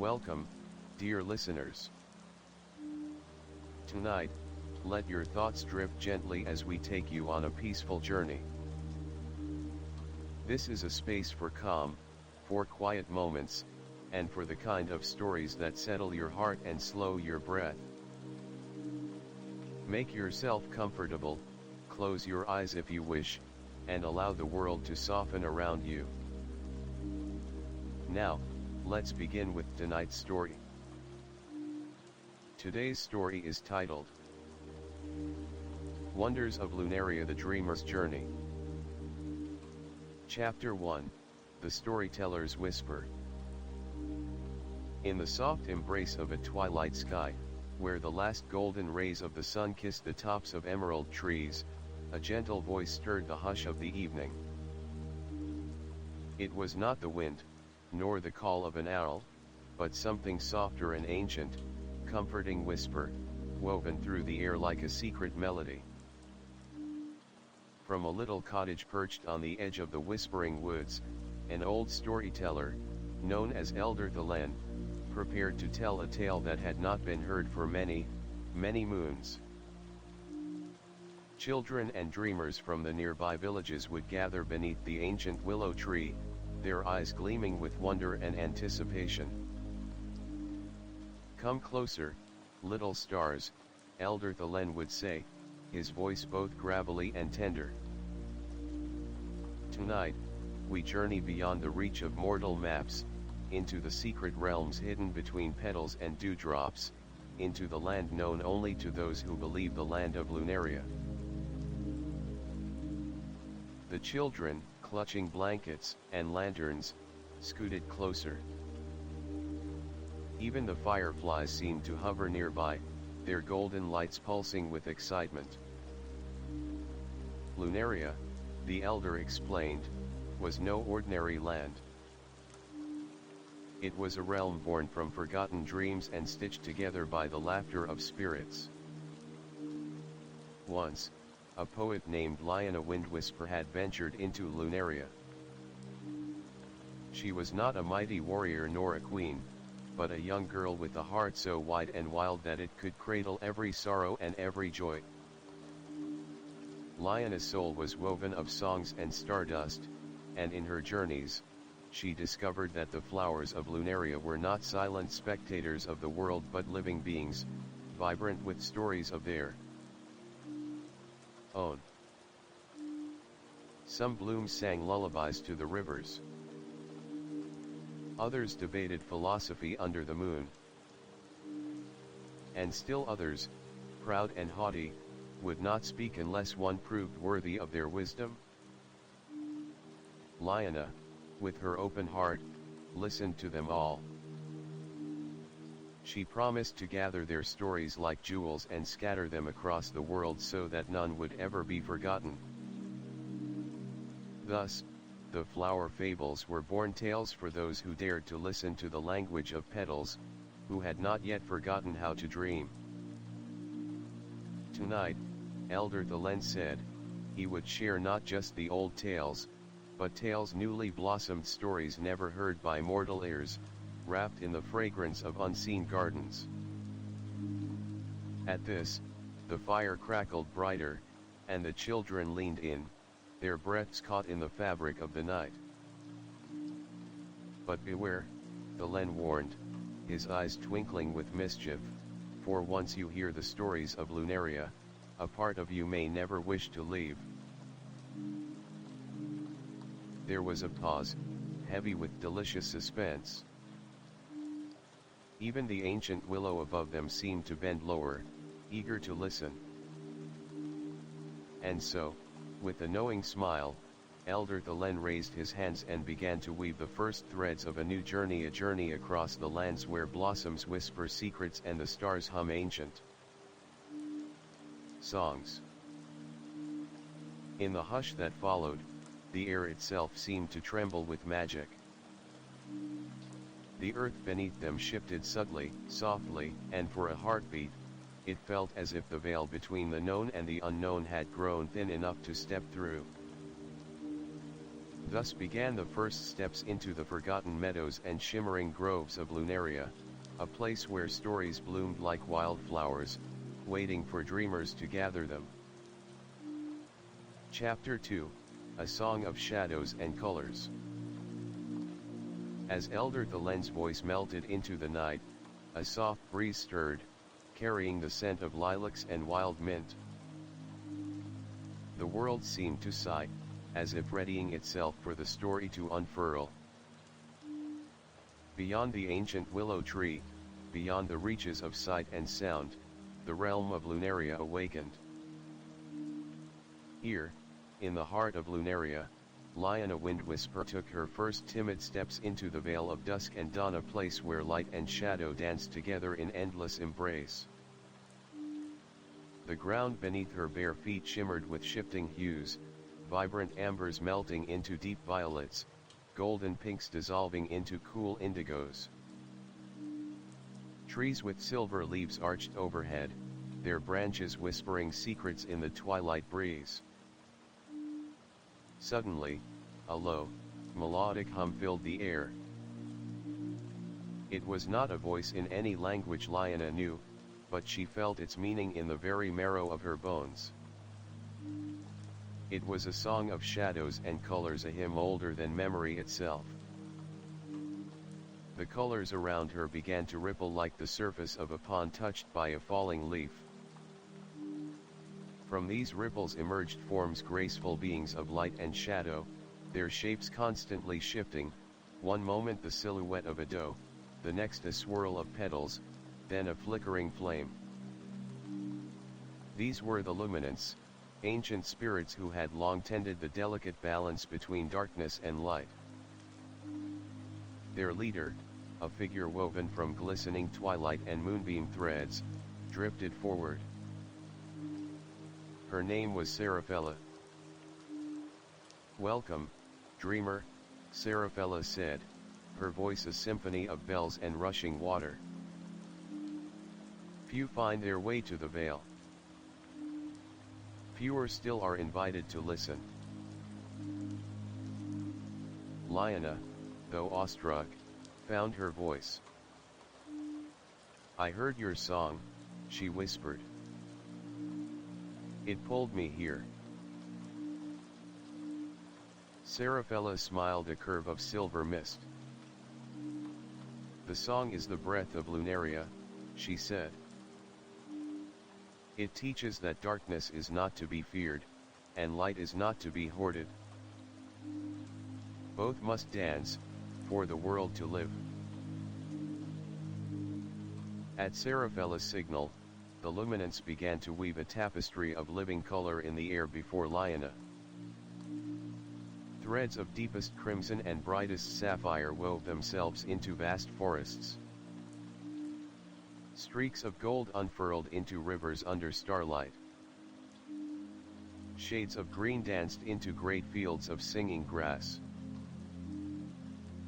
Welcome, dear listeners. Tonight, let your thoughts drift gently as we take you on a peaceful journey. This is a space for calm, for quiet moments, and for the kind of stories that settle your heart and slow your breath. Make yourself comfortable, close your eyes if you wish, and allow the world to soften around you. Now, let's begin with tonight's story. Today's story is titled Wonders of Lunaria, the Dreamer's Journey. Chapter 1, The Storyteller's Whisper. In the soft embrace of a twilight sky, where the last golden rays of the sun kissed the tops of emerald trees, a gentle voice stirred the hush of the evening. It was not the wind, nor the call of an owl, but something softer and ancient, comforting whisper, woven through the air like a secret melody. From a little cottage perched on the edge of the whispering woods, an old storyteller, known as Elder Thelen, prepared to tell a tale that had not been heard for many, many moons. Children and dreamers from the nearby villages would gather beneath the ancient willow tree, their eyes gleaming with wonder and anticipation. "Come closer, little stars," Elder Thelen would say, his voice both gravelly and tender. "Tonight, we journey beyond the reach of mortal maps, into the secret realms hidden between petals and dewdrops, into the land known only to those who believe, the land of Lunaria." The children, clutching blankets and lanterns, scooted closer. Even the fireflies seemed to hover nearby, their golden lights pulsing with excitement. Lunaria, the elder explained, was no ordinary land. It was a realm born from forgotten dreams and stitched together by the laughter of spirits. Once, a poet named Liana Windwhisper had ventured into Lunaria. She was not a mighty warrior nor a queen, but a young girl with a heart so wide and wild that it could cradle every sorrow and every joy. Liana's soul was woven of songs and stardust, and in her journeys, she discovered that the flowers of Lunaria were not silent spectators of the world but living beings, vibrant with stories of their own. Some blooms sang lullabies to the rivers. Others debated philosophy under the moon. And still others, proud and haughty, would not speak unless one proved worthy of their wisdom. Liana, with her open heart, listened to them all. She promised to gather their stories like jewels and scatter them across the world so that none would ever be forgotten. Thus, the flower fables were born, tales for those who dared to listen to the language of petals, who had not yet forgotten how to dream. Tonight, Elder Thelen said, he would share not just the old tales, but tales newly blossomed, stories never heard by mortal ears, wrapped in the fragrance of unseen gardens. At this, the fire crackled brighter, and the children leaned in, their breaths caught in the fabric of the night. "But beware," Thelen warned, his eyes twinkling with mischief, "for once you hear the stories of Lunaria, a part of you may never wish to leave." There was a pause, heavy with delicious suspense. Even the ancient willow above them seemed to bend lower, eager to listen. And so, with a knowing smile, Elder Thelen raised his hands and began to weave the first threads of a new journey, a journey across the lands where blossoms whisper secrets and the stars hum ancient songs. In the hush that followed, the air itself seemed to tremble with magic. The earth beneath them shifted subtly, softly, and for a heartbeat, it felt as if the veil between the known and the unknown had grown thin enough to step through. Thus began the first steps into the forgotten meadows and shimmering groves of Lunaria, a place where stories bloomed like wildflowers, waiting for dreamers to gather them. Chapter 2, A Song of Shadows and Colors. As Elder Thalen's voice melted into the night, a soft breeze stirred, carrying the scent of lilacs and wild mint. The world seemed to sigh, as if readying itself for the story to unfurl. Beyond the ancient willow tree, beyond the reaches of sight and sound, the realm of Lunaria awakened. Here, in the heart of Lunaria, Lyanna Windwhisper took her first timid steps into the Vale of Dusk and Dawn, a place where light and shadow danced together in endless embrace. The ground beneath her bare feet shimmered with shifting hues, vibrant ambers melting into deep violets, golden pinks dissolving into cool indigos. Trees with silver leaves arched overhead, their branches whispering secrets in the twilight breeze. Suddenly, a low, melodic hum filled the air. It was not a voice in any language Lyanna knew, but she felt its meaning in the very marrow of her bones. It was a song of shadows and colors, a hymn older than memory itself. The colors around her began to ripple like the surface of a pond touched by a falling leaf. From these ripples emerged forms, graceful beings of light and shadow, their shapes constantly shifting, one moment the silhouette of a doe, the next a swirl of petals, then a flickering flame. These were the luminants, ancient spirits who had long tended the delicate balance between darkness and light. Their leader, a figure woven from glistening twilight and moonbeam threads, drifted forward. Her name was Seraphella. "Welcome, dreamer," Seraphella said, her voice a symphony of bells and rushing water. Few find their way to the Vale. Fewer still are invited to listen. Lyanna, though awestruck, found her voice. "I heard your song," she whispered. "It pulled me here." Seraphella smiled, a curve of silver mist. "The song is the breath of Lunaria," she said. "It teaches that darkness is not to be feared, and light is not to be hoarded. Both must dance, for the world to live." At Seraphella's signal, the luminants began to weave a tapestry of living color in the air before Lyanna. Threads of deepest crimson and brightest sapphire wove themselves into vast forests. Streaks of gold unfurled into rivers under starlight. Shades of green danced into great fields of singing grass.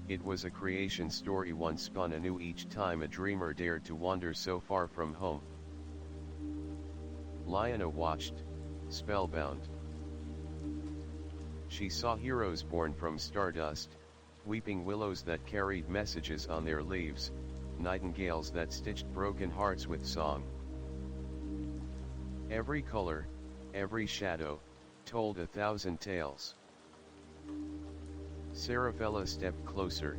It was a creation story one spun anew each time a dreamer dared to wander so far from home. Lyanna watched, spellbound. She saw heroes born from stardust, weeping willows that carried messages on their leaves, nightingales that stitched broken hearts with song. Every color, every shadow, told 1,000 tales. Seraphella stepped closer,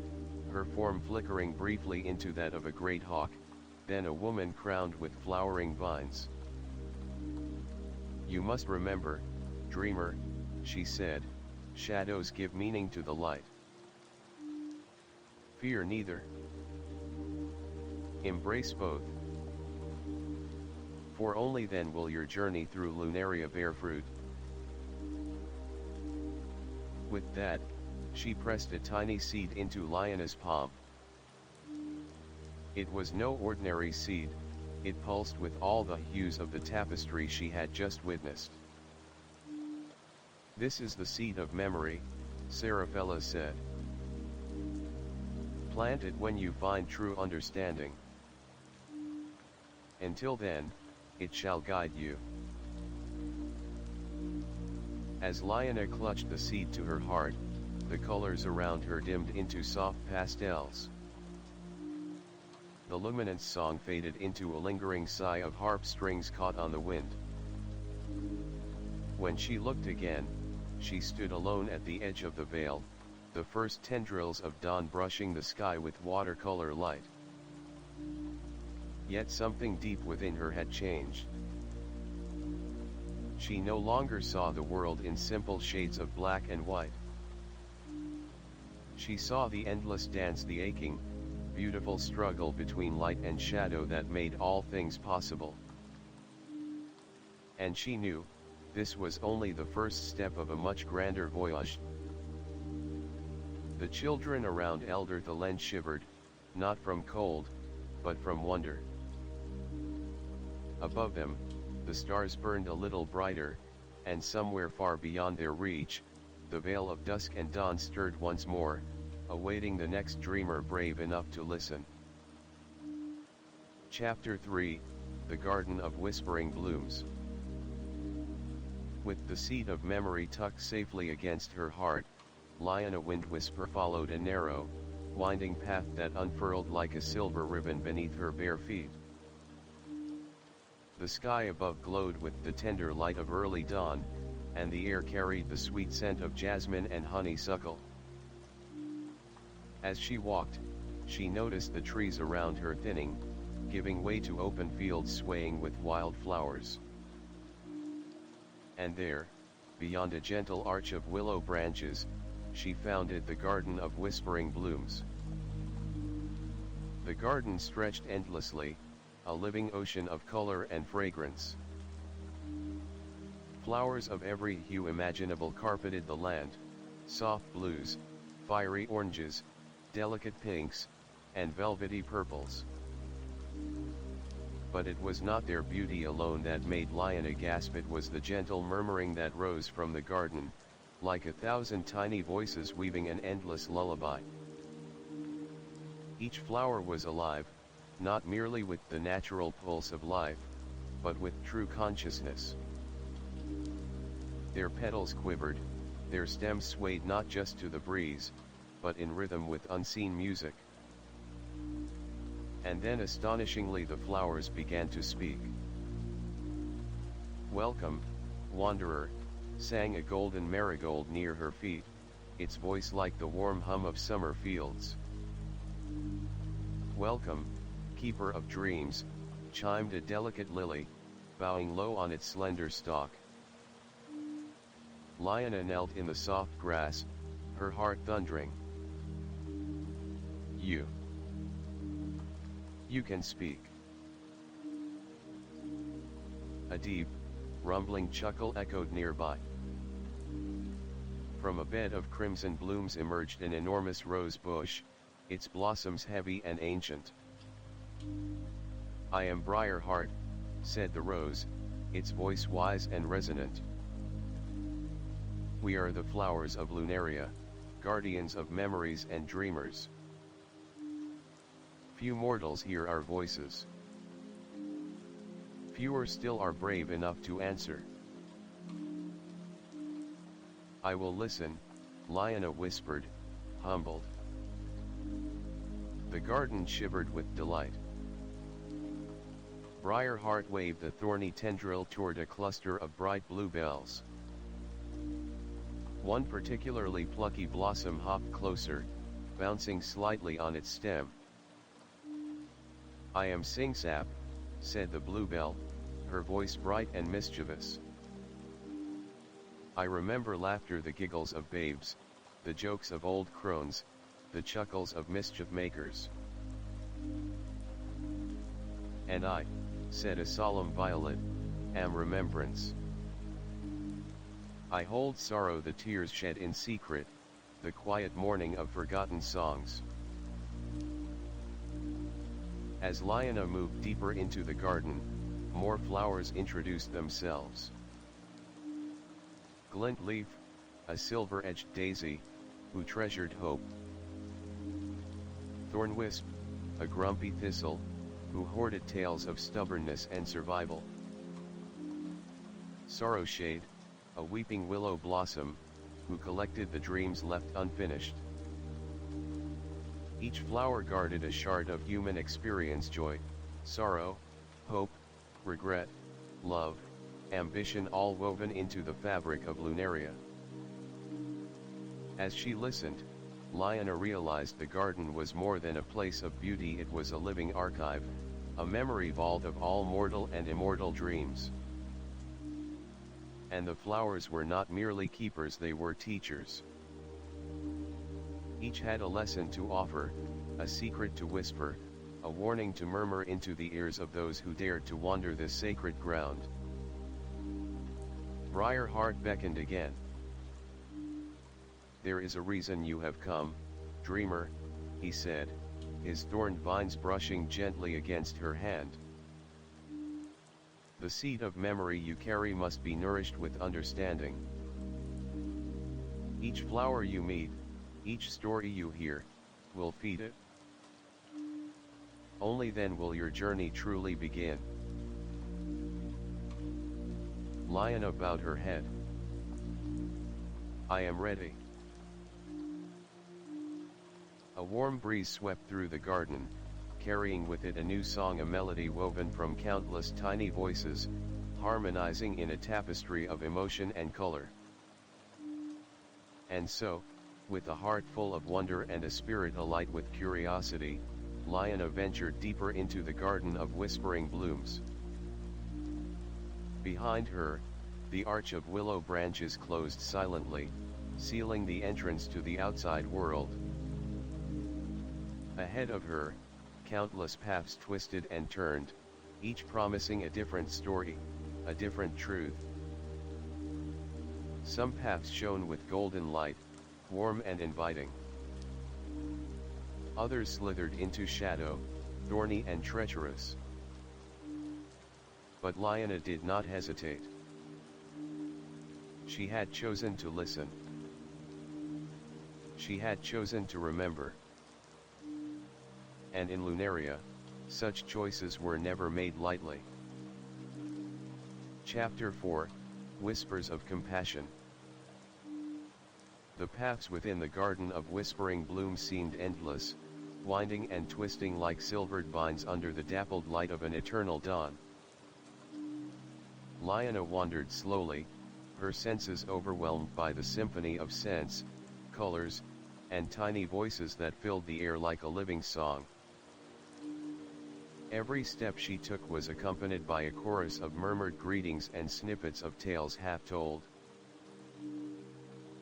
her form flickering briefly into that of a great hawk, then a woman crowned with flowering vines. "You must remember, dreamer," she said, "shadows give meaning to the light. Fear neither. Embrace both. For only then will your journey through Lunaria bear fruit." With that, she pressed a tiny seed into Lyanna's palm. It was no ordinary seed, it pulsed with all the hues of the tapestry she had just witnessed. "This is the seed of memory," Seraphella said. "Plant it when you find true understanding. Until then, it shall guide you." As Lyanna clutched the seed to her heart, the colors around her dimmed into soft pastels. The luminance song faded into a lingering sigh of harp strings caught on the wind. When she looked again, she stood alone at the edge of the veil, the first tendrils of dawn brushing the sky with watercolor light. Yet something deep within her had changed. She no longer saw the world in simple shades of black and white. She saw the endless dance, the aching, beautiful struggle between light and shadow that made all things possible. And she knew, this was only the first step of a much grander voyage. The children around Elder Thelen shivered, not from cold, but from wonder. Above them, the stars burned a little brighter, and somewhere far beyond their reach, the veil of dusk and dawn stirred once more, awaiting the next dreamer brave enough to listen. Chapter 3, The Garden of Whispering Blooms. With the seat of memory tucked safely against her heart, Liana Wind Whisper followed a narrow, winding path that unfurled like a silver ribbon beneath her bare feet. The sky above glowed with the tender light of early dawn, and the air carried the sweet scent of jasmine and honeysuckle. As she walked, she noticed the trees around her thinning, giving way to open fields swaying with wild flowers. And there, beyond a gentle arch of willow branches, she found it, the Garden of Whispering Blooms. The garden stretched endlessly, a living ocean of color and fragrance. Flowers of every hue imaginable carpeted the land, soft blues, fiery oranges, delicate pinks, and velvety purples. But it was not their beauty alone that made Liana gasp, it was the gentle murmuring that rose from the garden, like 1,000 tiny voices weaving an endless lullaby. Each flower was alive, not merely with the natural pulse of life, but with true consciousness. Their petals quivered, their stems swayed not just to the breeze, but in rhythm with unseen music. And then astonishingly the flowers began to speak. "Welcome, wanderer," sang a golden marigold near her feet, its voice like the warm hum of summer fields. "Welcome, keeper of dreams," chimed a delicate lily, bowing low on its slender stalk. Liana knelt in the soft grass, her heart thundering. You can speak." A deep, rumbling chuckle echoed nearby. From a bed of crimson blooms emerged an enormous rose bush, its blossoms heavy and ancient. "I am Briarheart," said the rose, its voice wise and resonant. "We are the flowers of Lunaria, guardians of memories and dreamers. Few mortals hear our voices. Fewer still are brave enough to answer." "I will listen," Liana whispered, humbled. The garden shivered with delight. Briarheart waved a thorny tendril toward a cluster of bright bluebells. One particularly plucky blossom hopped closer, bouncing slightly on its stem. "I am Singsap," said the bluebell, her voice bright and mischievous. "I remember laughter, the giggles of babes, the jokes of old crones, the chuckles of mischief makers." "And I," said a solemn violet, "am remembrance. I hold sorrow, the tears shed in secret, the quiet mourning of forgotten songs." As Liana moved deeper into the garden, more flowers introduced themselves. Glint Leaf, a silver-edged daisy, who treasured hope. Thornwisp, a grumpy thistle, who hoarded tales of stubbornness and survival. Sorrowshade, a weeping willow blossom, who collected the dreams left unfinished. Each flower guarded a shard of human experience: joy, sorrow, hope, regret, love, ambition, all woven into the fabric of Lunaria. As she listened, Lyanna realized the garden was more than a place of beauty. It was a living archive, a memory vault of all mortal and immortal dreams. And the flowers were not merely keepers, they were teachers. Each had a lesson to offer, a secret to whisper, a warning to murmur into the ears of those who dared to wander this sacred ground. Briarheart beckoned again. "There is a reason you have come, dreamer," he said, his thorned vines brushing gently against her hand. "The seed of memory you carry must be nourished with understanding. Each flower you meet, each story you hear, will feed it. Only then will your journey truly begin." Lyanna bowed her head. "I am ready." A warm breeze swept through the garden, carrying with it a new song, a melody woven from countless tiny voices, harmonizing in a tapestry of emotion and color. And so, with a heart full of wonder and a spirit alight with curiosity, Lyanna ventured deeper into the garden of whispering blooms. Behind her, the arch of willow branches closed silently, sealing the entrance to the outside world. Ahead of her, countless paths twisted and turned, each promising a different story, a different truth. Some paths shone with golden light, warm and inviting. Others slithered into shadow, thorny and treacherous. But Lyanna did not hesitate. She had chosen to listen. She had chosen to remember. And in Lunaria, such choices were never made lightly. Chapter 4, Whispers of Compassion. The paths within the garden of whispering blooms seemed endless, winding and twisting like silvered vines under the dappled light of an eternal dawn. Lyanna wandered slowly, her senses overwhelmed by the symphony of scents, colors, and tiny voices that filled the air like a living song. Every step she took was accompanied by a chorus of murmured greetings and snippets of tales half told.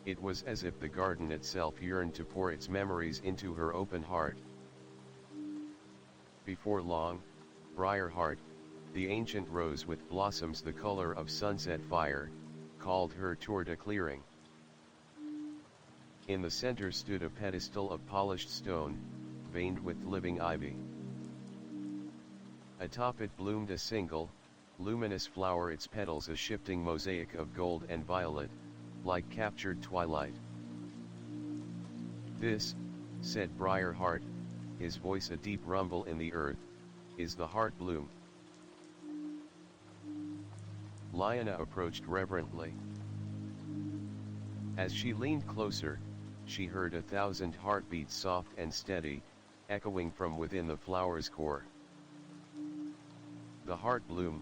It was as if the garden itself yearned to pour its memories into her open heart. Before long, Briarheart, the ancient rose with blossoms the color of sunset fire, called her toward a clearing. In the center stood a pedestal of polished stone, veined with living ivy. Atop it bloomed a single, luminous flower, its petals a shifting mosaic of gold and violet, like captured twilight. "This," said Briarheart, his voice a deep rumble in the earth, "is the heart bloom." Lyanna approached reverently. As she leaned closer, she heard 1,000 heartbeats, soft and steady, echoing from within the flower's core. "The heart bloom,"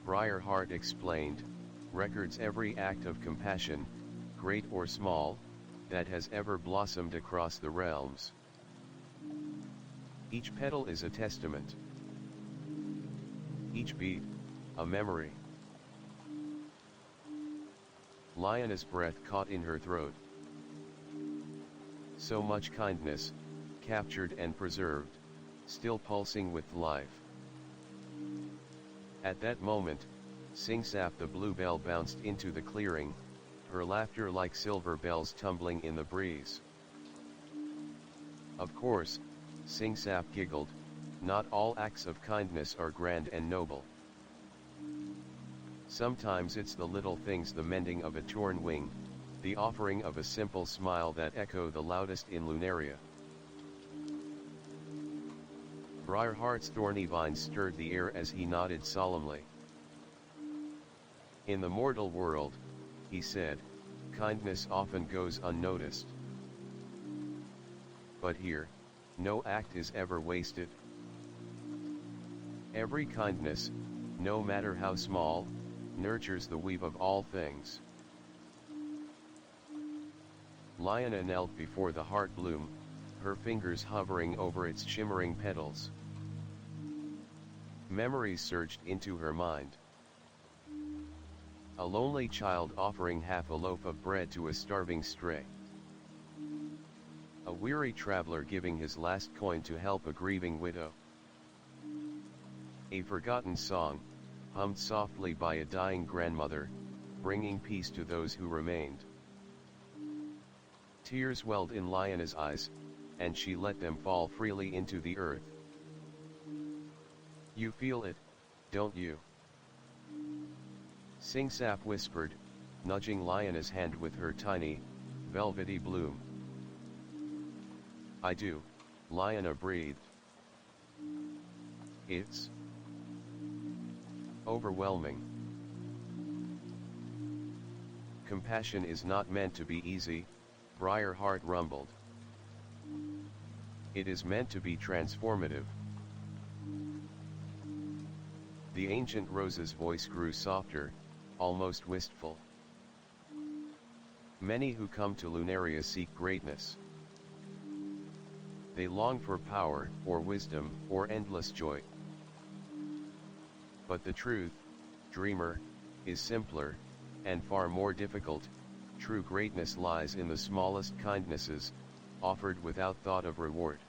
Briarheart explained, "records every act of compassion, great or small, that has ever blossomed across the realms. Each petal is a testament. Each beat, a memory." Lyanna's breath caught in her throat. So much kindness, captured and preserved, still pulsing with life. At that moment, Singsap the bluebell bounced into the clearing, her laughter like silver bells tumbling in the breeze. Of course, Singsap giggled, not all acts of kindness are grand and noble. Sometimes it's the little things, the mending of a torn wing, the offering of a simple smile that echo the loudest in Lunaria. Briarheart's thorny vines stirred the air as he nodded solemnly. "In the mortal world," he said, kindness often goes unnoticed. But here, no act is ever wasted. Every kindness, no matter how small, nurtures the weave of all things. Lyanna knelt before the heart bloom, her fingers hovering over its shimmering petals. Memories surged into her mind. A lonely child offering half a loaf of bread to a starving stray. A weary traveler giving his last coin to help a grieving widow. A forgotten song, hummed softly by a dying grandmother, bringing peace to those who remained. Tears welled in Lyanna's eyes, and she let them fall freely into the earth. "You feel it, don't you?" Singsap whispered, nudging Lyanna's hand with her tiny, velvety bloom. "I do," Lyanna breathed. "It's overwhelming." "Compassion is not meant to be easy," Briarheart rumbled. "It is meant to be transformative." The ancient rose's voice grew softer, almost wistful. "Many who come to Lunaria seek greatness. They long for power, or wisdom, or endless joy. But the truth, dreamer, is simpler, and far more difficult. True greatness lies in the smallest kindnesses, offered without thought of reward."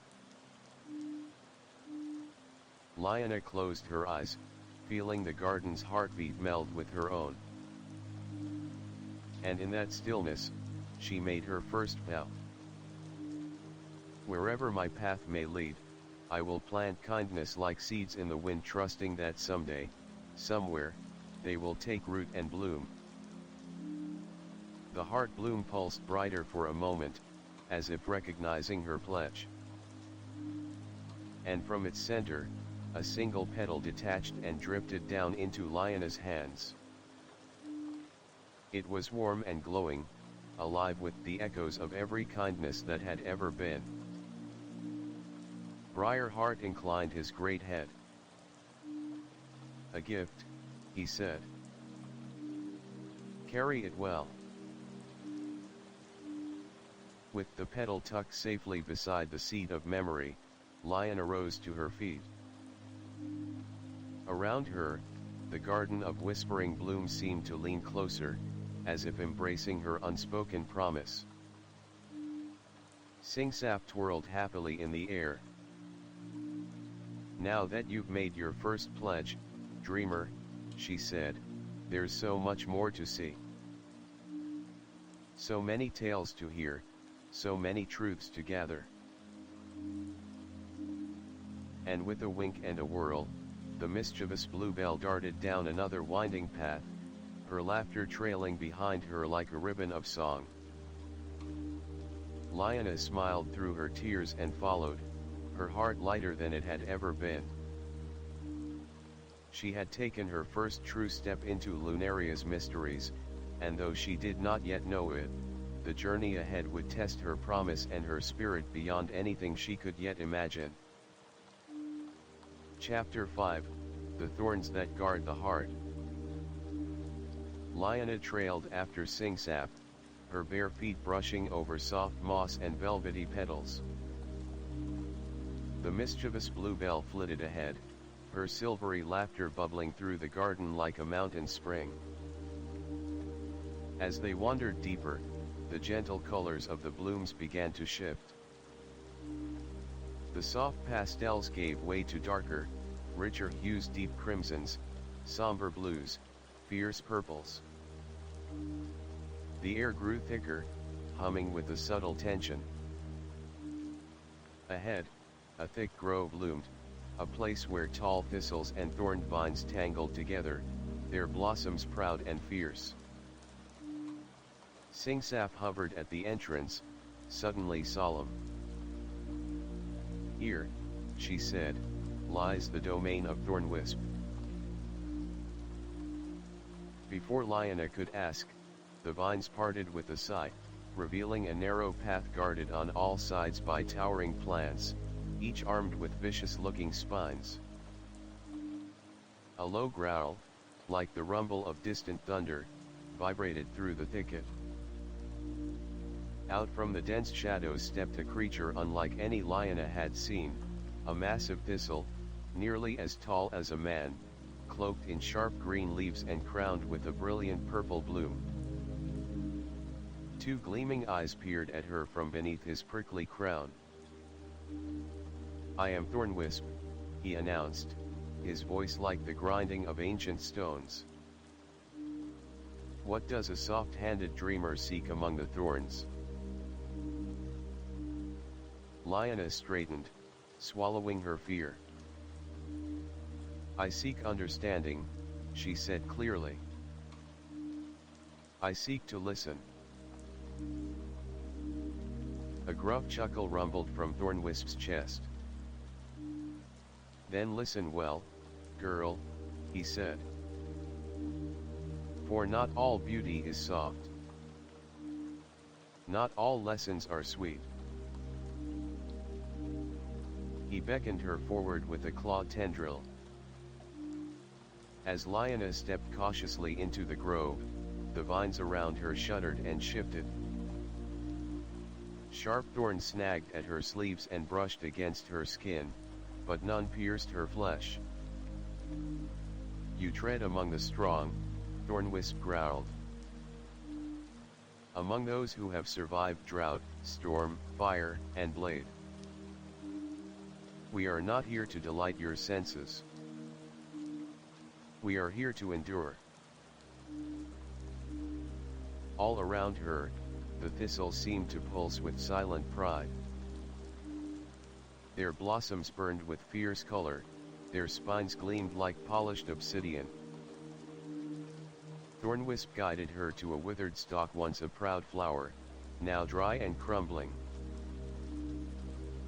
Lyanna closed her eyes, feeling the garden's heartbeat meld with her own. And in that stillness, she made her first vow. "Wherever my path may lead, I will plant kindness like seeds in the wind, trusting that someday, somewhere, they will take root and bloom." The heart bloom pulsed brighter for a moment, as if recognizing her pledge. And from its center, a single petal detached and drifted down into Lyanna's hands. It was warm and glowing, alive with the echoes of every kindness that had ever been. Briarheart inclined his great head. "A gift," he said. "Carry it well." With the petal tucked safely beside the seed of memory, Lyanna rose to her feet. Around her, the garden of whispering bloom seemed to lean closer, as if embracing her unspoken promise. Singsap twirled happily in the air. "Now that you've made your first pledge, dreamer," she said, "there's so much more to see. So many tales to hear, so many truths to gather." And with a wink and a whirl, the mischievous bluebell darted down another winding path, her laughter trailing behind her like a ribbon of song. Lyanna smiled through her tears and followed, her heart lighter than it had ever been. She had taken her first true step into Lunaria's mysteries, and though she did not yet know it, the journey ahead would test her promise and her spirit beyond anything she could yet imagine. Chapter 5, The Thorns That Guard the Heart. Lyanna trailed after Singsap, her bare feet brushing over soft moss and velvety petals. The mischievous bluebell flitted ahead, her silvery laughter bubbling through the garden like a mountain spring. As they wandered deeper, the gentle colors of the blooms began to shift. The soft pastels gave way to darker, richer hues, deep crimsons, somber blues, fierce purples. The air grew thicker, humming with a subtle tension. Ahead, a thick grove loomed, a place where tall thistles and thorned vines tangled together, their blossoms proud and fierce. Singsap hovered at the entrance, suddenly solemn. "Here," she said, "lies the domain of Thornwisp." Before Lyanna could ask, the vines parted with a sigh, revealing a narrow path guarded on all sides by towering plants, each armed with vicious-looking spines. A low growl, like the rumble of distant thunder, vibrated through the thicket. Out from the dense shadows stepped a creature unlike any Lyanna had seen, a massive thistle, nearly as tall as a man, cloaked in sharp green leaves and crowned with a brilliant purple bloom. Two gleaming eyes peered at her from beneath his prickly crown. "I am Thornwisp," he announced, his voice like the grinding of ancient stones. "What does a soft-handed dreamer seek among the thorns?" Lyanna straightened, swallowing her fear. "I seek understanding," she said clearly. "I seek to listen." A gruff chuckle rumbled from Thornwisp's chest. "Then listen well, girl," he said. "For not all beauty is soft. Not all lessons are sweet." He beckoned her forward with a claw tendril. As Lyanna stepped cautiously into the grove, the vines around her shuddered and shifted. Sharp thorns snagged at her sleeves and brushed against her skin, but none pierced her flesh. "You tread among the strong," Thornwisp growled. "Among those who have survived drought, storm, fire, and blade. We are not here to delight your senses. We are here to endure." All around her, the thistle seemed to pulse with silent pride. Their blossoms burned with fierce color, their spines gleamed like polished obsidian. Thornwisp guided her to a withered stalk once a proud flower, now dry and crumbling.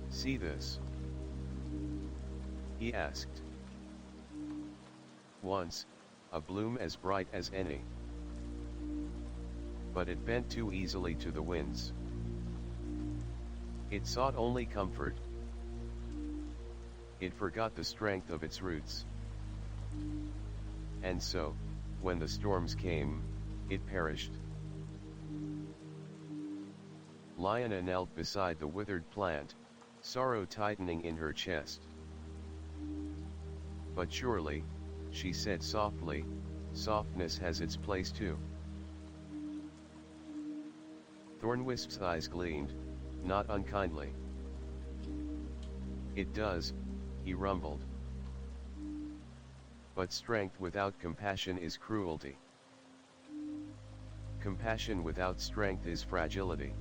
"See this?" he asked. Once, a bloom as bright as any. But it bent too easily to the winds. It sought only comfort. It forgot the strength of its roots. And so, when the storms came, it perished. Lyanna knelt beside the withered plant, sorrow tightening in her chest. "But surely," she said softly, "softness has its place too." Thornwisp's eyes gleamed, not unkindly. "It does," he rumbled. "But strength without compassion is cruelty. Compassion without strength is fragility."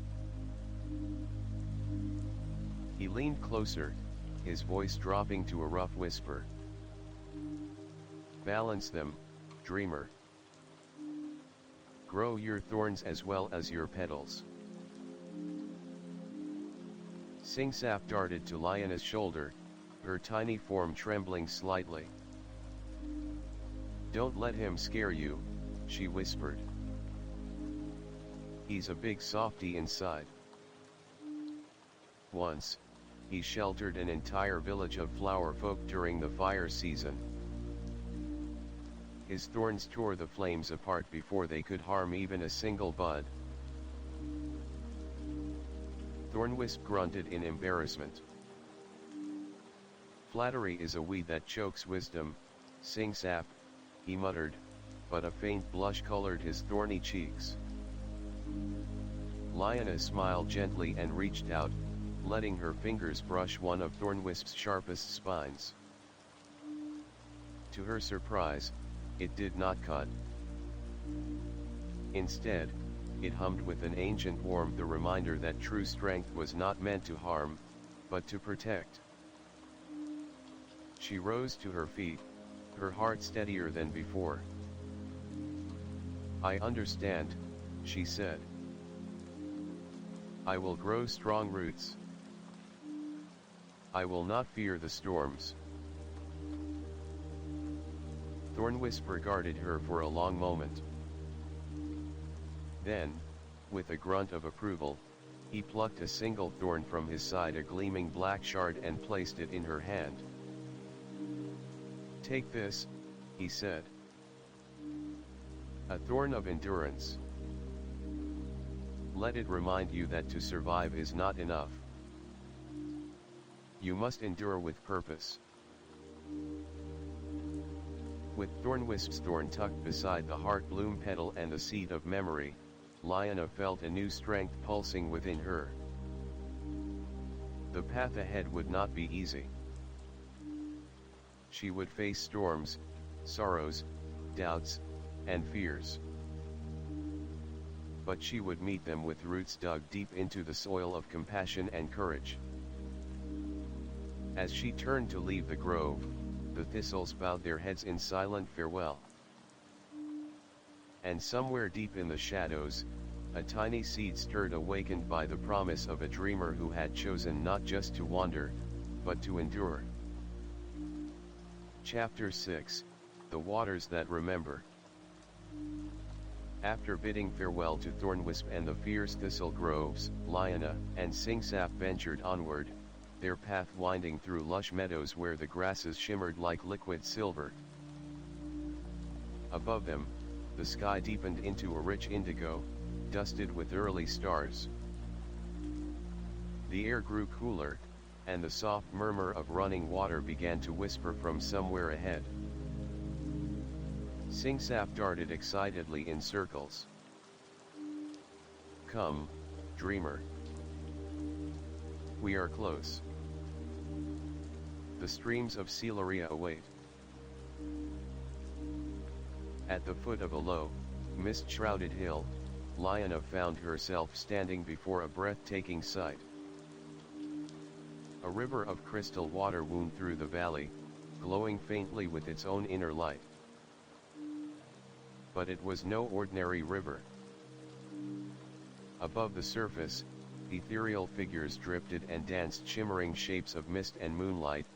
He leaned closer, his voice dropping to a rough whisper. "Balance them, dreamer. Grow your thorns as well as your petals." Singsap darted to Lyanna's shoulder, her tiny form trembling slightly. "Don't let him scare you," she whispered. "He's a big softy inside. Once, he sheltered an entire village of flower folk during the fire season. His thorns tore the flames apart before they could harm even a single bud." Thornwisp grunted in embarrassment. "Flattery is a weed that chokes wisdom, Singsap," he muttered, but a faint blush colored his thorny cheeks. Lyanna smiled gently and reached out, letting her fingers brush one of Thornwisp's sharpest spines. To her surprise, it did not cut. Instead, it hummed with an ancient warmth, a reminder that true strength was not meant to harm, but to protect. She rose to her feet, her heart steadier than before. "I understand," she said. "I will grow strong roots. I will not fear the storms." Thornwisp regarded her for a long moment. Then, with a grunt of approval, he plucked a single thorn from his side, a gleaming black shard, and placed it in her hand. "Take this," he said. "A thorn of endurance. Let it remind you that to survive is not enough. You must endure with purpose." With Thornwisp's thorn tucked beside the heart bloom petal and the seed of memory, Lyanna felt a new strength pulsing within her. The path ahead would not be easy. She would face storms, sorrows, doubts, and fears. But she would meet them with roots dug deep into the soil of compassion and courage. As she turned to leave the grove, the thistles bowed their heads in silent farewell. And somewhere deep in the shadows, a tiny seed stirred, awakened by the promise of a dreamer who had chosen not just to wander, but to endure. Chapter 6, The Waters That Remember. After bidding farewell to Thornwisp and the fierce thistle groves, Lyanna and Singsap ventured onward, their path winding through lush meadows where the grasses shimmered like liquid silver. Above them, the sky deepened into a rich indigo, dusted with early stars. The air grew cooler, and the soft murmur of running water began to whisper from somewhere ahead. Singsap darted excitedly in circles. "Come, dreamer. We are close. The streams of Lunaria await." At the foot of a low, mist-shrouded hill, Lyanna found herself standing before a breathtaking sight. A river of crystal water wound through the valley, glowing faintly with its own inner light. But it was no ordinary river. Above the surface, ethereal figures drifted and danced, shimmering shapes of mist and moonlight,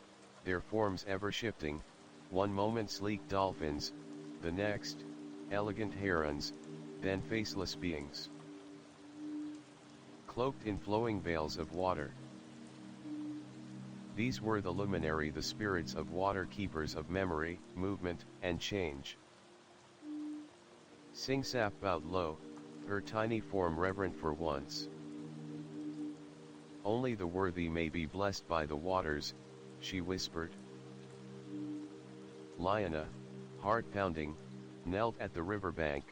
their forms ever shifting, one moment sleek dolphins, the next, elegant herons, then faceless beings, cloaked in flowing veils of water. These were the Luminari, the spirits of water, keepers of memory, movement, and change. Singsap bowed low, her tiny form reverent for once. "Only the worthy may be blessed by the waters," she whispered. Lyanna, heart pounding, knelt at the riverbank.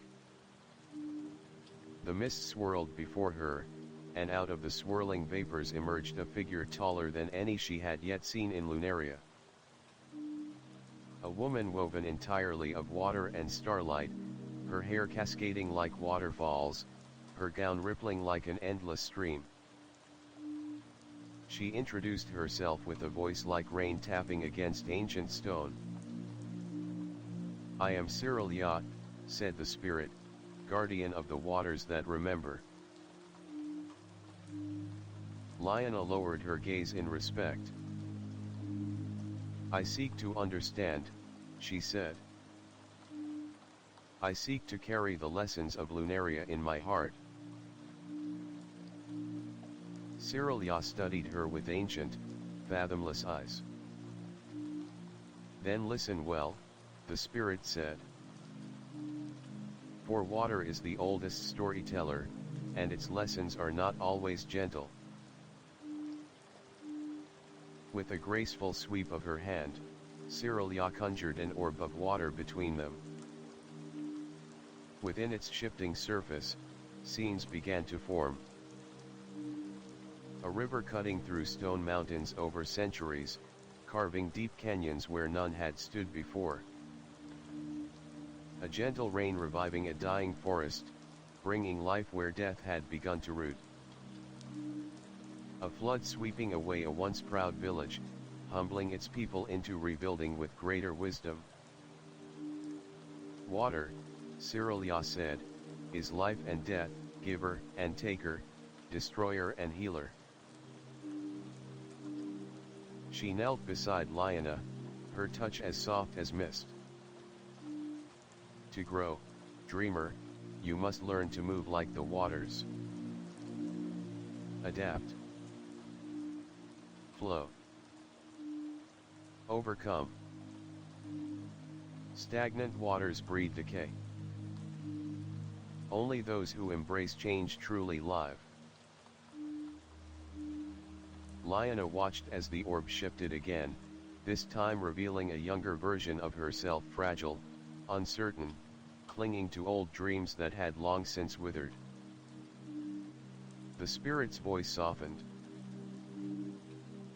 The mist swirled before her, and out of the swirling vapors emerged a figure taller than any she had yet seen in Lunaria. A woman woven entirely of water and starlight, her hair cascading like waterfalls, her gown rippling like an endless stream. She introduced herself with a voice like rain tapping against ancient stone. "I am Cyrilia," said the spirit, "guardian of the waters that remember." Lyanna lowered her gaze in respect. "I seek to understand," she said. "I seek to carry the lessons of Lunaria in my heart." Cyrilia studied her with ancient, fathomless eyes. "Then listen well," the spirit said. "For water is the oldest storyteller, and its lessons are not always gentle." With a graceful sweep of her hand, Cyrilia conjured an orb of water between them. Within its shifting surface, scenes began to form. A river cutting through stone mountains over centuries, carving deep canyons where none had stood before. A gentle rain reviving a dying forest, bringing life where death had begun to root. A flood sweeping away a once proud village, humbling its people into rebuilding with greater wisdom. "Water," Cyrilia said, "is life and death, giver and taker, destroyer and healer." She knelt beside Lyanna, her touch as soft as mist. "To grow, dreamer, you must learn to move like the waters. Adapt. Flow. Overcome. Stagnant waters breed decay. Only those who embrace change truly live. Lyanna watched as the orb shifted again, this time revealing a younger version of herself, fragile, uncertain, clinging to old dreams that had long since withered. The spirit's voice softened.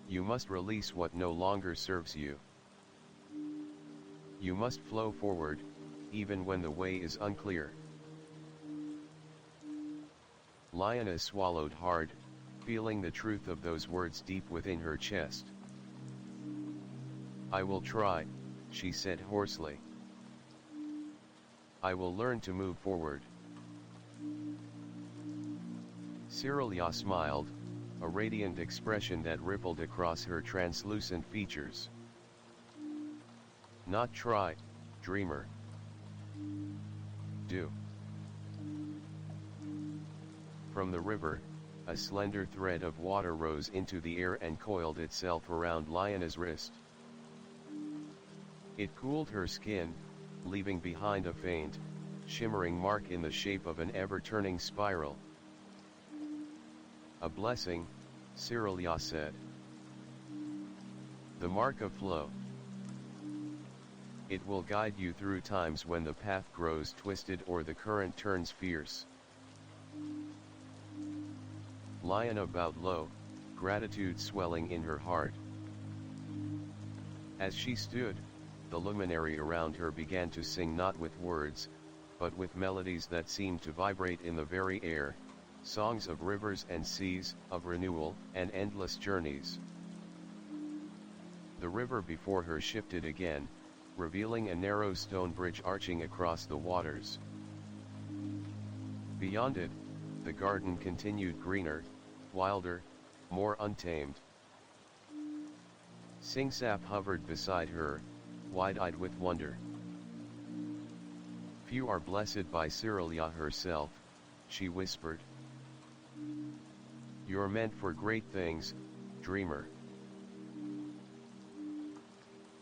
You must release what no longer serves you. You must flow forward, even when the way is unclear. Lyanna swallowed hard, feeling the truth of those words deep within her chest. I will try, she said hoarsely. I will learn to move forward. Cyrilia smiled, a radiant expression that rippled across her translucent features. Not try, dreamer. Do. From the river, a slender thread of water rose into the air and coiled itself around Lyanna's wrist. It cooled her skin, leaving behind a faint, shimmering mark in the shape of an ever-turning spiral. A blessing, Cyrilia said. The mark of flow. It will guide you through times when the path grows twisted or the current turns fierce. Lyanna bowed low, gratitude swelling in her heart. As she stood, the luminary around her began to sing not with words, but with melodies that seemed to vibrate in the very air, songs of rivers and seas, of renewal and endless journeys. The river before her shifted again, revealing a narrow stone bridge arching across the waters. Beyond it, the garden continued greener, wilder, more untamed. Singsap hovered beside her, wide-eyed with wonder. Few are blessed by Cyrilia herself, she whispered. You're meant for great things, dreamer.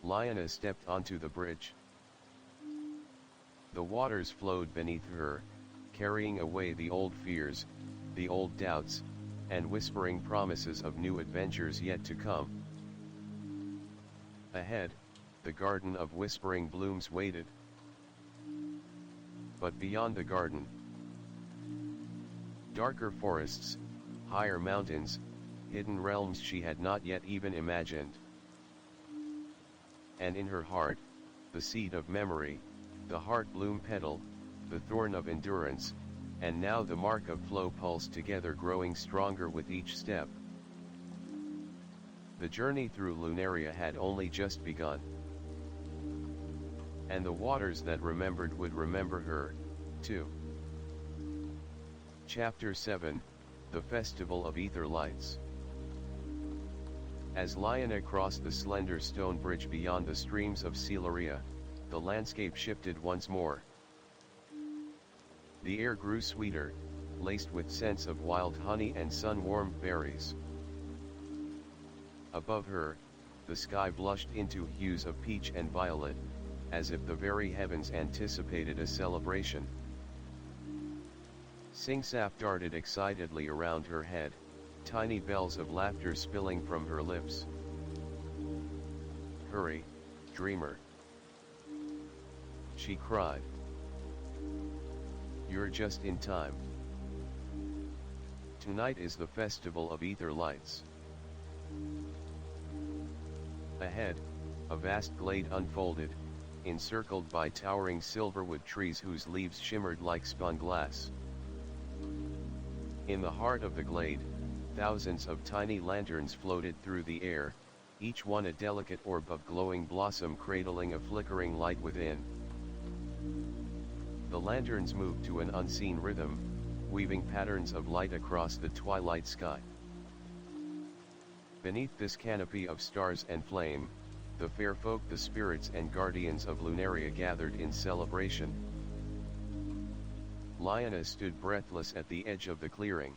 Lyanna stepped onto the bridge. The waters flowed beneath her, carrying away the old fears, the old doubts, and whispering promises of new adventures yet to come. Ahead, the garden of whispering blooms waited. But beyond the garden, darker forests, higher mountains, hidden realms she had not yet even imagined. And in her heart, the seed of memory, the heart bloom petal, the thorn of endurance, and now the mark of flow pulsed together, growing stronger with each step. The journey through Lunaria had only just begun. And the waters that remembered would remember her, too. Chapter 7, The Festival of Ether Lights. As Lyanna crossed the slender stone bridge beyond the streams of Lunaria, the landscape shifted once more. The air grew sweeter, laced with scents of wild honey and sun-warmed berries. Above her, the sky blushed into hues of peach and violet, as if the very heavens anticipated a celebration. Singsap darted excitedly around her head, tiny bells of laughter spilling from her lips. Hurry, dreamer, she cried. You're just in time. Tonight is the festival of ether lights. Ahead, a vast glade unfolded, encircled by towering silverwood trees whose leaves shimmered like spun glass. In the heart of the glade, thousands of tiny lanterns floated through the air, each one a delicate orb of glowing blossom cradling a flickering light within. The lanterns moved to an unseen rhythm, weaving patterns of light across the twilight sky. Beneath this canopy of stars and flame, the fair folk, the spirits and guardians of Lunaria, gathered in celebration. Lyanna stood breathless at the edge of the clearing.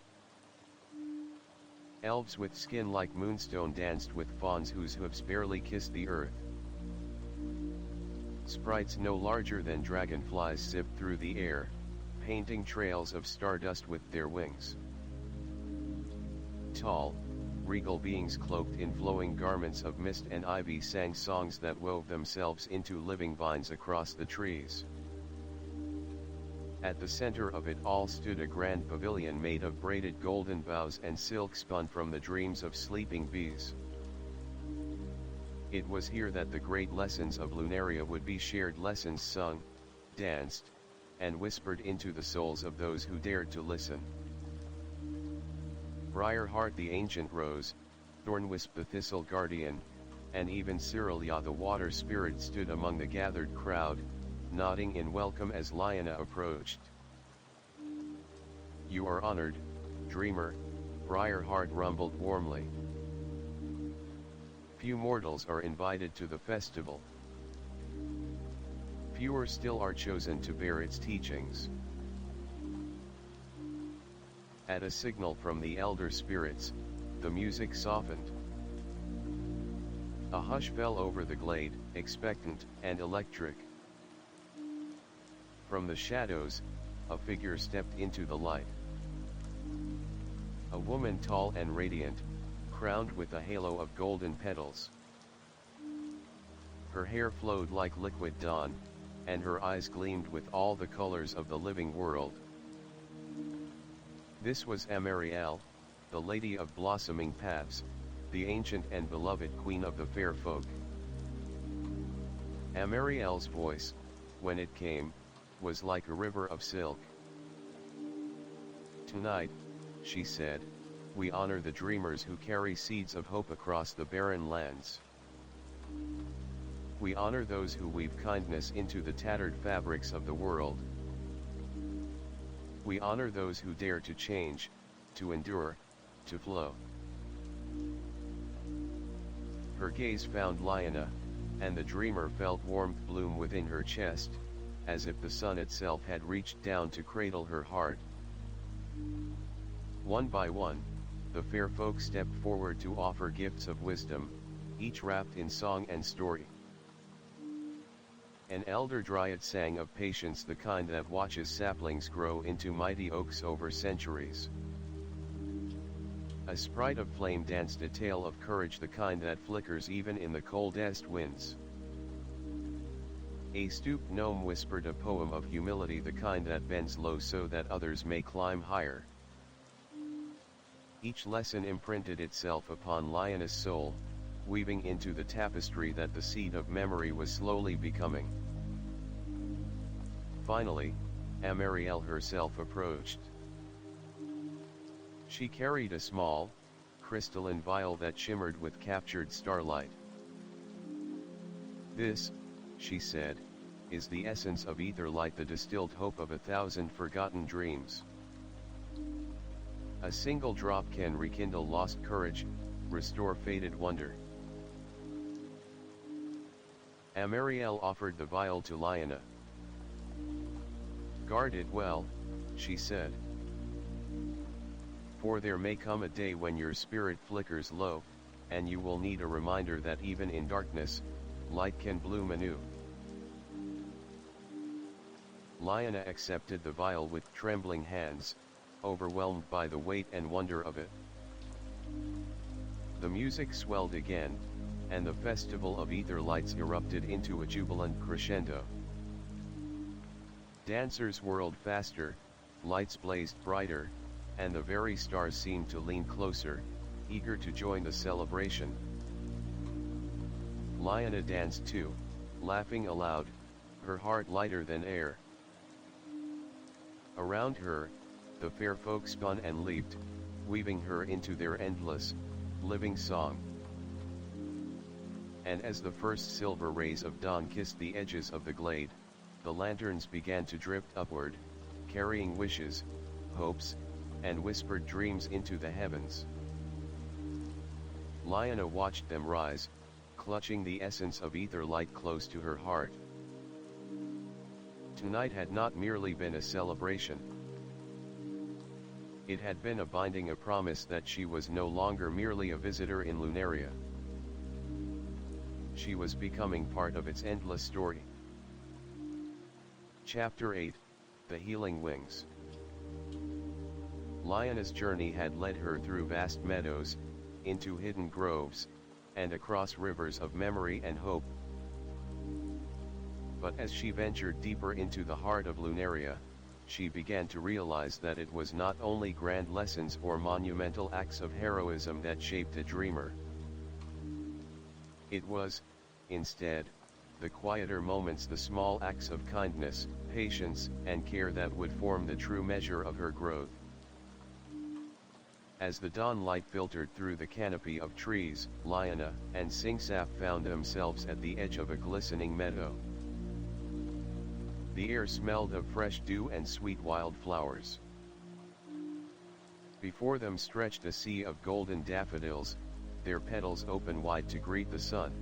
Elves with skin like moonstone danced with fauns whose hooves barely kissed the earth. Sprites no larger than dragonflies zipped through the air, painting trails of stardust with their wings. Tall, regal beings cloaked in flowing garments of mist and ivy sang songs that wove themselves into living vines across the trees. At the center of it all stood a grand pavilion made of braided golden boughs and silk spun from the dreams of sleeping bees. It was here that the great lessons of Lunaria would be shared, lessons sung, danced, and whispered into the souls of those who dared to listen. Briarheart the ancient rose, Thornwisp the thistle guardian, and even Cyrilia the water spirit stood among the gathered crowd, nodding in welcome as Lyanna approached. "You are honored, dreamer," Briarheart rumbled warmly. "Few mortals are invited to the festival. Fewer still are chosen to bear its teachings." At a signal from the elder spirits, the music softened. A hush fell over the glade, expectant and electric. From the shadows, a figure stepped into the light. A woman tall and radiant, crowned with a halo of golden petals. Her hair flowed like liquid dawn, and her eyes gleamed with all the colors of the living world. This was Amariel, the Lady of Blossoming Paths, the ancient and beloved Queen of the Fair Folk. Amariel's voice, when it came, was like a river of silk. "Tonight," she said, "we honor the dreamers who carry seeds of hope across the barren lands. We honor those who weave kindness into the tattered fabrics of the world. We honor those who dare to change, to endure, to flow." Her gaze found Lyanna, and the dreamer felt warmth bloom within her chest, as if the sun itself had reached down to cradle her heart. One by one, the fair folk stepped forward to offer gifts of wisdom, each wrapped in song and story. An elder dryad sang of patience, the kind that watches saplings grow into mighty oaks over centuries. A sprite of flame danced a tale of courage, the kind that flickers even in the coldest winds. A stooped gnome whispered a poem of humility, the kind that bends low so that others may climb higher. Each lesson imprinted itself upon Lyanna's soul, weaving into the tapestry that the seed of memory was slowly becoming. Finally, Amariel herself approached. She carried a small, crystalline vial that shimmered with captured starlight. "This," she said, "is the essence of ether light, the distilled hope of 1,000 forgotten dreams. A single drop can rekindle lost courage, restore faded wonder." Amariel offered the vial to Lyanna. "Guard it well," she said. "For there may come a day when your spirit flickers low, and you will need a reminder that even in darkness, light can bloom anew." Lyanna accepted the vial with trembling hands, overwhelmed by the weight and wonder of it. The music swelled again, and the festival of ether lights erupted into a jubilant crescendo. Dancers whirled faster, lights blazed brighter, and the very stars seemed to lean closer, eager to join the celebration. Lyanna danced too, laughing aloud, her heart lighter than air. Around her, the fair folk spun and leaped, weaving her into their endless, living song. And as the first silver rays of dawn kissed the edges of the glade, the lanterns began to drift upward, carrying wishes, hopes, and whispered dreams into the heavens. Lyanna watched them rise, clutching the essence of ether light close to her heart. Tonight had not merely been a celebration. It had been a binding a promise that she was no longer merely a visitor in Lunaria. She was becoming part of its endless story. Chapter 8, The Healing Wings. Lionna's journey had led her through vast meadows, into hidden groves, and across rivers of memory and hope. But as she ventured deeper into the heart of Lunaria, she began to realize that it was not only grand lessons or monumental acts of heroism that shaped a dreamer. It was, instead, the quieter moments, the small acts of kindness, patience, and care that would form the true measure of her growth. As the dawn light filtered through the canopy of trees, Lionna and Singsap found themselves at the edge of a glistening meadow. The air smelled of fresh dew and sweet wildflowers. Before them stretched a sea of golden daffodils, their petals open wide to greet the sun.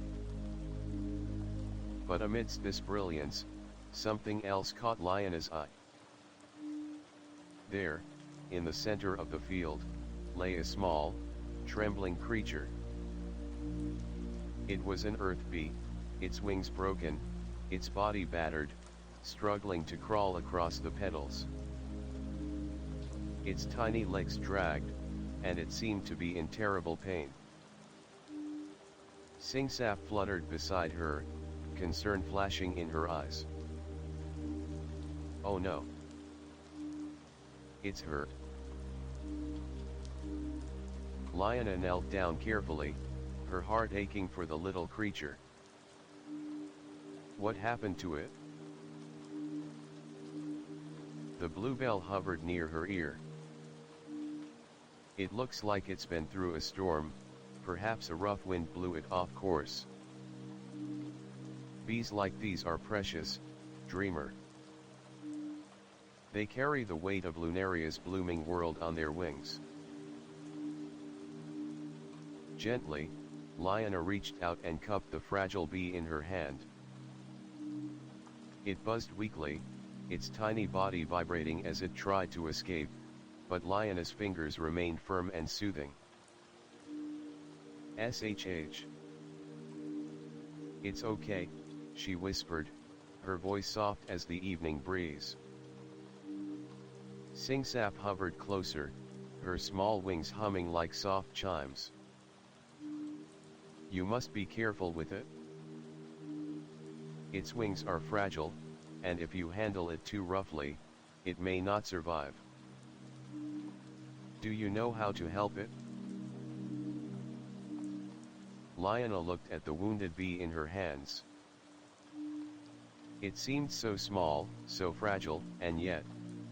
But amidst this brilliance, something else caught Lionna's eye. There, in the center of the field, lay a small, trembling creature. It was an earth bee, its wings broken, its body battered, struggling to crawl across the petals. Its tiny legs dragged, and it seemed to be in terrible pain. Singsap fluttered beside her, concern flashing in her eyes. Oh no! It's hurt. Lionna knelt down carefully, her heart aching for the little creature. What happened to it? The bluebell hovered near her ear. It looks like it's been through a storm, perhaps a rough wind blew it off course. Bees like these are precious, dreamer. They carry the weight of Lunaria's blooming world on their wings. Gently, Lionna reached out and cupped the fragile bee in her hand. It buzzed weakly, its tiny body vibrating as it tried to escape, but Lionna's fingers remained firm and soothing. "SHH. It's okay," she whispered, her voice soft as the evening breeze. Singsap hovered closer, her small wings humming like soft chimes. "You must be careful with it. Its wings are fragile, and if you handle it too roughly, it may not survive. Do you know how to help it?" Lionna looked at the wounded bee in her hands. It seemed so small, so fragile, and yet,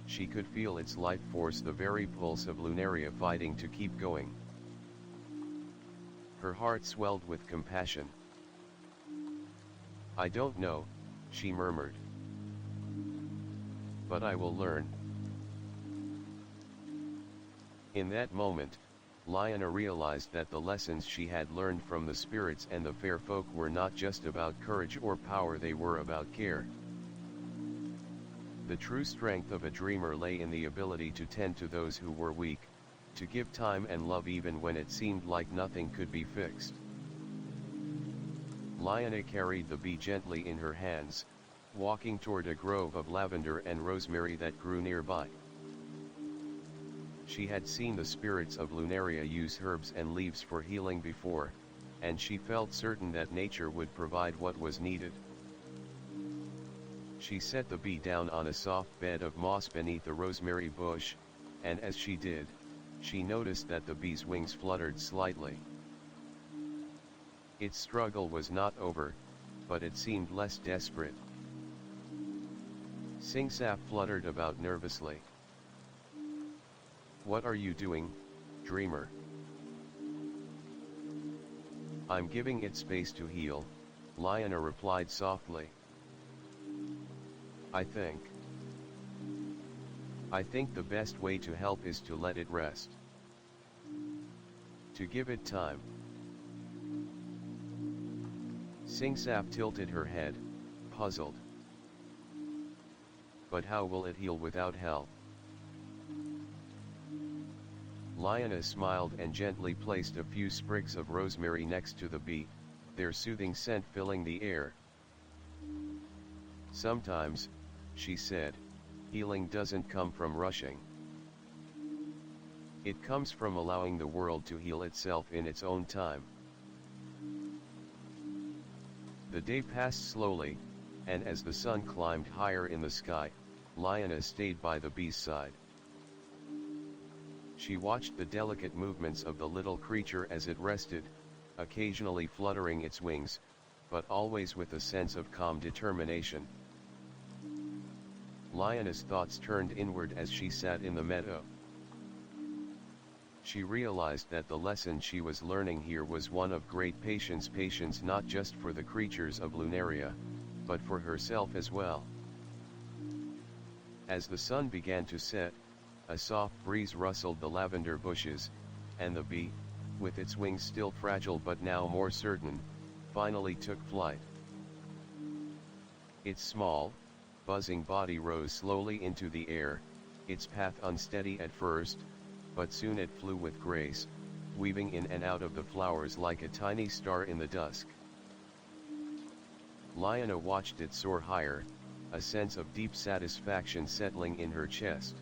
she could feel its life force, the very pulse of Lunaria fighting to keep going. Her heart swelled with compassion. "I don't know," she murmured. "But I will learn." In that moment, Lionna realized that the lessons she had learned from the spirits and the fair folk were not just about courage or power, they were about care. The true strength of a dreamer lay in the ability to tend to those who were weak, to give time and love even when it seemed like nothing could be fixed. Lionna carried the bee gently in her hands, walking toward a grove of lavender and rosemary that grew nearby. She had seen the spirits of Lunaria use herbs and leaves for healing before, and she felt certain that nature would provide what was needed. She set the bee down on a soft bed of moss beneath a rosemary bush, and as she did, she noticed that the bee's wings fluttered slightly. Its struggle was not over, but it seemed less desperate. Singsap fluttered about nervously. "What are you doing, dreamer?" "I'm giving it space to heal," Lionna replied softly. I think the best way to help is to let it rest. To give it time." Singsap tilted her head, puzzled. but how will it heal without help? Lioness smiled and gently placed a few sprigs of rosemary next to the bee, their soothing scent filling the air. Sometimes, she said, healing doesn't come from rushing. It comes from allowing the world to heal itself in its own time. The day passed slowly, and as the sun climbed higher in the sky, Lioness stayed by the bee's side. She watched the delicate movements of the little creature as it rested, occasionally fluttering its wings, but always with a sense of calm determination. Lioness' thoughts turned inward as she sat in the meadow. She realized that the lesson she was learning here was one of great patience, patience not just for the creatures of Lunaria, but for herself as well. As the sun began to set, a soft breeze rustled the lavender bushes, and the bee, with its wings still fragile but now more certain, finally took flight. Its small, buzzing body rose slowly into the air, its path unsteady at first, but soon it flew with grace, weaving in and out of the flowers like a tiny star in the dusk. Liona watched it soar higher, a sense of deep satisfaction settling in her chest.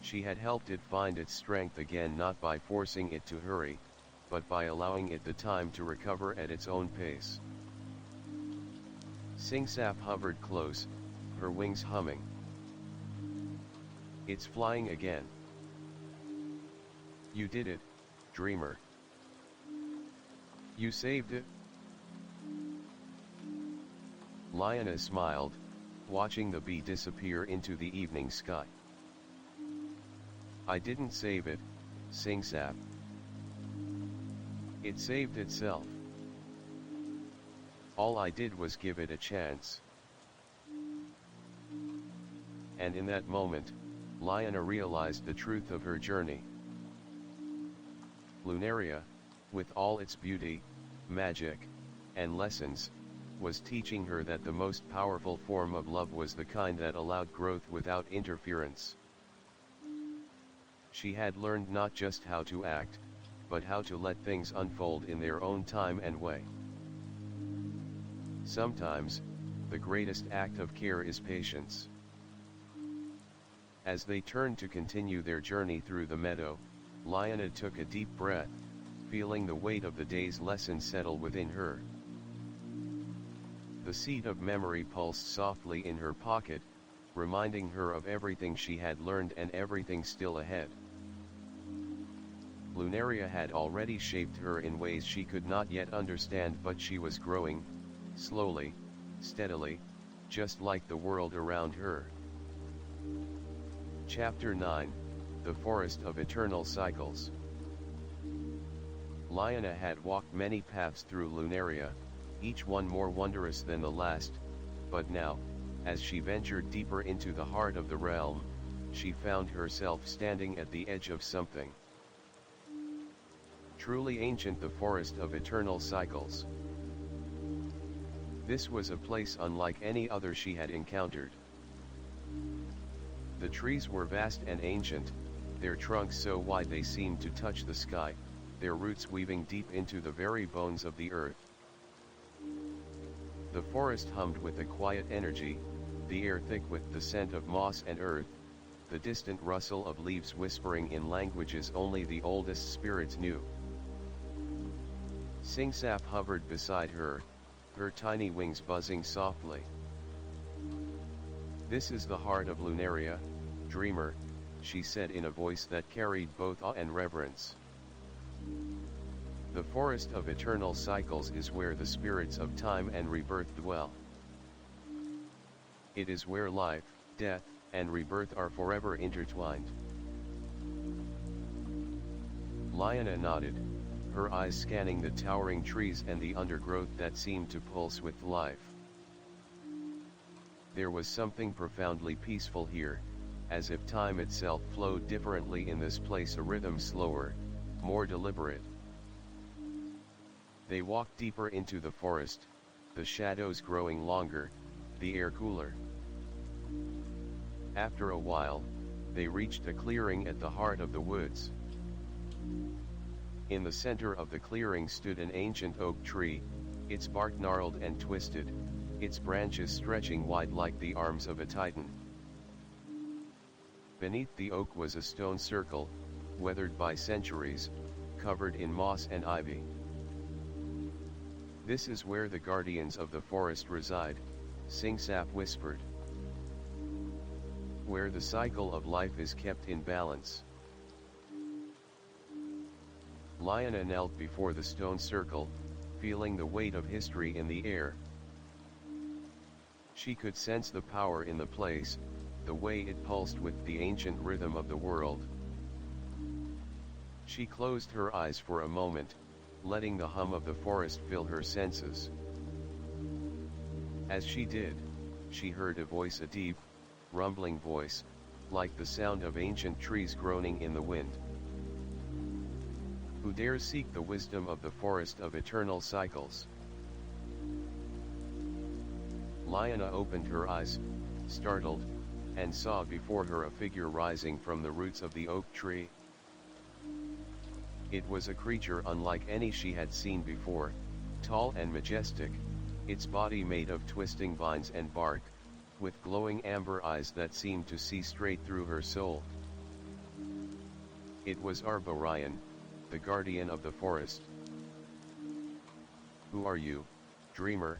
She had helped it find its strength again, not by forcing it to hurry, but by allowing it the time to recover at its own pace. Singsap hovered close, her wings humming. It's flying again. You did it, dreamer. You saved it. Liona smiled, watching the bee disappear into the evening sky. I didn't save it, Singsap. It saved itself. All I did was give it a chance. And in that moment, Liona realized the truth of her journey. Lunaria, with all its beauty, magic, and lessons, was teaching her that the most powerful form of love was the kind that allowed growth without interference. She had learned not just how to act, but how to let things unfold in their own time and way. Sometimes, the greatest act of care is patience. As they turned to continue their journey through the meadow, Liona took a deep breath, feeling the weight of the day's lesson settle within her. The seed of memory pulsed softly in her pocket, reminding her of everything she had learned and everything still ahead. Lunaria had already shaped her in ways she could not yet understand, but she was growing, slowly, steadily, just like the world around her. Chapter 9, The Forest of Eternal Cycles. Liona had walked many paths through Lunaria, each one more wondrous than the last, but now, as she ventured deeper into the heart of the realm, she found herself standing at the edge of something truly ancient, the Forest of Eternal Cycles. This was a place unlike any other she had encountered. The trees were vast and ancient, their trunks so wide they seemed to touch the sky, their roots weaving deep into the very bones of the earth. The forest hummed with a quiet energy, the air thick with the scent of moss and earth, the distant rustle of leaves whispering in languages only the oldest spirits knew. Singsap hovered beside her, her tiny wings buzzing softly. This is the heart of Lunaria, dreamer, she said in a voice that carried both awe and reverence. The Forest of Eternal Cycles is where the spirits of time and rebirth dwell. It is where life, death, and rebirth are forever intertwined. Liona nodded, her eyes scanning the towering trees and the undergrowth that seemed to pulse with life. There was something profoundly peaceful here, as if time itself flowed differently in this place, a rhythm slower, more deliberate. They walked deeper into the forest, the shadows growing longer, the air cooler. After a while, they reached a clearing at the heart of the woods. In the center of the clearing stood an ancient oak tree, its bark gnarled and twisted, its branches stretching wide like the arms of a titan. Beneath the oak was a stone circle, weathered by centuries, covered in moss and ivy. "This is where the guardians of the forest reside," Singsap whispered. "Where the cycle of life is kept in balance." Lyanna knelt before the stone circle, feeling the weight of history in the air. She could sense the power in the place, the way it pulsed with the ancient rhythm of the world. She closed her eyes for a moment, letting the hum of the forest fill her senses. As she did, she heard a voice, a deep, rumbling voice, like the sound of ancient trees groaning in the wind. "Who dares seek the wisdom of the forest of eternal cycles?" Lyanna opened her eyes, startled, and saw before her a figure rising from the roots of the oak tree. It was a creature unlike any she had seen before, tall and majestic, its body made of twisting vines and bark, with glowing amber eyes that seemed to see straight through her soul. It was Arborian, the guardian of the forest. "Who are you, dreamer,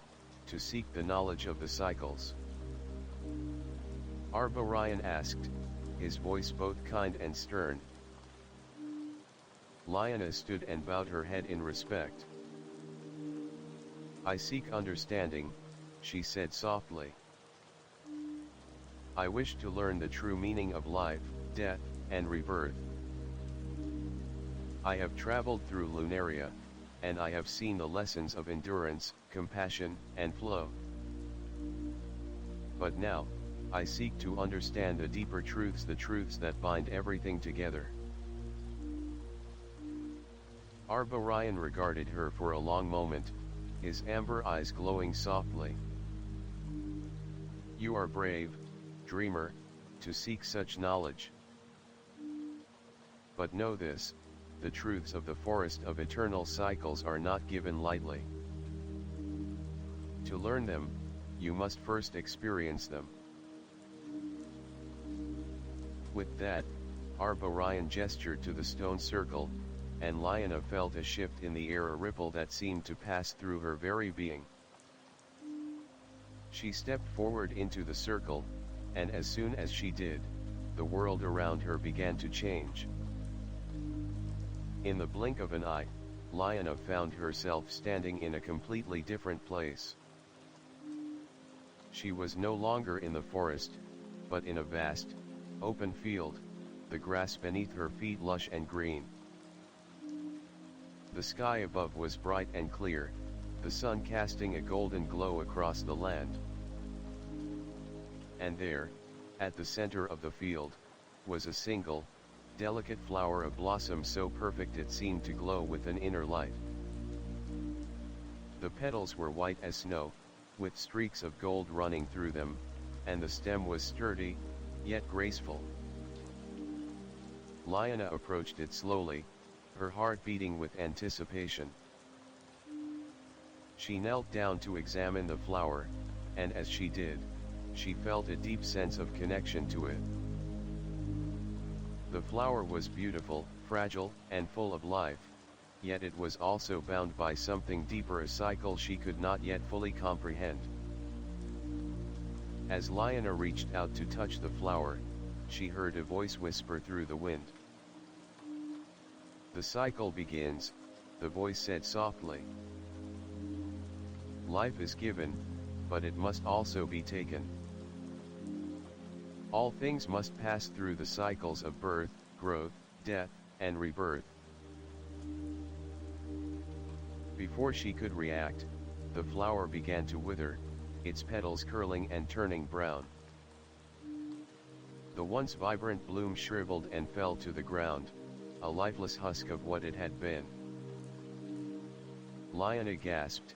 to seek the knowledge of the cycles?" Arborian asked, his voice both kind and stern. Lyanna stood and bowed her head in respect. "I seek understanding," she said softly. "I wish to learn the true meaning of life, death, and rebirth. I have traveled through Lunaria, and I have seen the lessons of endurance, compassion, and flow. But now, I seek to understand the deeper truths, the truths that bind everything together." Arborian regarded her for a long moment, his amber eyes glowing softly. "You are brave, dreamer, to seek such knowledge. But know this, the truths of the forest of eternal cycles are not given lightly. To learn them, you must first experience them." With that, Arborian gestured to the stone circle, and Lyanna felt a shift in the air, a ripple that seemed to pass through her very being. She stepped forward into the circle, and as soon as she did, the world around her began to change. In the blink of an eye, Lyanna found herself standing in a completely different place. She was no longer in the forest, but in a vast, open field, the grass beneath her feet lush and green. The sky above was bright and clear, the sun casting a golden glow across the land. And there, at the center of the field, was a single, delicate flower, a blossom so perfect it seemed to glow with an inner light. The petals were white as snow, with streaks of gold running through them, and the stem was sturdy, yet graceful. Lyanna approached it slowly, her heart beating with anticipation. She knelt down to examine the flower, and as she did, she felt a deep sense of connection to it. The flower was beautiful, fragile, and full of life, yet it was also bound by something deeper, a cycle she could not yet fully comprehend. As Lyanna reached out to touch the flower, she heard a voice whisper through the wind. "The cycle begins," the voice said softly. "Life is given, but it must also be taken. All things must pass through the cycles of birth, growth, death, and rebirth." Before she could react, the flower began to wither, its petals curling and turning brown. The once vibrant bloom shriveled and fell to the ground, a lifeless husk of what it had been. Lyanna gasped,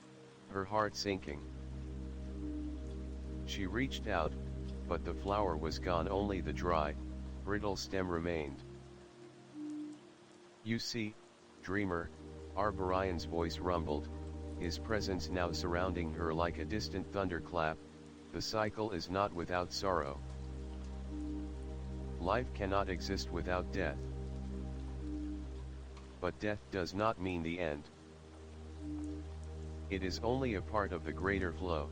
her heart sinking. She reached out, but the flower was gone, only the dry, brittle stem remained. "You see, dreamer," Arborian's voice rumbled, his presence now surrounding her like a distant thunderclap, "the cycle is not without sorrow. Life cannot exist without death. But death does not mean the end. It is only a part of the greater flow."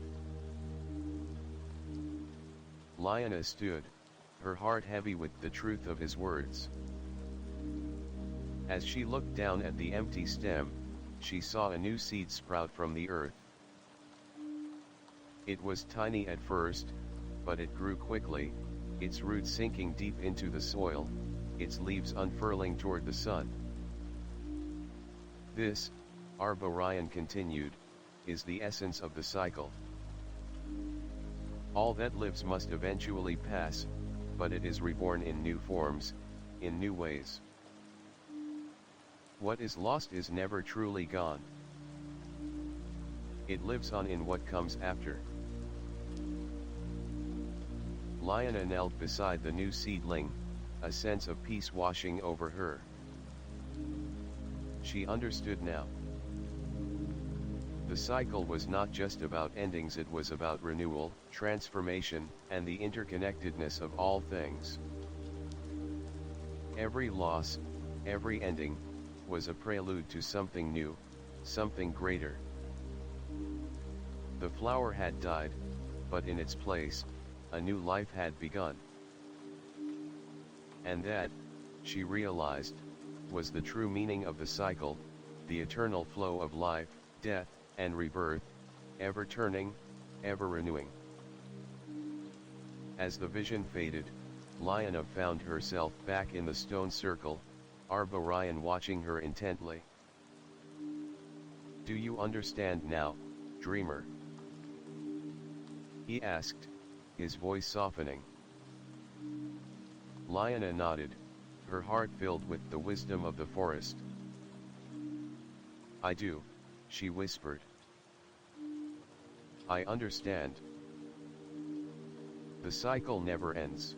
Lyanna stood, her heart heavy with the truth of his words. As she looked down at the empty stem, she saw a new seed sprout from the earth. It was tiny at first, but it grew quickly, its roots sinking deep into the soil, its leaves unfurling toward the sun. "This," Arborian continued, "is the essence of the cycle. All that lives must eventually pass, but it is reborn in new forms, in new ways. What is lost is never truly gone. It lives on in what comes after." Lyanna knelt beside the new seedling, a sense of peace washing over her. She understood now. The cycle was not just about endings, it was about renewal, transformation, and the interconnectedness of all things. Every loss, every ending, was a prelude to something new, something greater. The flower had died, but in its place, a new life had begun. And that, she realized, was the true meaning of the cycle, the eternal flow of life, death, and rebirth, ever turning, ever renewing. As the vision faded, Lyanna found herself back in the stone circle, Arborian watching her intently. "Do you understand now, dreamer?" he asked, his voice softening. Lyanna nodded, her heart filled with the wisdom of the forest. "I do," she whispered. "I understand. The cycle never ends.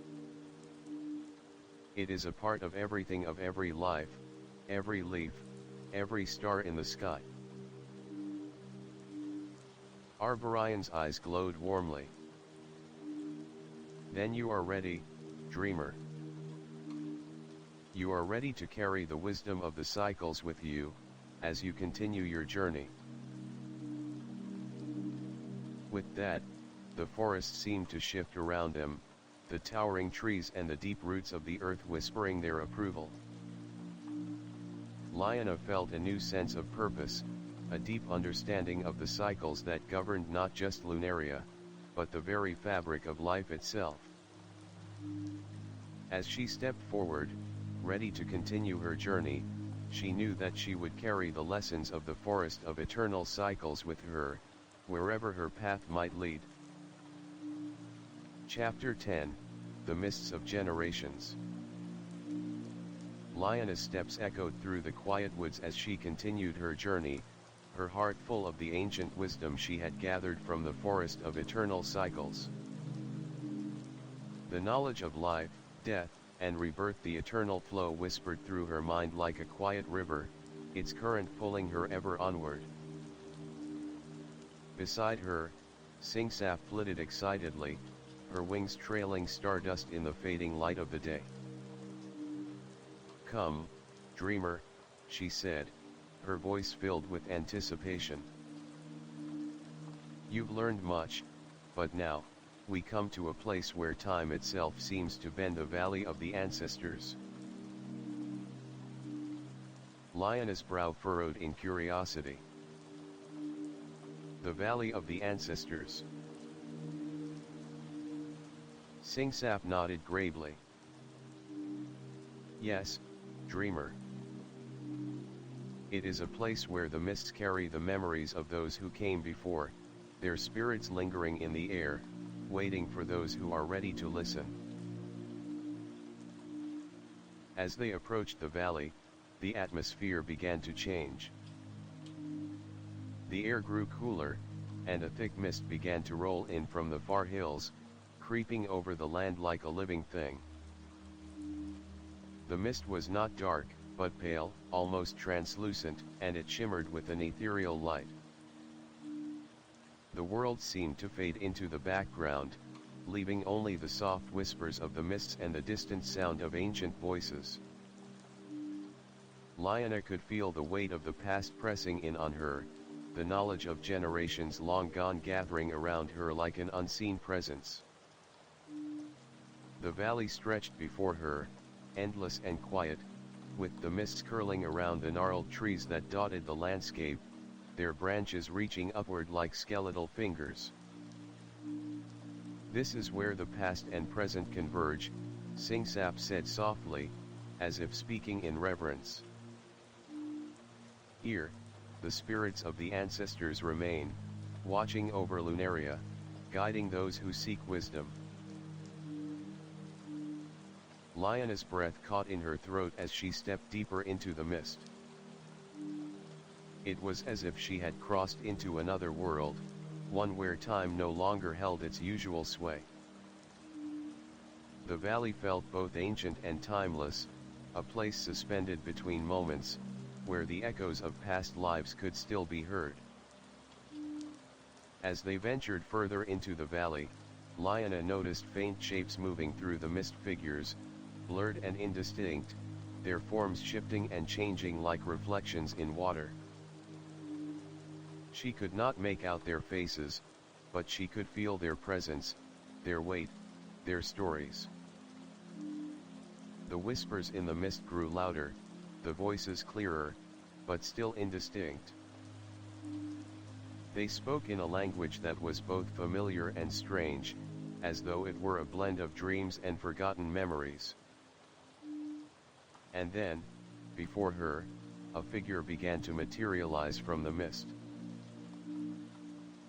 It is a part of everything, of every life, every leaf, every star in the sky." Arborian's eyes glowed warmly. "Then you are ready, dreamer. You are ready to carry the wisdom of the cycles with you, as you continue your journey." With that, the forest seemed to shift around them, the towering trees and the deep roots of the earth whispering their approval. Lyanna felt a new sense of purpose, a deep understanding of the cycles that governed not just Lunaria, but the very fabric of life itself. As she stepped forward, ready to continue her journey, she knew that she would carry the lessons of the forest of eternal cycles with her, wherever her path might lead. Chapter 10, The Mists of Generations. Lyanna's steps echoed through the quiet woods as she continued her journey, her heart full of the ancient wisdom she had gathered from the forest of eternal cycles. The knowledge of life, death, and rebirth, the eternal flow whispered through her mind like a quiet river, its current pulling her ever onward. Beside her, Singsap flitted excitedly, her wings trailing stardust in the fading light of the day. "Come, dreamer," she said, her voice filled with anticipation. "You've learned much, but now, we come to a place where time itself seems to bend, the Valley of the Ancestors." Lyanna's brow furrowed in curiosity. "The Valley of the Ancestors?" Singsap nodded gravely. "Yes, dreamer. It is a place where the mists carry the memories of those who came before, their spirits lingering in the air, waiting for those who are ready to listen." As they approached the valley, the atmosphere began to change. The air grew cooler, and a thick mist began to roll in from the far hills, creeping over the land like a living thing. The mist was not dark, but pale, almost translucent, and it shimmered with an ethereal light. The world seemed to fade into the background, leaving only the soft whispers of the mists and the distant sound of ancient voices. Lyanna could feel the weight of the past pressing in on her, the knowledge of generations long gone gathering around her like an unseen presence. The valley stretched before her, endless and quiet, with the mists curling around the gnarled trees that dotted the landscape, their branches reaching upward like skeletal fingers. "This is where the past and present converge," Singsap said softly, as if speaking in reverence. "Here, the spirits of the ancestors remain, watching over Lunaria, guiding those who seek wisdom." Lyanna's breath caught in her throat as she stepped deeper into the mist. It was as if she had crossed into another world, one where time no longer held its usual sway. The valley felt both ancient and timeless, a place suspended between moments, where the echoes of past lives could still be heard. As they ventured further into the valley, Lyanna noticed faint shapes moving through the mist, figures, blurred and indistinct, their forms shifting and changing like reflections in water. She could not make out their faces, but she could feel their presence, their weight, their stories. The whispers in the mist grew louder, the voices clearer, but still indistinct. They spoke in a language that was both familiar and strange, as though it were a blend of dreams and forgotten memories. And then, before her, a figure began to materialize from the mist.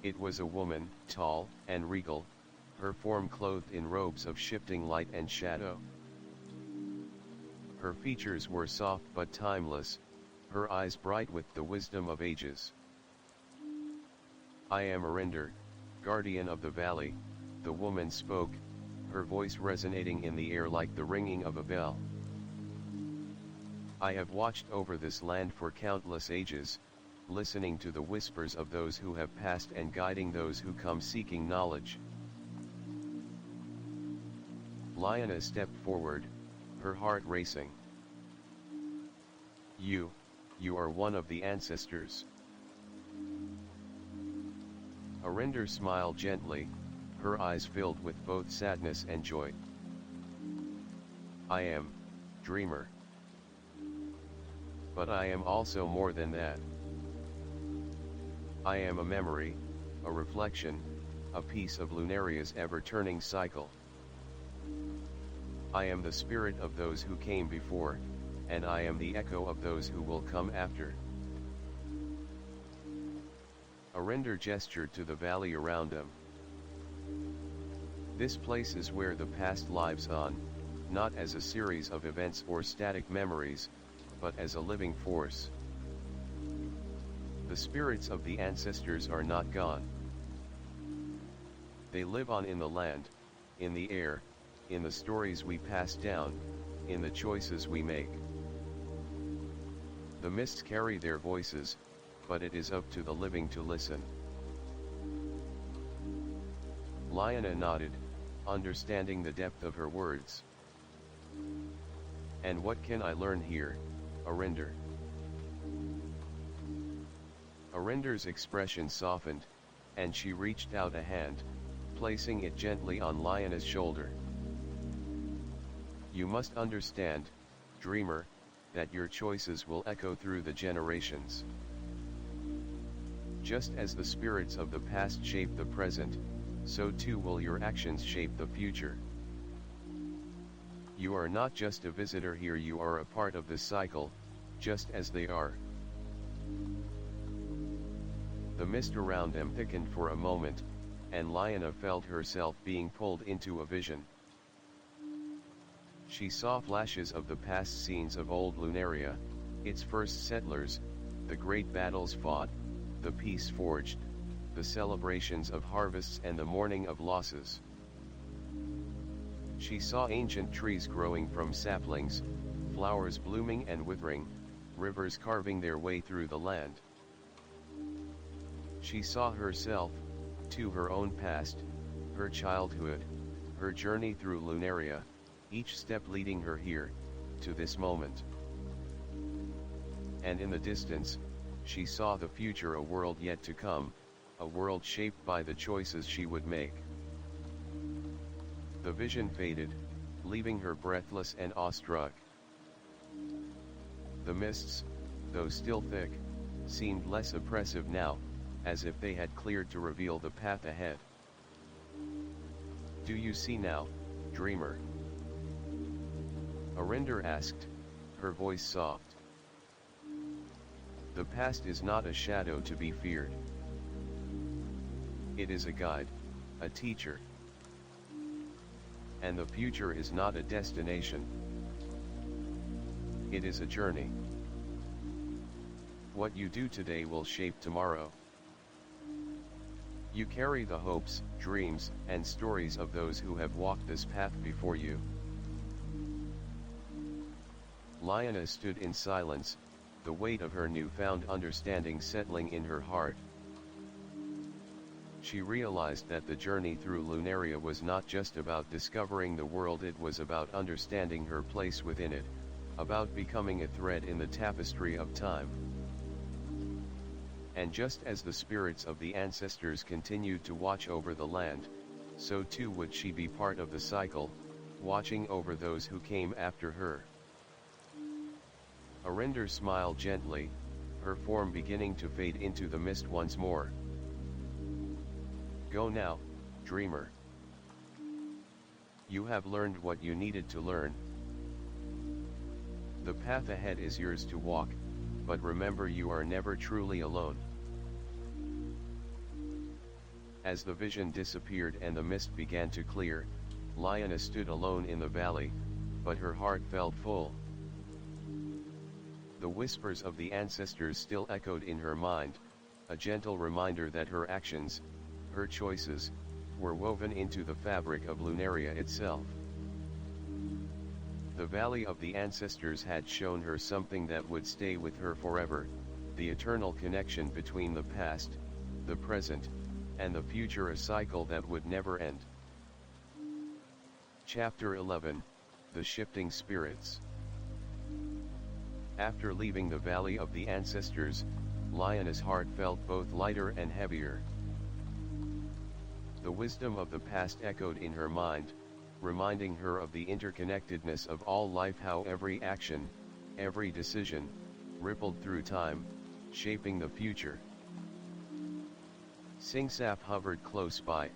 It was a woman, tall and regal, her form clothed in robes of shifting light and shadow. Her features were soft but timeless, her eyes bright with the wisdom of ages. "I am Arinder, guardian of the valley," the woman spoke, her voice resonating in the air like the ringing of a bell. "I have watched over this land for countless ages, listening to the whispers of those who have passed and guiding those who come seeking knowledge." Lyanna stepped forward, her heart racing. You are one of the ancestors." Arinder smiled gently, her eyes filled with both sadness and joy. "I am, dreamer. But I am also more than that. I am a memory, a reflection, a piece of Lunaria's ever-turning cycle. I am the spirit of those who came before, and I am the echo of those who will come after." Arinder gestured to the valley around them. "This place is where the past lives on, not as a series of events or static memories, but as a living force. The spirits of the ancestors are not gone. They live on in the land, in the air, in the stories we pass down, in the choices we make. The mists carry their voices, but it is up to the living to listen." Lyanna nodded, understanding the depth of her words. "And what can I learn here, Arinder?" Arinder's expression softened, and she reached out a hand, placing it gently on Lyanna's shoulder. "You must understand, dreamer, that your choices will echo through the generations. Just as the spirits of the past shape the present, so too will your actions shape the future. You are not just a visitor here, you are a part of this cycle, just as they are." The mist around them thickened for a moment, and Lyanna felt herself being pulled into a vision. She saw flashes of the past scenes of old Lunaria, its first settlers, the great battles fought, the peace forged, the celebrations of harvests and the mourning of losses. She saw ancient trees growing from saplings, flowers blooming and withering, rivers carving their way through the land. She saw herself, to her own past, her childhood, her journey through Lunaria, each step leading her here, to this moment. And in the distance, she saw the future, a world yet to come, a world shaped by the choices she would make. The vision faded, leaving her breathless and awestruck. The mists, though still thick, seemed less oppressive now, as if they had cleared to reveal the path ahead. "Do you see now, dreamer?" Arinder asked, her voice soft. "The past is not a shadow to be feared. It is a guide, a teacher. And the future is not a destination. It is a journey. What you do today will shape tomorrow. You carry the hopes, dreams, and stories of those who have walked this path before you." Lyanna stood in silence, the weight of her newfound understanding settling in her heart. She realized that the journey through Lunaria was not just about discovering the world, it was about understanding her place within it, about becoming a thread in the tapestry of time. And just as the spirits of the ancestors continued to watch over the land, so too would she be part of the cycle, watching over those who came after her. Arinder smiled gently, her form beginning to fade into the mist once more. "Go now, dreamer. You have learned what you needed to learn. The path ahead is yours to walk, but remember, you are never truly alone." As the vision disappeared and the mist began to clear, Lyanna stood alone in the valley, but her heart felt full. The whispers of the ancestors still echoed in her mind, a gentle reminder that her actions, her choices, were woven into the fabric of Lunaria itself. The Valley of the Ancestors had shown her something that would stay with her forever, the eternal connection between the past, the present, and the future, a cycle that would never end. Chapter 11, The Shifting Spirits. After leaving the Valley of the Ancestors, Lyanna's heart felt both lighter and heavier. The wisdom of the past echoed in her mind, reminding her of the interconnectedness of all life, how every action, every decision, rippled through time, shaping the future. Singsap hovered close by,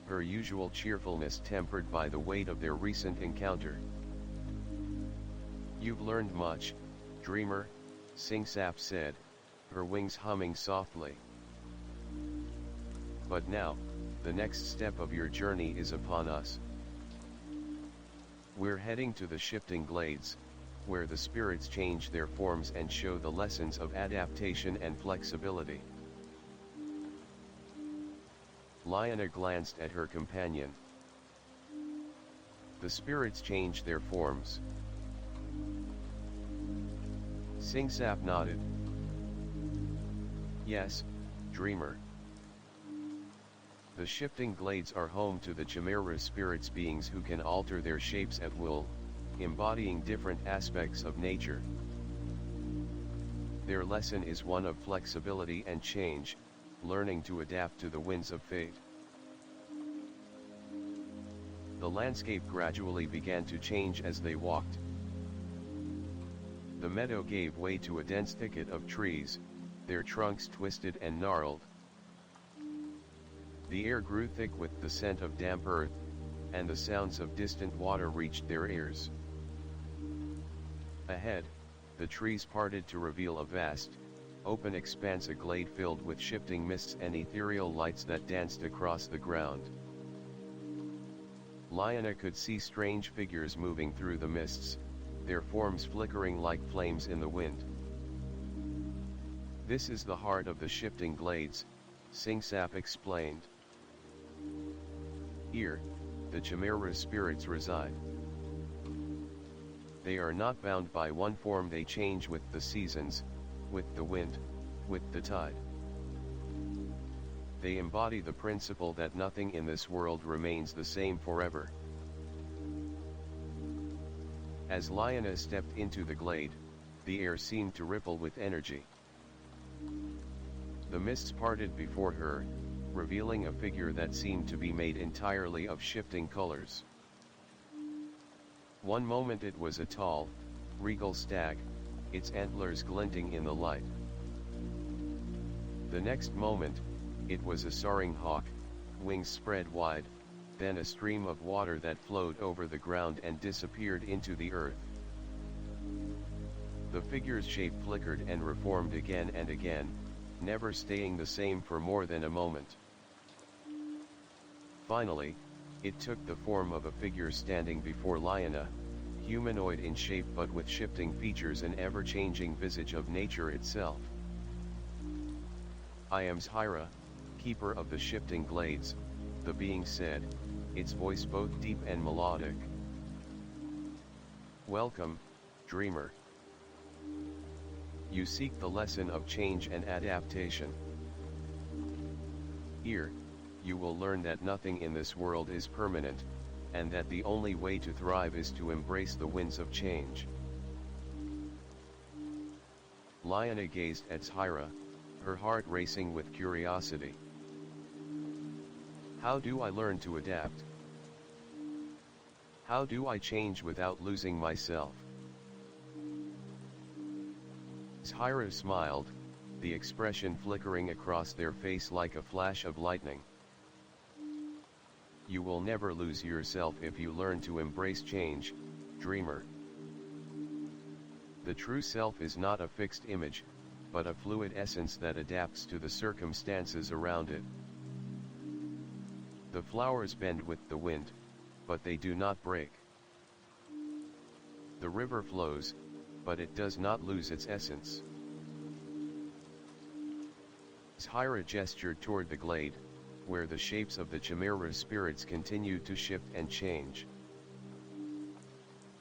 her usual cheerfulness tempered by the weight of their recent encounter. "You've learned much, dreamer," Singsap said, her wings humming softly. "But now, the next step of your journey is upon us. We're heading to the shifting glades, where the spirits change their forms and show the lessons of adaptation and flexibility." Lyanna glanced at her companion. "The spirits change their forms?" Singsap nodded. "Yes, dreamer. The shifting glades are home to the Chimera spirits, beings who can alter their shapes at will, embodying different aspects of nature. Their lesson is one of flexibility and change, learning to adapt to the winds of fate." The landscape gradually began to change as they walked. The meadow gave way to a dense thicket of trees, their trunks twisted and gnarled. The air grew thick with the scent of damp earth, and the sounds of distant water reached their ears. Ahead, the trees parted to reveal a vast, open expanse, a glade filled with shifting mists and ethereal lights that danced across the ground. Lyanna could see strange figures moving through the mists, their forms flickering like flames in the wind. "This is the heart of the shifting glades," Singsap explained. "Here, the chimera spirits reside. They are not bound by one form, they change with the seasons, with the wind, with the tide. They embody the principle that nothing in this world remains the same forever. As Lioness stepped into the glade, the air seemed to ripple with energy. The mists parted before her, revealing a figure that seemed to be made entirely of shifting colors. One moment it was a tall, regal stag, its antlers glinting in the light. The next moment, it was a soaring hawk, wings spread wide, then a stream of water that flowed over the ground and disappeared into the earth. The figure's shape flickered and reformed again and again, never staying the same for more than a moment. Finally, it took the form of a figure standing before Liona, humanoid in shape but with shifting features, an ever-changing visage of nature itself. "I am Zhyra, keeper of the shifting glades," the being said, its voice both deep and melodic. "Welcome, dreamer. You seek the lesson of change and adaptation. Here, you will learn that nothing in this world is permanent, and that the only way to thrive is to embrace the winds of change." Liona gazed at Zhyra, her heart racing with curiosity. "How do I learn to adapt? How do I change without losing myself?" Zhyra smiled, the expression flickering across their face like a flash of lightning. "You will never lose yourself if you learn to embrace change, dreamer. The true self is not a fixed image, but a fluid essence that adapts to the circumstances around it. The flowers bend with the wind, but they do not break. The river flows, but it does not lose its essence." Zhyra gestured toward the glade, where the shapes of the chimera spirits continued to shift and change.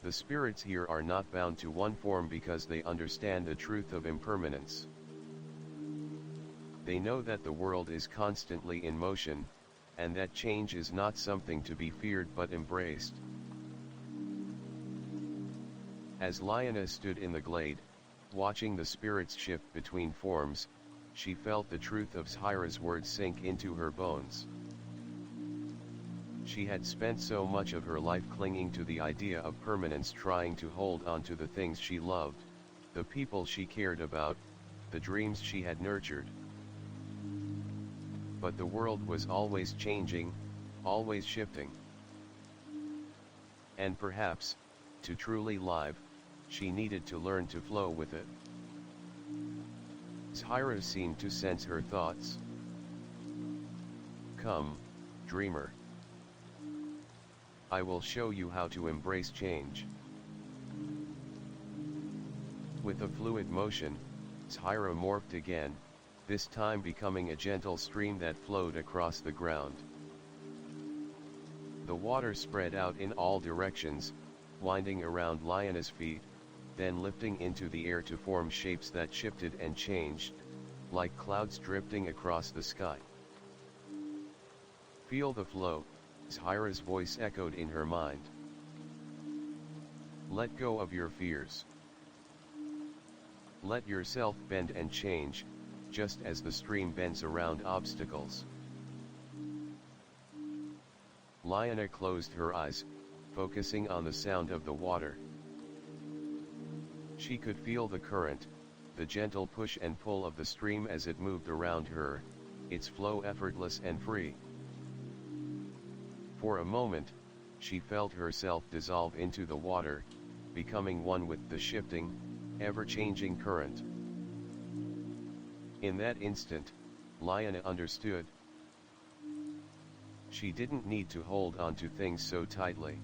"The spirits here are not bound to one form because they understand the truth of impermanence. They know that the world is constantly in motion, and that change is not something to be feared but embraced." As Liona stood in the glade, watching the spirits shift between forms, she felt the truth of Zhyra's words sink into her bones. She had spent so much of her life clinging to the idea of permanence, trying to hold on to the things she loved, the people she cared about, the dreams she had nurtured. But the world was always changing, always shifting. And perhaps, to truly live, she needed to learn to flow with it. Zhyra seemed to sense her thoughts. "Come, dreamer. I will show you how to embrace change." With a fluid motion, Zhyra morphed again, this time becoming a gentle stream that flowed across the ground. The water spread out in all directions, winding around Liona's feet, then lifting into the air to form shapes that shifted and changed, like clouds drifting across the sky. "Feel the flow," Zhyra's voice echoed in her mind. "Let go of your fears. Let yourself bend and change, just as the stream bends around obstacles." Liona closed her eyes, focusing on the sound of the water. She could feel the current, the gentle push and pull of the stream as it moved around her, its flow effortless and free. For a moment, she felt herself dissolve into the water, becoming one with the shifting, ever-changing current. In that instant, Liona understood. She didn't need to hold on to things so tightly.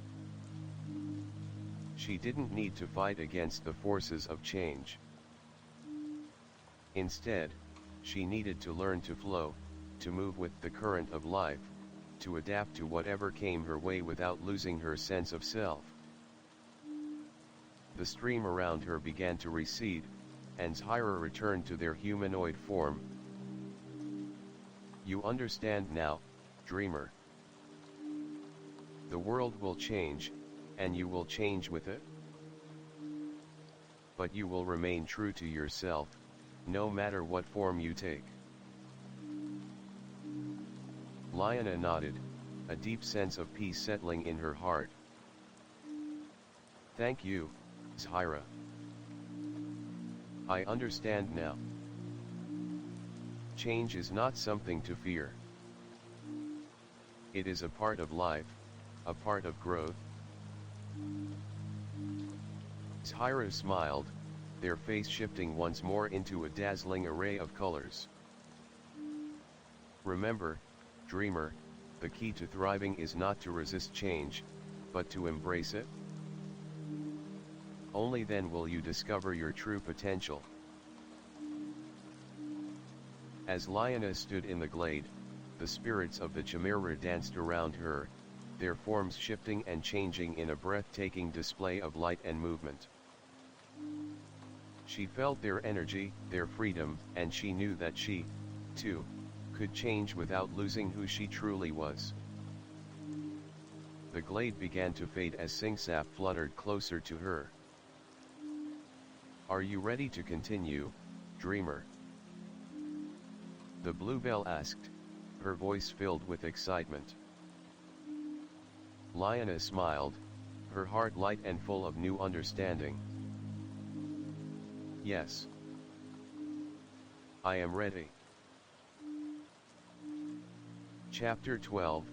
She didn't need to fight against the forces of change. Instead, she needed to learn to flow, to move with the current of life, to adapt to whatever came her way without losing her sense of self. The stream around her began to recede, and Zahira returned to their humanoid form. You understand now, dreamer. The world will change, and you will change with it. But you will remain true to yourself, no matter what form you take. Liana nodded, a deep sense of peace settling in her heart. Thank you, Zahira. I understand now. Change is not something to fear. It is a part of life, a part of growth. Zahira smiled, their face shifting once more into a dazzling array of colors. Remember, dreamer, the key to thriving is not to resist change, but to embrace it. Only then will you discover your true potential. As Liana stood in the glade, the spirits of the Chimera danced around her, their forms shifting and changing in a breathtaking display of light and movement. She felt their energy, their freedom, and she knew that she, too, could change without losing who she truly was. The glade began to fade as Singsap fluttered closer to her. Are you ready to continue, dreamer? The bluebell asked, her voice filled with excitement. Liana smiled, her heart light and full of new understanding. Yes. I am ready. Chapter 12,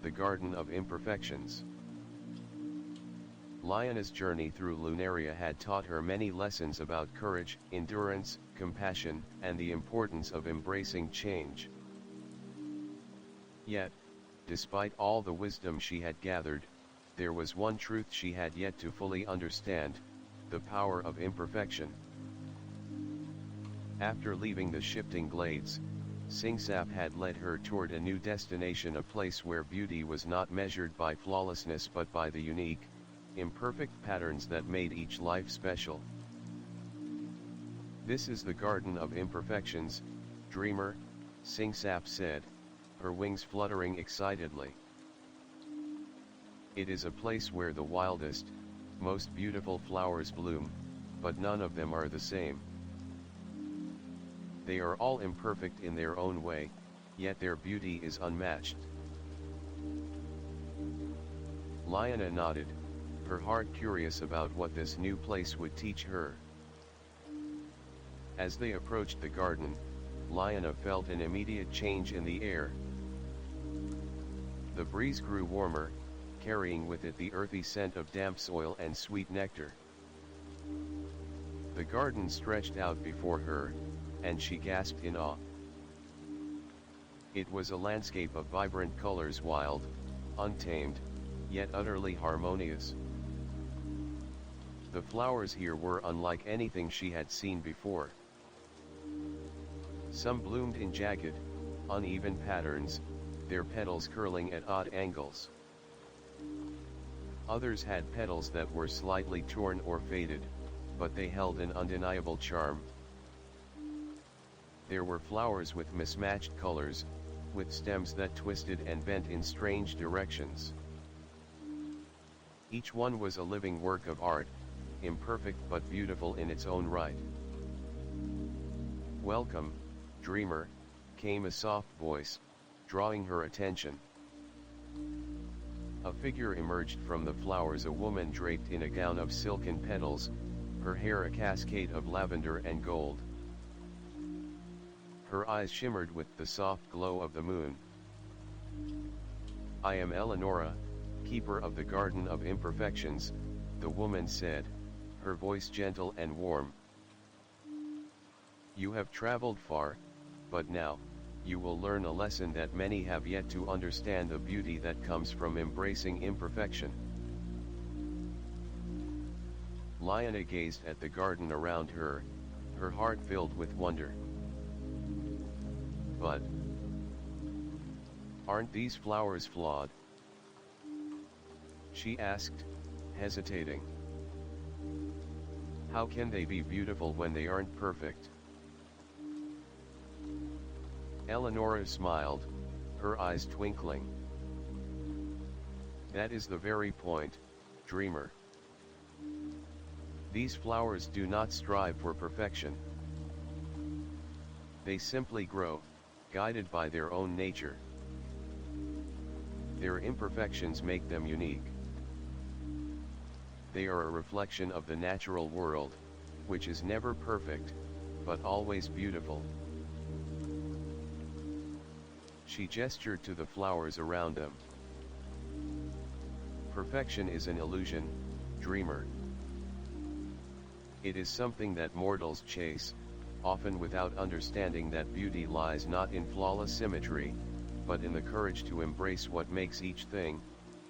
The Garden of Imperfections. Liana's journey through Lunaria had taught her many lessons about courage, endurance, compassion, and the importance of embracing change. Yet, despite all the wisdom she had gathered, there was one truth she had yet to fully understand: the power of imperfection. After leaving the shifting glades, Singsap had led her toward a new destination, a place where beauty was not measured by flawlessness but by the unique, imperfect patterns that made each life special. This is the Garden of Imperfections, dreamer, Singsap said, her wings fluttering excitedly. It is a place where the wildest, most beautiful flowers bloom, but none of them are the same. They are all imperfect in their own way, yet their beauty is unmatched. Liana nodded, her heart curious about what this new place would teach her. As they approached the garden, Liana felt an immediate change in the air. The breeze grew warmer, carrying with it the earthy scent of damp soil and sweet nectar. The garden stretched out before her, and she gasped in awe. It was a landscape of vibrant colors, wild, untamed, yet utterly harmonious. The flowers here were unlike anything she had seen before. Some bloomed in jagged, uneven patterns, their petals curling at odd angles. Others had petals that were slightly torn or faded, but they held an undeniable charm. There were flowers with mismatched colors, with stems that twisted and bent in strange directions. Each one was a living work of art, imperfect but beautiful in its own right. Welcome, dreamer, came a soft voice, drawing her attention. A figure emerged from the flowers, a woman draped in a gown of silken petals, her hair a cascade of lavender and gold. Her eyes shimmered with the soft glow of the moon. I am Eleonora, keeper of the Garden of Imperfections, the woman said, her voice gentle and warm. You have traveled far, but now, you will learn a lesson that many have yet to understand: the beauty that comes from embracing imperfection. Liana gazed at the garden around her, her heart filled with wonder. But Aren't these flowers flawed? She asked, hesitating. How can they be beautiful when they aren't perfect? Eleonora smiled, her eyes twinkling. That is the very point, dreamer. These flowers do not strive for perfection. They simply grow, guided by their own nature. Their imperfections make them unique. They are a reflection of the natural world, which is never perfect, but always beautiful. She gestured to the flowers around them. Perfection is an illusion, dreamer. It is something that mortals chase, often without understanding that beauty lies not in flawless symmetry, but in the courage to embrace what makes each thing,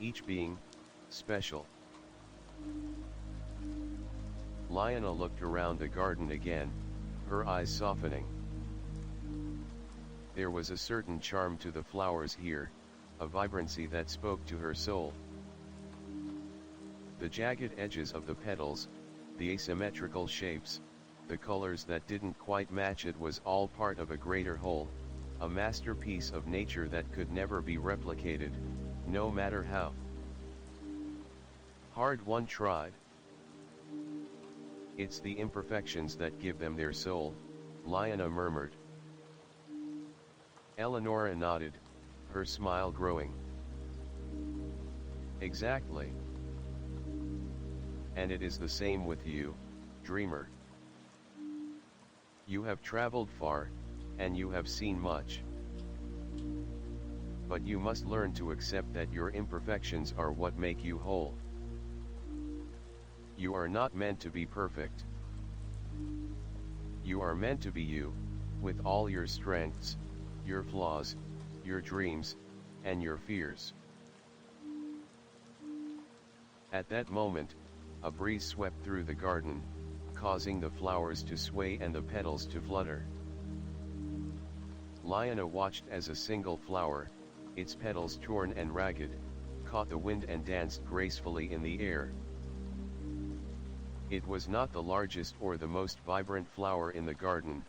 each being, special. Lionel looked around the garden again, her eyes softening. There was a certain charm to the flowers here, a vibrancy that spoke to her soul. The jagged edges of the petals, the asymmetrical shapes, the colors that didn't quite match it was all part of a greater whole, a masterpiece of nature that could never be replicated, no matter how hard one tried. It's the imperfections that give them their soul, Lionel murmured. Eleonora nodded, her smile growing. Exactly. And it is the same with you, dreamer. You have traveled far, and you have seen much. But you must learn to accept that your imperfections are what make you whole. You are not meant to be perfect. You are meant to be you, with all your strengths, your flaws, your dreams, and your fears. At that moment, a breeze swept through the garden, causing the flowers to sway and the petals to flutter. Lionel watched as a single flower, its petals torn and ragged, caught the wind and danced gracefully in the air. It was not the largest or the most vibrant flower in the garden,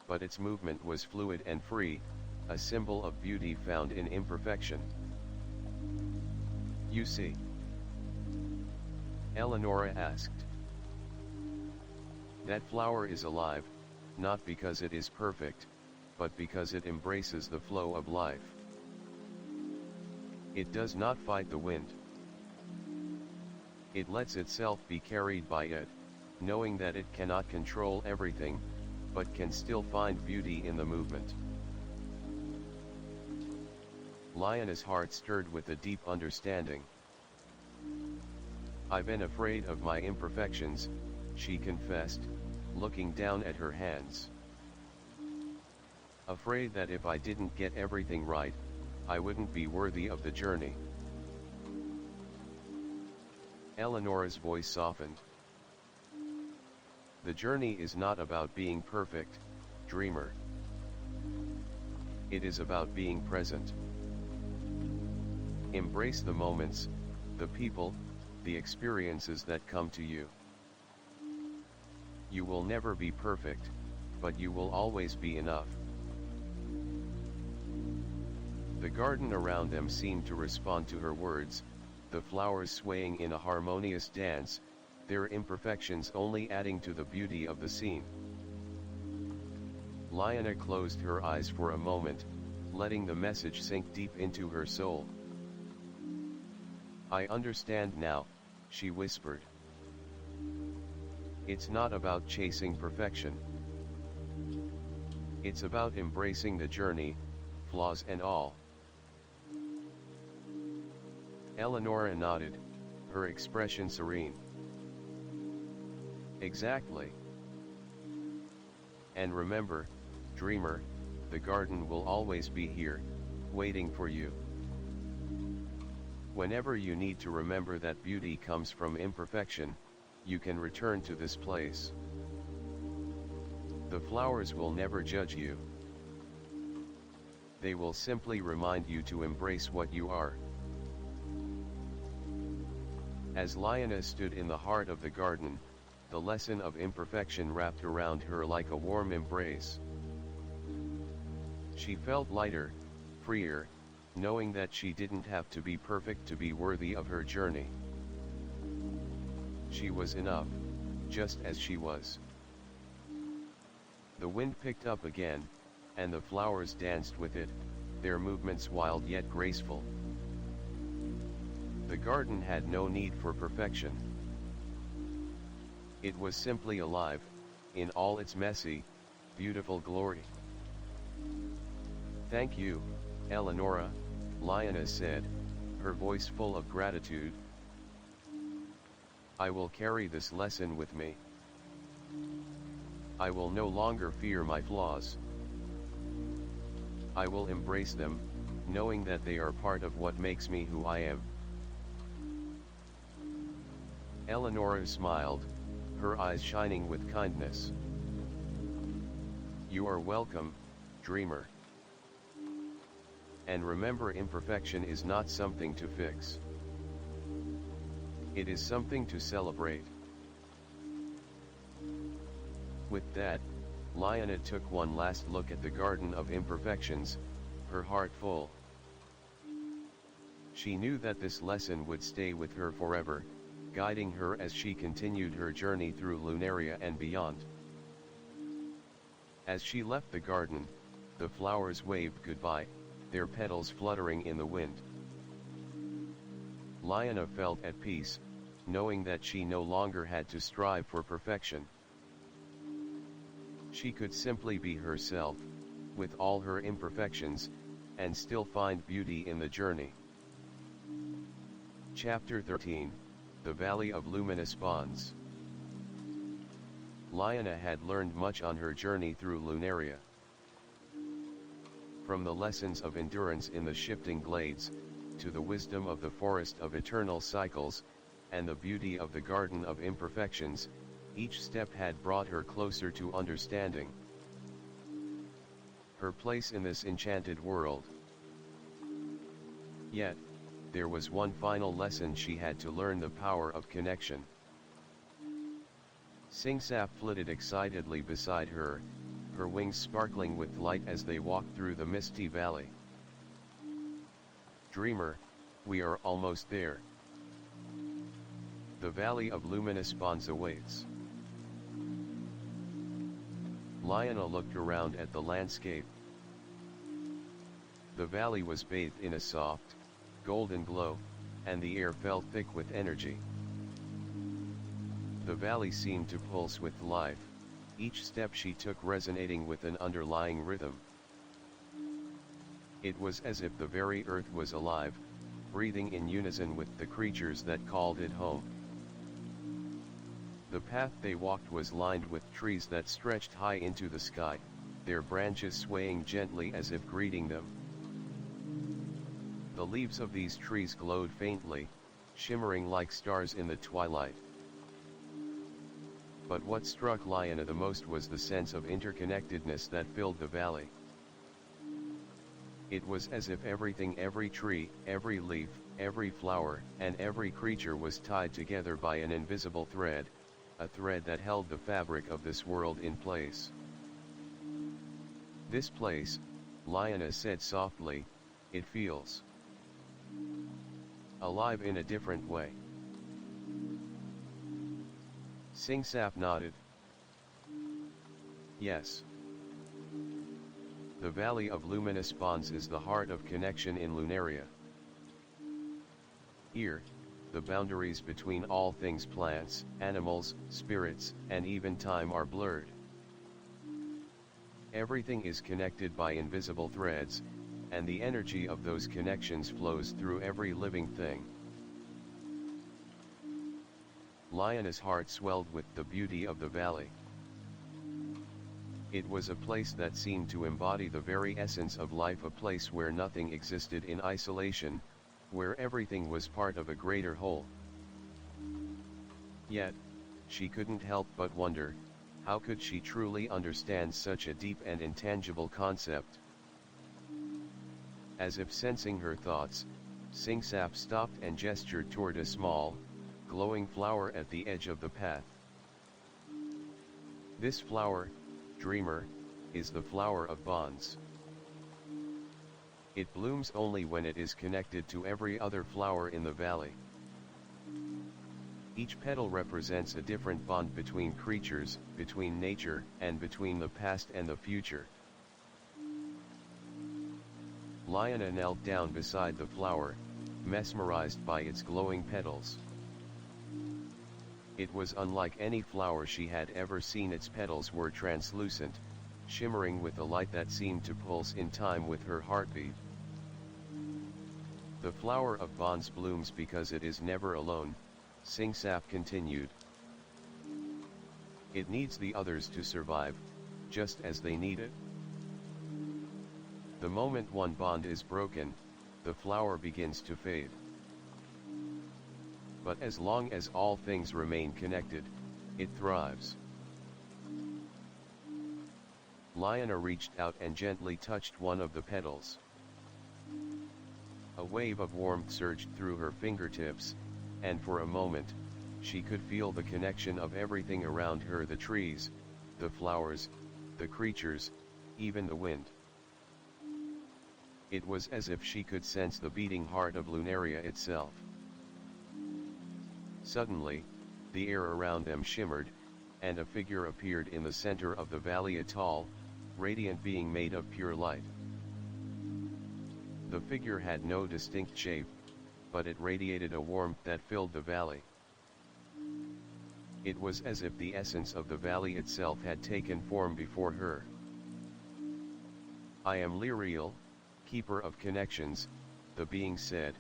but its movement was fluid and free, a symbol of beauty found in imperfection. You see? Eleonora asked. That flower is alive, not because it is perfect, but because it embraces the flow of life. It does not fight the wind. It lets itself be carried by it, knowing that it cannot control everything, but can still find beauty in the movement. Lionel's heart stirred with a deep understanding. I've been afraid of my imperfections, she confessed, looking down at her hands. Afraid that if I didn't get everything right, I wouldn't be worthy of the journey. Eleonora's voice softened. The journey is not about being perfect, dreamer. It is about being present. Embrace the moments, the people, the experiences that come to you. You will never be perfect, but you will always be enough. The garden around them seemed to respond to her words, the flowers swaying in a harmonious dance, their imperfections only adding to the beauty of the scene. Lionel closed her eyes for a moment, letting the message sink deep into her soul. I understand now, she whispered. It's not about chasing perfection. It's about embracing the journey, flaws and all. Eleonora nodded, her expression serene. Exactly. And remember, dreamer, the garden will always be here, waiting for you. Whenever you need to remember that beauty comes from imperfection, you can return to this place. The flowers will never judge you. they will simply remind you to embrace what you are. As Lioness stood in the heart of the garden, the lesson of imperfection wrapped around her like a warm embrace. She felt lighter, freer, knowing that she didn't have to be perfect to be worthy of her journey. She was enough, just as she was. The wind picked up again, and the flowers danced with it, their movements wild yet graceful. The garden had no need for perfection. It was simply alive, in all its messy, beautiful glory. "Thank you, Eleonora," Lioness said, her voice full of gratitude. "I will carry this lesson with me. I will no longer fear my flaws. I will embrace them, knowing that they are part of what makes me who I am." Eleonora smiled, her eyes shining with kindness. "You are welcome, dreamer. And remember, imperfection is not something to fix. It is something to celebrate." With that, Lioness took one last look at the garden of imperfections, her heart full. She knew that this lesson would stay with her forever, guiding her as she continued her journey through Lunaria and beyond. As she left the garden, the flowers waved goodbye, their petals fluttering in the wind. Lioness felt at peace, knowing that she no longer had to strive for perfection. She could simply be herself, with all her imperfections, and still find beauty in the journey. Chapter 13, The Valley of Luminous Bonds. Lioness had learned much on her journey through Lunaria. From the lessons of endurance in the shifting glades, to the wisdom of the forest of eternal cycles, and the beauty of the garden of imperfections, each step had brought her closer to understanding her place in this enchanted world. Yet, there was one final lesson she had to learn: the power of connection. Singsap flitted excitedly beside her, her wings sparkling with light as they walked through the misty valley. "Dreamer, we are almost there. The Valley of Luminous Bonds awaits." Lioness looked around at the landscape. The valley was bathed in a soft, golden glow, and the air felt thick with energy. The valley seemed to pulse with life, each step she took resonating with an underlying rhythm. It was as if the very earth was alive, breathing in unison with the creatures that called it home. The path they walked was lined with trees that stretched high into the sky, their branches swaying gently as if greeting them. The leaves of these trees glowed faintly, shimmering like stars in the twilight. But what struck Lioness the most was the sense of interconnectedness that filled the valley. It was as if everything, every tree, every leaf, every flower, and every creature was tied together by an invisible thread, a thread that held the fabric of this world in place. "This place," Lioness said softly, "it feels alive in a different way." Singsap nodded. "Yes. The Valley of Luminous Bonds is the heart of connection in Lunaria. Here, the boundaries between all things, plants, animals, spirits, and even time are blurred. Everything is connected by invisible threads, and the energy of those connections flows through every living thing." Lioness' heart swelled with the beauty of the valley. It was a place that seemed to embody the very essence of life, a place where nothing existed in isolation, where everything was part of a greater whole. Yet, she couldn't help but wonder, how could she truly understand such a deep and intangible concept? As if sensing her thoughts, Singsap stopped and gestured toward a small, glowing flower at the edge of the path. This flower, dreamer, is the flower of bonds. It blooms only when it is connected to every other flower in the valley. Each petal represents a different bond between creatures, between nature, and between the past and the future. Liana knelt down beside the flower, mesmerized by its glowing petals. It was unlike any flower she had ever seen. Its petals were translucent, shimmering with a light that seemed to pulse in time with her heartbeat. The flower of bonds blooms because it is never alone, Singsap continued. It needs the others to survive, just as they need it. The moment one bond is broken, the flower begins to fade. But as long as all things remain connected, it thrives. Liana reached out and gently touched one of the petals. A wave of warmth surged through her fingertips, and for a moment, she could feel the connection of everything around her: the trees, the flowers, the creatures, even the wind. It was as if she could sense the beating heart of Lunaria itself. Suddenly, the air around them shimmered, and a figure appeared in the center of the valley, a tall, radiant being made of pure light. The figure had no distinct shape, but it radiated a warmth that filled the valley. It was as if the essence of the valley itself had taken form before her. "I am Lyriel, keeper of connections," the being said,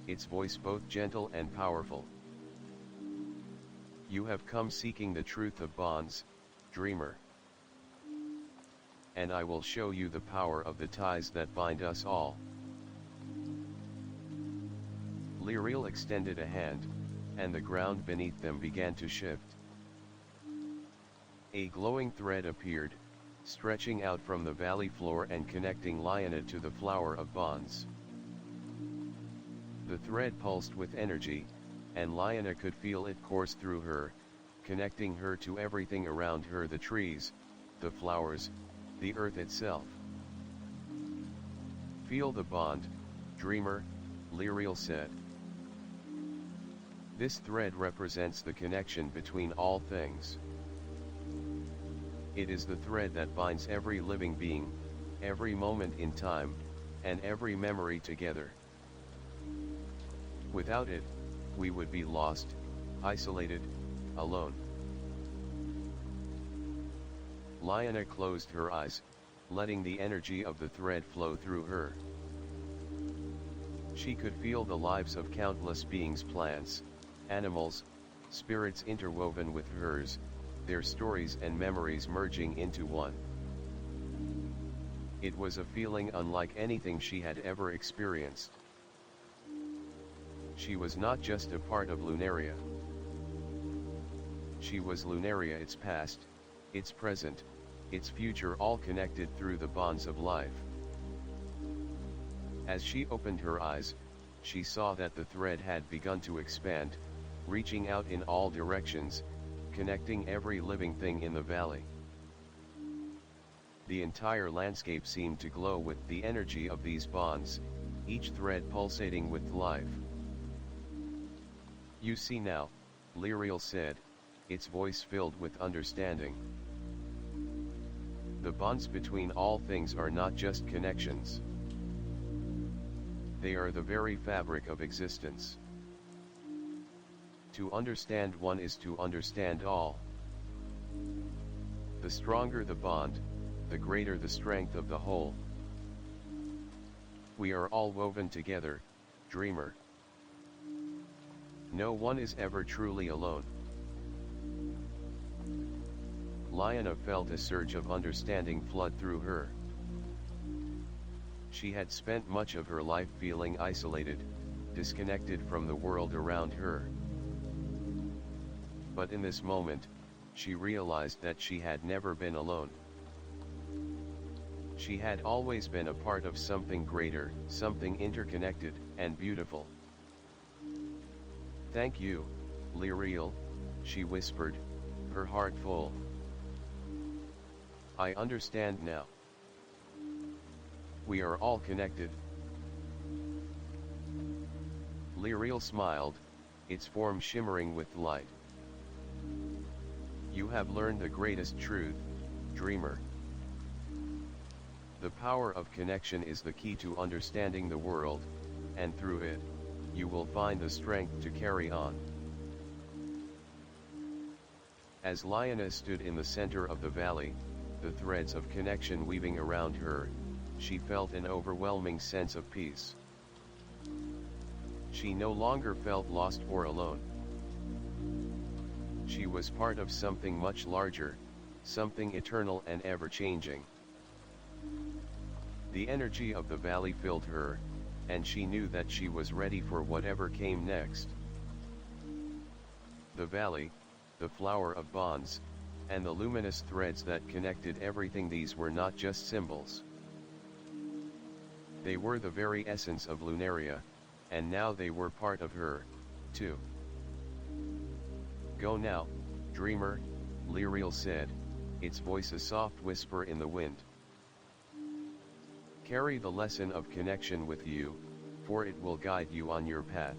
its voice both gentle and powerful. "You have come seeking the truth of bonds, dreamer. And I will show you the power of the ties that bind us all." Lyriel extended a hand, and the ground beneath them began to shift. A glowing thread appeared, stretching out from the valley floor and connecting Liana to the flower of bonds. The thread pulsed with energy, and Liana could feel it course through her, connecting her to everything around her: the trees, the flowers, the earth itself. "Feel the bond, dreamer," Lyriel said. "This thread represents the connection between all things. It is the thread that binds every living being, every moment in time, and every memory together. Without it, we would be lost, isolated, alone." Liana closed her eyes, letting the energy of the thread flow through her. She could feel the lives of countless beings, plants, animals, spirits interwoven with hers, their stories and memories merging into one. It was a feeling unlike anything she had ever experienced. She was not just a part of Lunaria. She was Lunaria, its past, its present, its future, all connected through the bonds of life. As she opened her eyes, she saw that the thread had begun to expand, reaching out in all directions, connecting every living thing in the valley. The entire landscape seemed to glow with the energy of these bonds, each thread pulsating with life. "You see now," Lyriel said, its voice filled with understanding. "The bonds between all things are not just connections. They are the very fabric of existence. To understand one is to understand all. The stronger the bond, the greater the strength of the whole. We are all woven together, dreamer. No one is ever truly alone." Liana felt a surge of understanding flood through her. She had spent much of her life feeling isolated, disconnected from the world around her. But in this moment, she realized that she had never been alone. She had always been a part of something greater, something interconnected, and beautiful. "Thank you, Liriel," she whispered, her heart full. "I understand now. We are all connected." Liriel smiled, its form shimmering with light. "You have learned the greatest truth, dreamer. The power of connection is the key to understanding the world, and through it, you will find the strength to carry on." As Lioness stood in the center of the valley, the threads of connection weaving around her, she felt an overwhelming sense of peace. She no longer felt lost or alone. She was part of something much larger, something eternal and ever-changing. The energy of the valley filled her, and she knew that she was ready for whatever came next. The valley, the flower of bonds, and the luminous threads that connected everything, these were not just symbols. They were the very essence of Lunaria, and now they were part of her, too. "Go now, dreamer," Liriel said, its voice a soft whisper in the wind. "Carry the lesson of connection with you, for it will guide you on your path."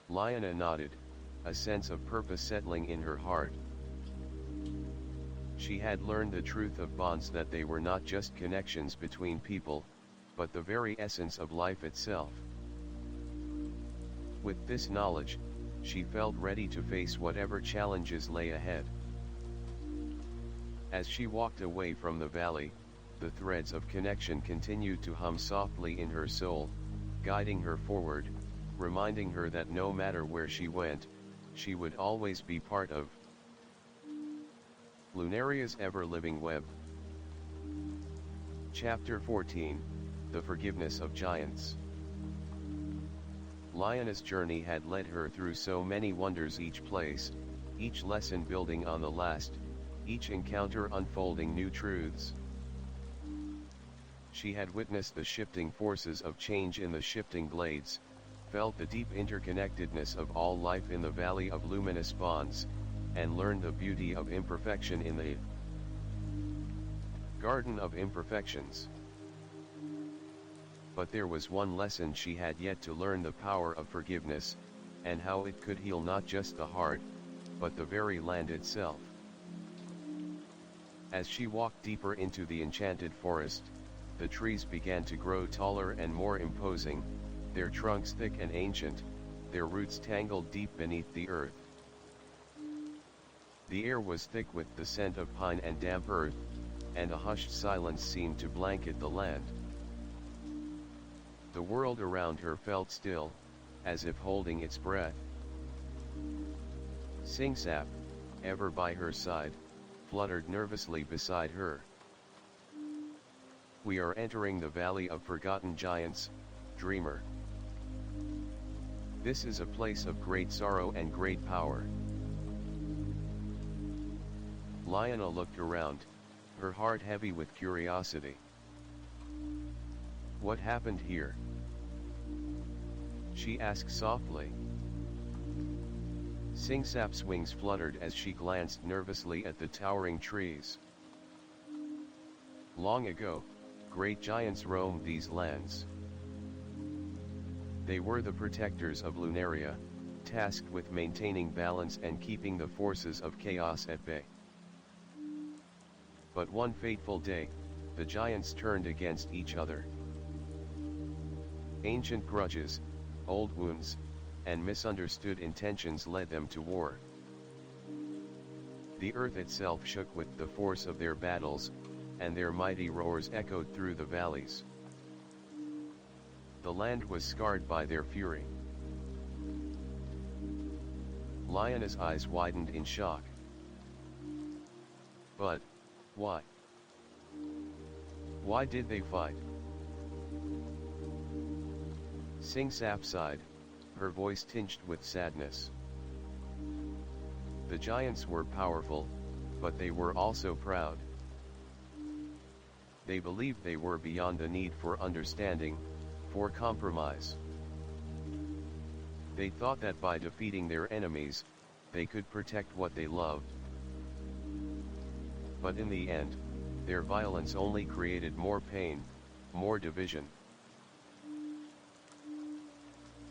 Lioness nodded, a sense of purpose settling in her heart. She had learned the truth of bonds, that they were not just connections between people, but the very essence of life itself. With this knowledge, she felt ready to face whatever challenges lay ahead. As she walked away from the valley, the threads of connection continued to hum softly in her soul, guiding her forward, reminding her that no matter where she went, she would always be part of Lunaria's ever-living web. Chapter 14, The Forgiveness of Giants. Lioness' journey had led her through so many wonders, each place, each lesson building on the last, each encounter unfolding new truths. She had witnessed the shifting forces of change in the shifting glades, felt the deep interconnectedness of all life in the valley of luminous bonds, and learned the beauty of imperfection in the garden of imperfections. But there was one lesson she had yet to learn: the power of forgiveness, and how it could heal not just the heart, but the very land itself. As she walked deeper into the enchanted forest, the trees began to grow taller and more imposing, their trunks thick and ancient, their roots tangled deep beneath the earth. The air was thick with the scent of pine and damp earth, and a hushed silence seemed to blanket the land. The world around her felt still, as if holding its breath. Singsap, ever by her side, fluttered nervously beside her. "We are entering the Valley of Forgotten Giants, dreamer. This is a place of great sorrow and great power." Lioness looked around, her heart heavy with curiosity. "What happened here?" she asked softly. Singsap's wings fluttered as she glanced nervously at the towering trees. "Long ago, great giants roamed these lands. They were the protectors of Lunaria, tasked with maintaining balance and keeping the forces of chaos at bay. But one fateful day, the giants turned against each other. Ancient grudges, old wounds, and misunderstood intentions led them to war. The earth itself shook with the force of their battles, and their mighty roars echoed through the valleys. The land was scarred by their fury." Lioness' eyes widened in shock. "But why? Why did they fight?" Singsap sighed, her voice tinged with sadness. "The giants were powerful, but they were also proud. They believed they were beyond the need for understanding, for compromise. They thought that by defeating their enemies, they could protect what they loved. But in the end, their violence only created more pain, more division.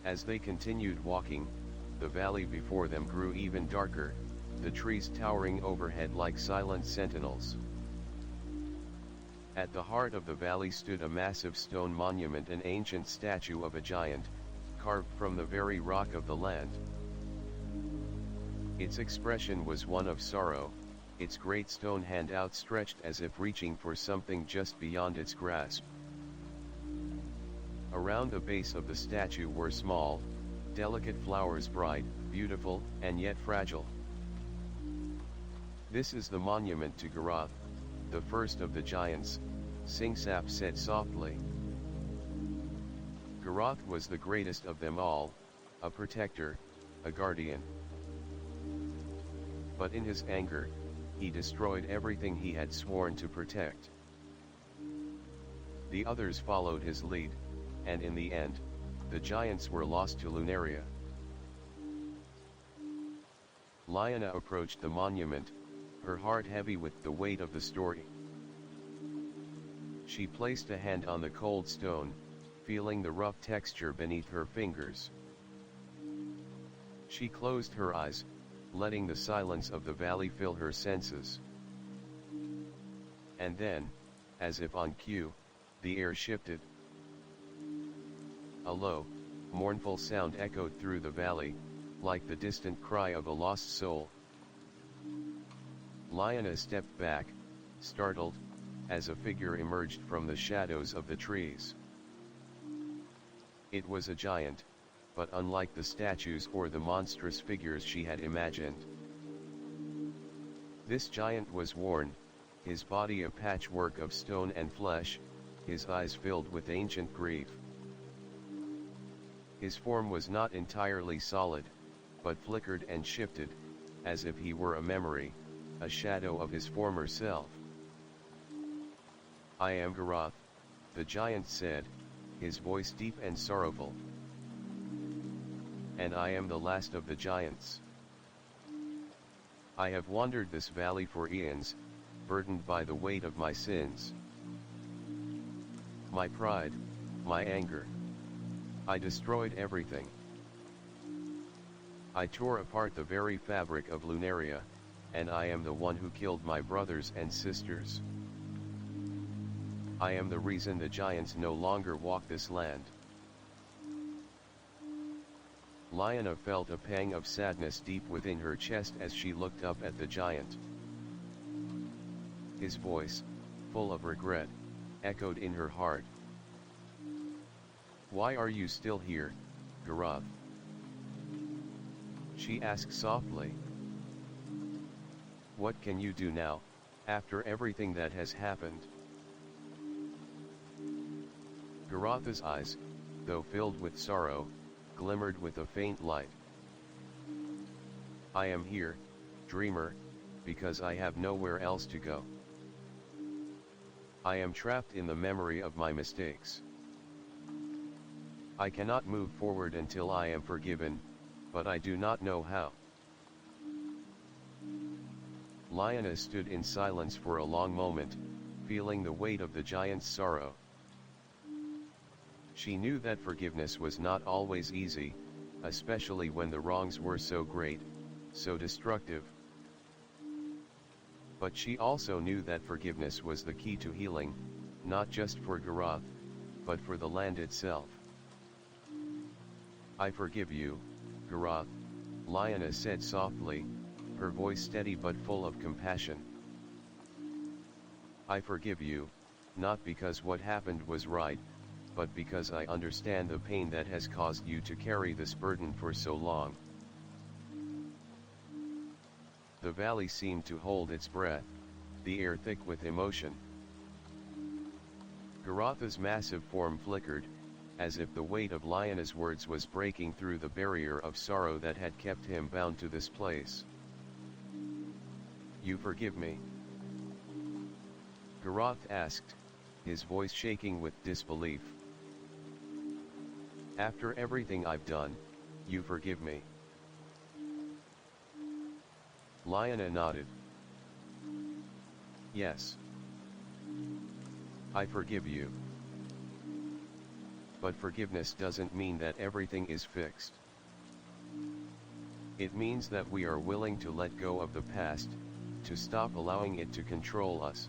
As they continued walking, the valley before them grew even darker, the trees towering overhead like silent sentinels. At the heart of the valley stood a massive stone monument, an ancient statue of a giant, carved from the very rock of the land. Its expression was one of sorrow, its great stone hand outstretched as if reaching for something just beyond its grasp. Around the base of the statue were small, delicate flowers, bright, beautiful, and yet fragile. "This is the monument to Garath, the first of the giants," Singsap said softly. Garath was the greatest of them all, a protector, a guardian. But in his anger, he destroyed everything he had sworn to protect. The others followed his lead, and in the end, the giants were lost to Lunaria. Lyanna approached the monument, her heart heavy with the weight of the story. She placed a hand on the cold stone, feeling the rough texture beneath her fingers. She closed her eyes, letting the silence of the valley fill her senses. And then, as if on cue, the air shifted. A low, mournful sound echoed through the valley, like the distant cry of a lost soul. Lyanna stepped back, startled, as a figure emerged from the shadows of the trees. It was a giant, but unlike the statues or the monstrous figures she had imagined. This giant was worn, his body a patchwork of stone and flesh, his eyes filled with ancient grief. His form was not entirely solid, but flickered and shifted, as if he were a memory, a shadow of his former self. "I am Garath," the giant said, his voice deep and sorrowful. "And I am the last of the giants. I have wandered this valley for eons, burdened by the weight of my sins. My pride, my anger. I destroyed everything. I tore apart the very fabric of Lunaria, and I am the one who killed my brothers and sisters. I am the reason the giants no longer walk this land." Lyanna felt a pang of sadness deep within her chest as she looked up at the giant. His voice, full of regret, echoed in her heart. "Why are you still here, Garath?" she asked softly. "What can you do now, after everything that has happened?" Garath's eyes, though filled with sorrow, glimmered with a faint light. "I am here, dreamer, because I have nowhere else to go. I am trapped in the memory of my mistakes. I cannot move forward until I am forgiven, but I do not know how." Lyanna stood in silence for a long moment, feeling the weight of the giant's sorrow. She knew that forgiveness was not always easy, especially when the wrongs were so great, so destructive. But she also knew that forgiveness was the key to healing, not just for Garath, but for the land itself. "I forgive you, Garath," Lyanna said softly, her voice steady but full of compassion. "I forgive you, not because what happened was right, but because I understand the pain that has caused you to carry this burden for so long." The valley seemed to hold its breath, the air thick with emotion. Garath's massive form flickered, as if the weight of Lyanna's words was breaking through the barrier of sorrow that had kept him bound to this place. "You forgive me?" Garath asked, his voice shaking with disbelief. "After everything I've done, you forgive me?" Lyanna nodded. "Yes. I forgive you. But forgiveness doesn't mean that everything is fixed. It means that we are willing to let go of the past, to stop allowing it to control us.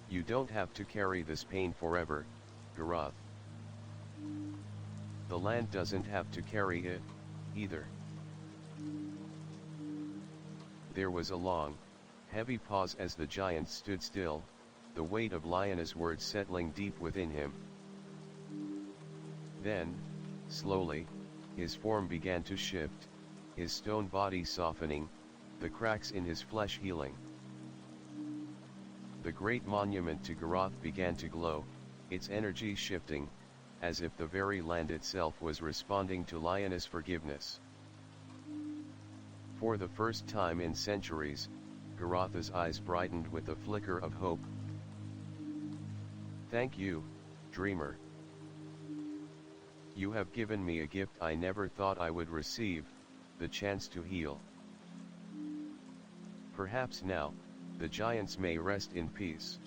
You don't have to carry this pain forever, Garath. The land doesn't have to carry it, either." There was a long, heavy pause as the giant stood still, the weight of Lyanna's words settling deep within him. Then, slowly, his form began to shift, his stone body softening, the cracks in his flesh healing. The great monument to Garath began to glow, its energy shifting, as if the very land itself was responding to Lyanna's forgiveness. For the first time in centuries, Garath's eyes brightened with a flicker of hope. "Thank you, dreamer. You have given me a gift I never thought I would receive, the chance to heal. Perhaps now, the giants may rest in peace."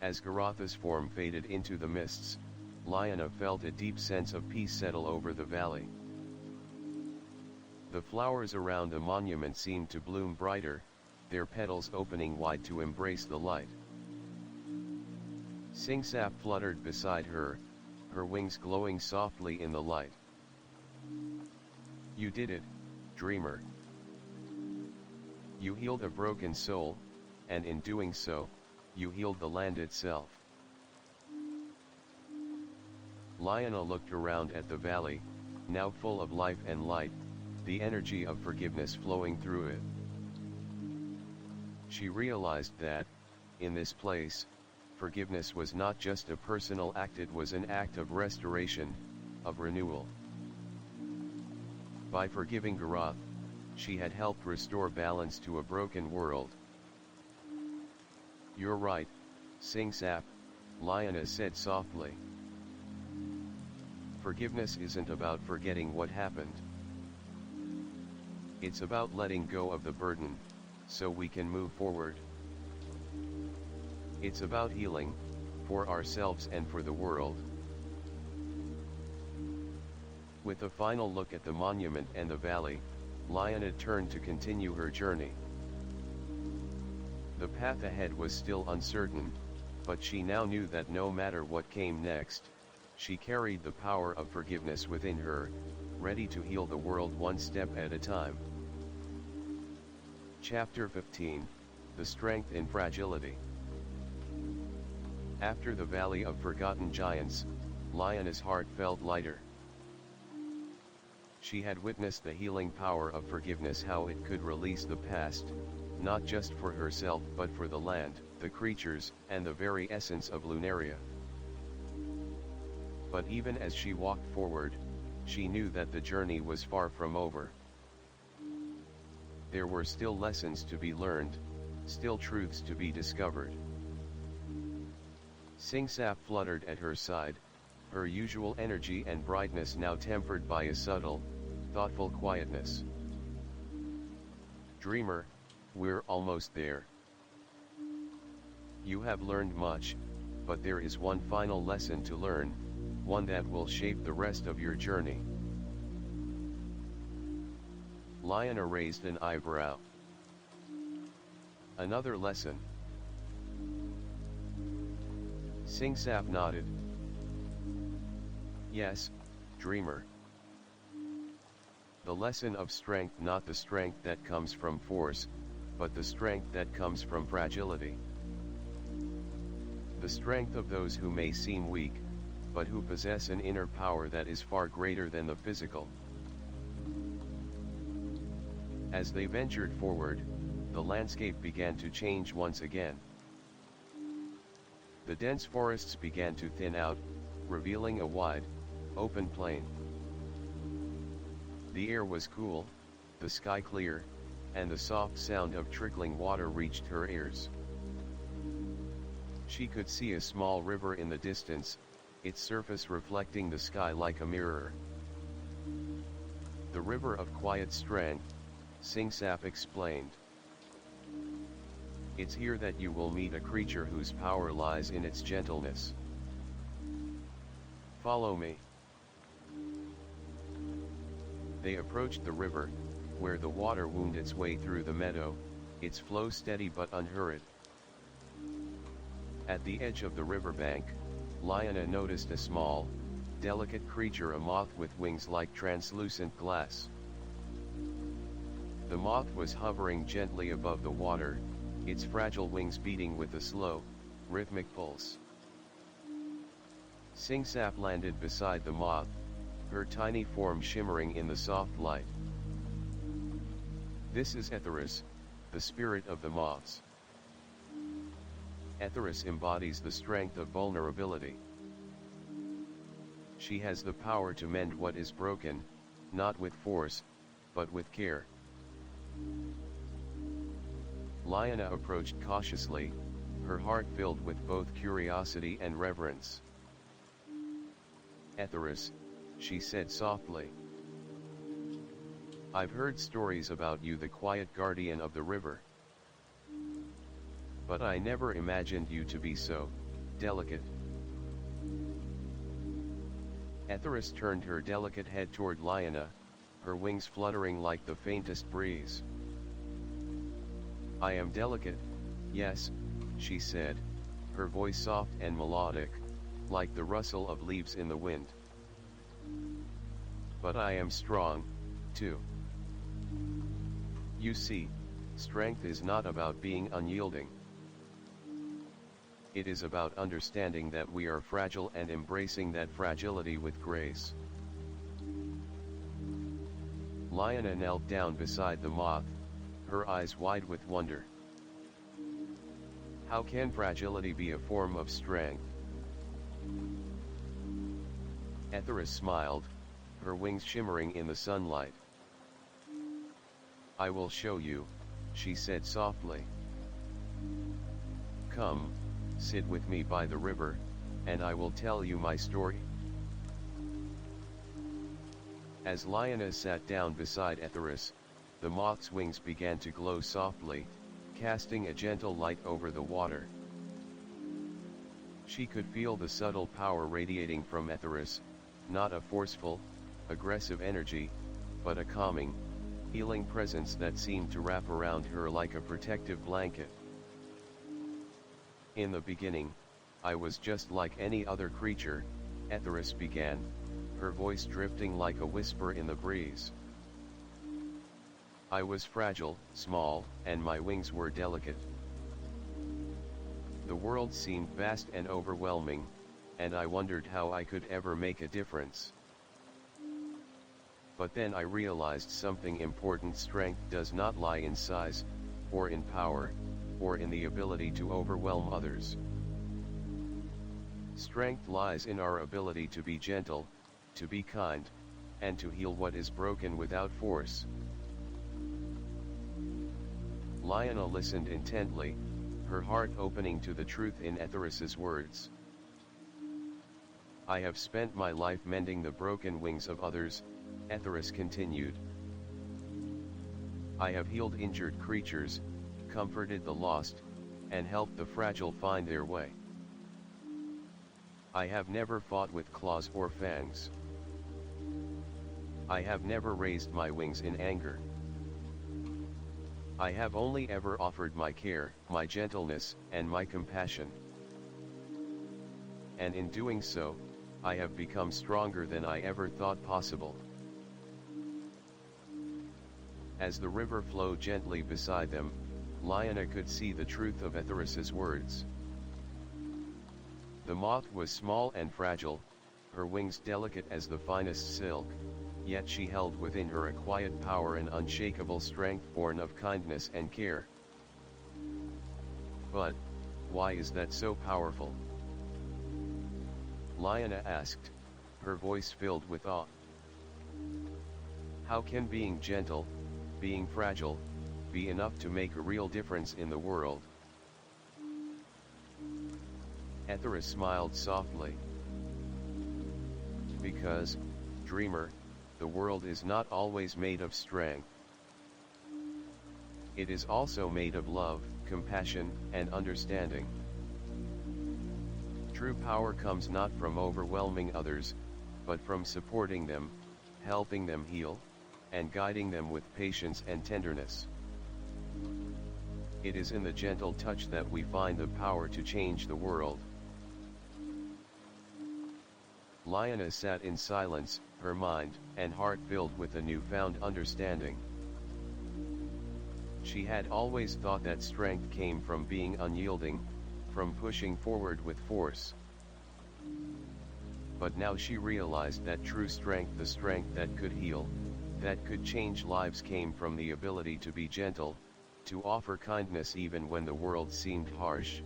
As Garath's form faded into the mists, Lyanna felt a deep sense of peace settle over the valley. The flowers around the monument seemed to bloom brighter, their petals opening wide to embrace the light. Singsap fluttered beside her, her wings glowing softly in the light. "You did it, dreamer. You healed a broken soul, and in doing so, you healed the land itself." Lyanna looked around at the valley, now full of life and light, the energy of forgiveness flowing through it. She realized that, in this place, forgiveness was not just a personal act, it was an act of restoration, of renewal. By forgiving Garath, she had helped restore balance to a broken world. "You're right, Singsap," Lyanna said softly. "Forgiveness isn't about forgetting what happened. It's about letting go of the burden, so we can move forward. It's about healing, for ourselves and for the world." With a final look at the monument and the valley, Lyanna turned to continue her journey. The path ahead was still uncertain, but she now knew that no matter what came next, she carried the power of forgiveness within her, ready to heal the world one step at a time. Chapter 15, The Strength in Fragility. After the Valley of Forgotten Giants, Lyanna's heart felt lighter. She had witnessed the healing power of forgiveness, how it could release the past, not just for herself but for the land, the creatures, and the very essence of Lunaria. But even as she walked forward, she knew that the journey was far from over. There were still lessons to be learned, still truths to be discovered. Singsap fluttered at her side, her usual energy and brightness now tempered by a subtle, thoughtful quietness. "Dreamer, we're almost there. You have learned much, but there is one final lesson to learn, one that will shape the rest of your journey." Lyanna raised an eyebrow. "Another lesson?" Singsap nodded. "Yes, dreamer. The lesson of strength, not the strength that comes from force, but the strength that comes from fragility. The strength of those who may seem weak, but who possess an inner power that is far greater than the physical." As they ventured forward, the landscape began to change once again. The dense forests began to thin out, revealing a wide, open plain. The air was cool, the sky clear, and the soft sound of trickling water reached her ears. She could see a small river in the distance, its surface reflecting the sky like a mirror. The river of quiet strength, Singsap explained. It's here that you will meet a creature whose power lies in its gentleness. Follow me. They approached the river, where the water wound its way through the meadow, its flow steady but unhurried. At the edge of the riverbank, Liana noticed a small, delicate creature, a moth with wings like translucent glass. The moth was hovering gently above the water, its fragile wings beating with a slow, rhythmic pulse. Singsap landed beside the moth, her tiny form shimmering in the soft light. This is Etheris, the spirit of the moths. Etheris embodies the strength of vulnerability. She has the power to mend what is broken, not with force, but with care. Liana approached cautiously, her heart filled with both curiosity and reverence. Etheris, she said softly. I've heard stories about you, the quiet guardian of the river. But I never imagined you to be so delicate. Etheris turned her delicate head toward Liana, her wings fluttering like the faintest breeze. I am delicate, yes, she said, her voice soft and melodic, like the rustle of leaves in the wind. But I am strong, too. You see, strength is not about being unyielding. It is about understanding that we are fragile and embracing that fragility with grace. Liana knelt down beside the moth, her eyes wide with wonder. How can fragility be a form of strength? Etheris smiled, her wings shimmering in the sunlight. I will show you, she said softly. Come, sit with me by the river, and I will tell you my story. As Liana sat down beside Etheris, the moth's wings began to glow softly, casting a gentle light over the water. She could feel the subtle power radiating from Etheris, not a forceful, aggressive energy, but a calming, healing presence that seemed to wrap around her like a protective blanket. In the beginning, I was just like any other creature, Etheris began, her voice drifting like a whisper in the breeze. I was fragile, small, and my wings were delicate. The world seemed vast and overwhelming, and I wondered how I could ever make a difference. But then I realized something important: strength does not lie in size, or in power, or in the ability to overwhelm others. Strength lies in our ability to be gentle, to be kind, and to heal what is broken without force. Liana listened intently, her heart opening to the truth in Etheris's words. I have spent my life mending the broken wings of others, Etheris continued. I have healed injured creatures, comforted the lost, and helped the fragile find their way. I have never fought with claws or fangs. I have never raised my wings in anger. I have only ever offered my care, my gentleness, and my compassion. And in doing so, I have become stronger than I ever thought possible. As the river flowed gently beside them, Liana could see the truth of Etheris's words. The moth was small and fragile, her wings delicate as the finest silk, yet she held within her a quiet power and unshakable strength born of kindness and care. But, why is that so powerful? Liana asked, her voice filled with awe. How can being gentle, being fragile, be enough to make a real difference in the world? Etheris smiled softly. Because, dreamer, the world is not always made of strength. It is also made of love, compassion, and understanding. True power comes not from overwhelming others, but from supporting them, helping them heal, and guiding them with patience and tenderness. It is in the gentle touch that we find the power to change the world. Lioness sat in silence, her mind and heart filled with a newfound understanding. She had always thought that strength came from being unyielding, from pushing forward with force. But now she realized that true strength, the strength that could heal, that could change lives, came from the ability to be gentle, to offer kindness even when the world seemed harsh.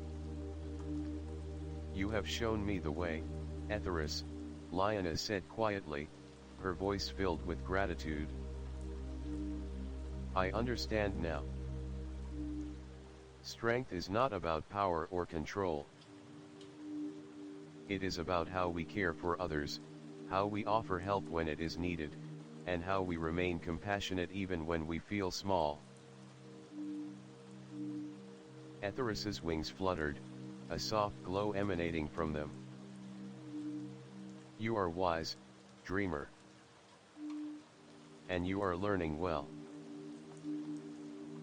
You have shown me the way, Etheris, Lioness said quietly, her voice filled with gratitude. I understand now. Strength is not about power or control. It is about how we care for others, how we offer help when it is needed, and how we remain compassionate even when we feel small. Etheris's wings fluttered, a soft glow emanating from them. You are wise, dreamer. And you are learning well.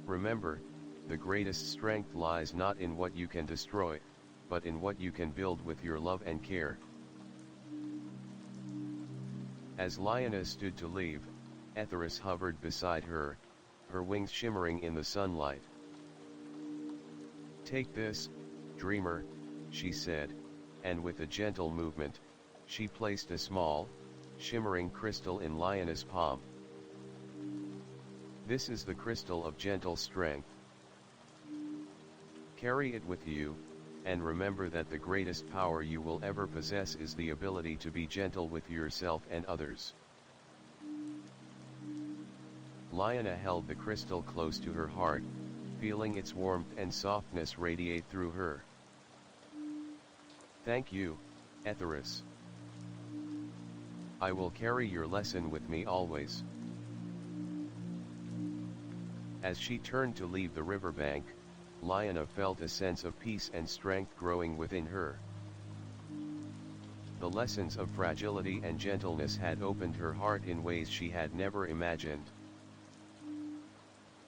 Remember, the greatest strength lies not in what you can destroy, but in what you can build with your love and care. As Lioness stood to leave, Etheris hovered beside her, her wings shimmering in the sunlight. Take this, dreamer, she said, and with a gentle movement, she placed a small, shimmering crystal in Lioness' palm. This is the crystal of gentle strength. Carry it with you, and remember that the greatest power you will ever possess is the ability to be gentle with yourself and others. Lioness held the crystal close to her heart, feeling its warmth and softness radiate through her. Thank you, Etheris. I will carry your lesson with me always. As she turned to leave the riverbank, Lioness felt a sense of peace and strength growing within her. The lessons of fragility and gentleness had opened her heart in ways she had never imagined.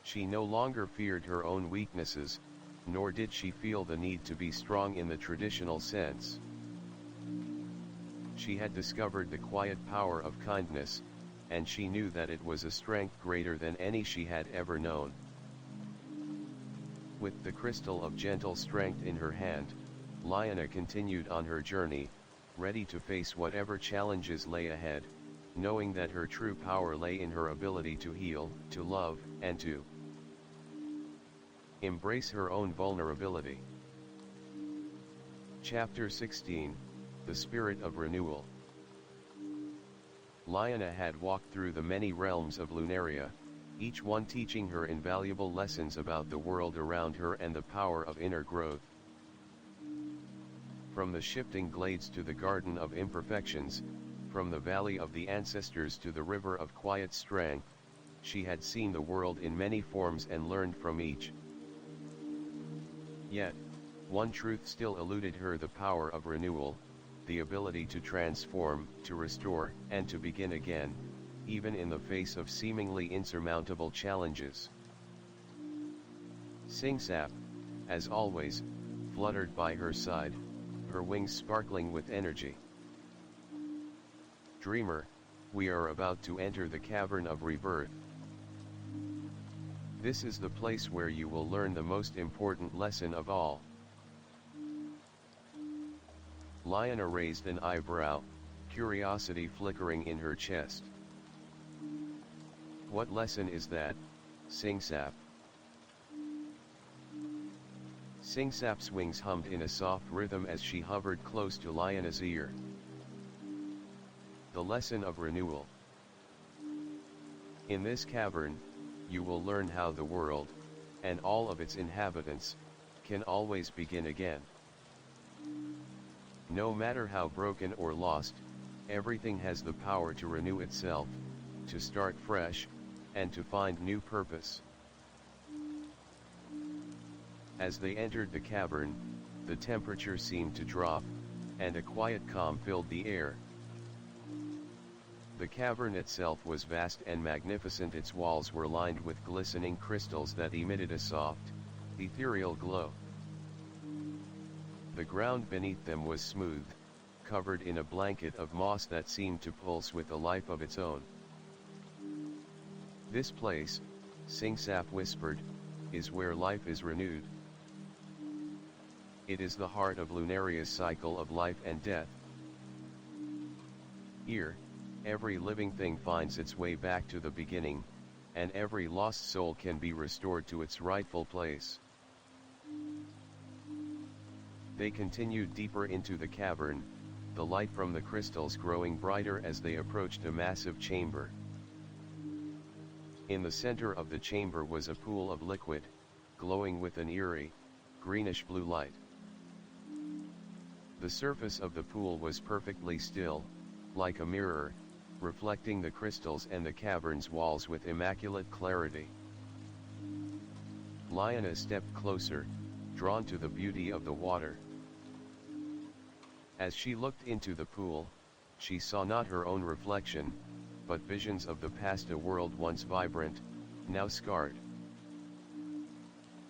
She no longer feared her own weaknesses, nor did she feel the need to be strong in the traditional sense. She had discovered the quiet power of kindness, and she knew that it was a strength greater than any she had ever known. With the crystal of gentle strength in her hand, Lioness continued on her journey, ready to face whatever challenges lay ahead, knowing that her true power lay in her ability to heal, to love, and to embrace her own vulnerability. Chapter 16, The Spirit of Renewal. Lioness had walked through the many realms of Lunaria, each one teaching her invaluable lessons about the world around her and the power of inner growth. From the shifting glades to the Garden of Imperfections, from the Valley of the Ancestors to the River of Quiet Strength, she had seen the world in many forms and learned from each. Yet, one truth still eluded her: the power of renewal, the ability to transform, to restore, and to begin again, even in the face of seemingly insurmountable challenges. Singsap, as always, fluttered by her side, her wings sparkling with energy. Dreamer, we are about to enter the cavern of rebirth. This is the place where you will learn the most important lesson of all. Lioness raised an eyebrow, curiosity flickering in her chest. What lesson is that, Singsap? Singsap's wings hummed in a soft rhythm as she hovered close to Lioness' ear. The lesson of renewal. In this cavern, you will learn how the world, and all of its inhabitants, can always begin again. No matter how broken or lost, everything has the power to renew itself, to start fresh, and to find new purpose. As they entered the cavern, the temperature seemed to drop, and a quiet calm filled the air. The cavern itself was vast and magnificent. Its walls were lined with glistening crystals that emitted a soft, ethereal glow. The ground beneath them was smooth, covered in a blanket of moss that seemed to pulse with a life of its own. "This place," Singsap whispered, "is where life is renewed. It is the heart of Lunaria's cycle of life and death. Here, every living thing finds its way back to the beginning, and every lost soul can be restored to its rightful place." They continued deeper into the cavern, the light from the crystals growing brighter as they approached a massive chamber. In the center of the chamber was a pool of liquid, glowing with an eerie, greenish-blue light. The surface of the pool was perfectly still, like a mirror, reflecting the crystals and the cavern's walls with immaculate clarity. Lyanna stepped closer, drawn to the beauty of the water. As she looked into the pool, she saw not her own reflection, but visions of the past, a world once vibrant, now scarred.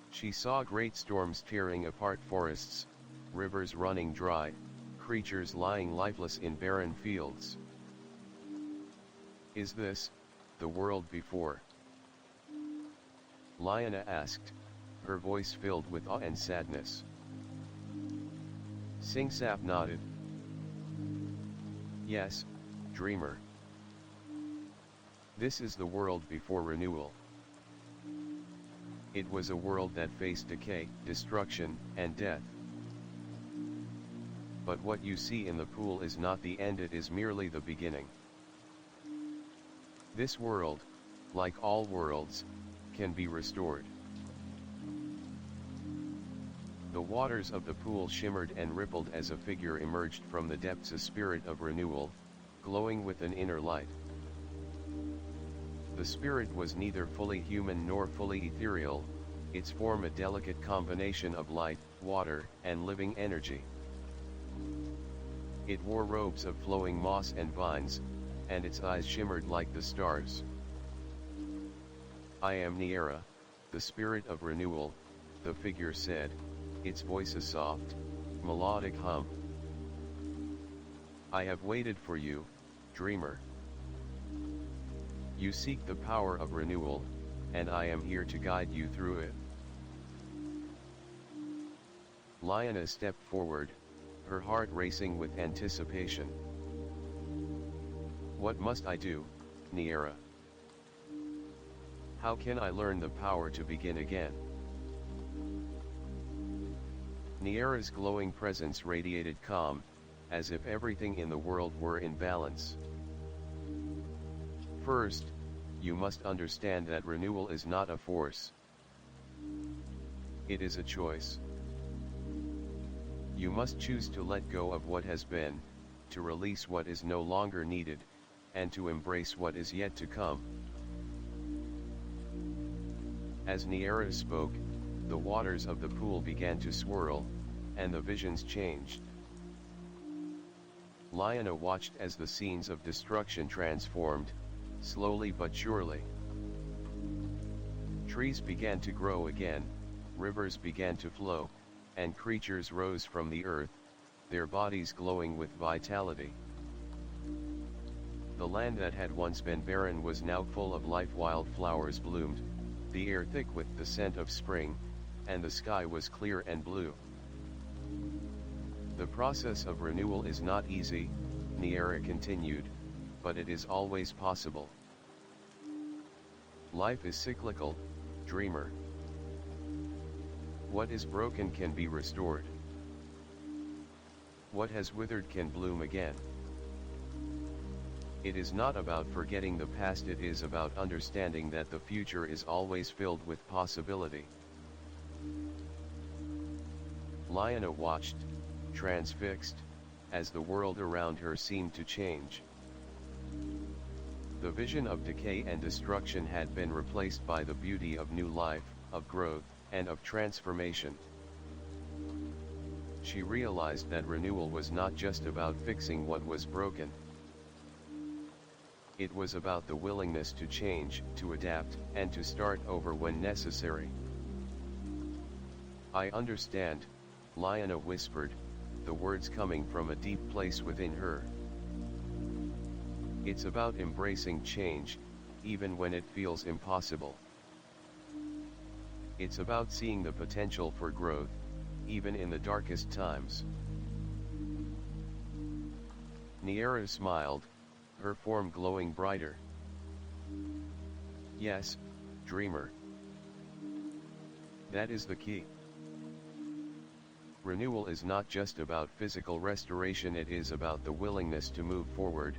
She saw great storms tearing apart forests, rivers running dry, creatures lying lifeless in barren fields. "Is this the world before?" Lyanna asked, her voice filled with awe and sadness. Singsap nodded. "Yes, dreamer. This is the world before renewal. It was a world that faced decay, destruction, and death. But what you see in the pool is not the end, it is merely the beginning. This world, like all worlds, can be restored." The waters of the pool shimmered and rippled as a figure emerged from the depths, a spirit of renewal, glowing with an inner light. The spirit was neither fully human nor fully ethereal, its form a delicate combination of light, water, and living energy. It wore robes of flowing moss and vines, and its eyes shimmered like the stars. "I am Niera, the spirit of renewal," the figure said, its voice a soft, melodic hum. "I have waited for you, dreamer. You seek the power of renewal, and I am here to guide you through it." Lyanna stepped forward, her heart racing with anticipation. "What must I do, Niera? How can I learn the power to begin again?" Niera's glowing presence radiated calm, as if everything in the world were in balance. "First, you must understand that renewal is not a force. It is a choice. You must choose to let go of what has been, to release what is no longer needed, and to embrace what is yet to come." As Niera spoke, the waters of the pool began to swirl, and the visions changed. Lyanna watched as the scenes of destruction transformed, slowly but surely. Trees began to grow again, rivers began to flow, and creatures rose from the earth, their bodies glowing with vitality. The land that had once been barren was now full of life. Wildflowers bloomed, the air thick with the scent of spring, and the sky was clear and blue. "The process of renewal is not easy," Niera continued, "but it is always possible. Life is cyclical, dreamer. What is broken can be restored. What has withered can bloom again. It is not about forgetting the past, it is about understanding that the future is always filled with possibility." Lyanna watched, transfixed, as the world around her seemed to change. The vision of decay and destruction had been replaced by the beauty of new life, of growth, and of transformation. She realized that renewal was not just about fixing what was broken. It was about the willingness to change, to adapt, and to start over when necessary. "I understand," Lyanna whispered, the words coming from a deep place within her. "It's about embracing change, even when it feels impossible. It's about seeing the potential for growth, even in the darkest times." Niera smiled, her form glowing brighter. "Yes, dreamer. That is the key. Renewal is not just about physical restoration, it is about the willingness to move forward,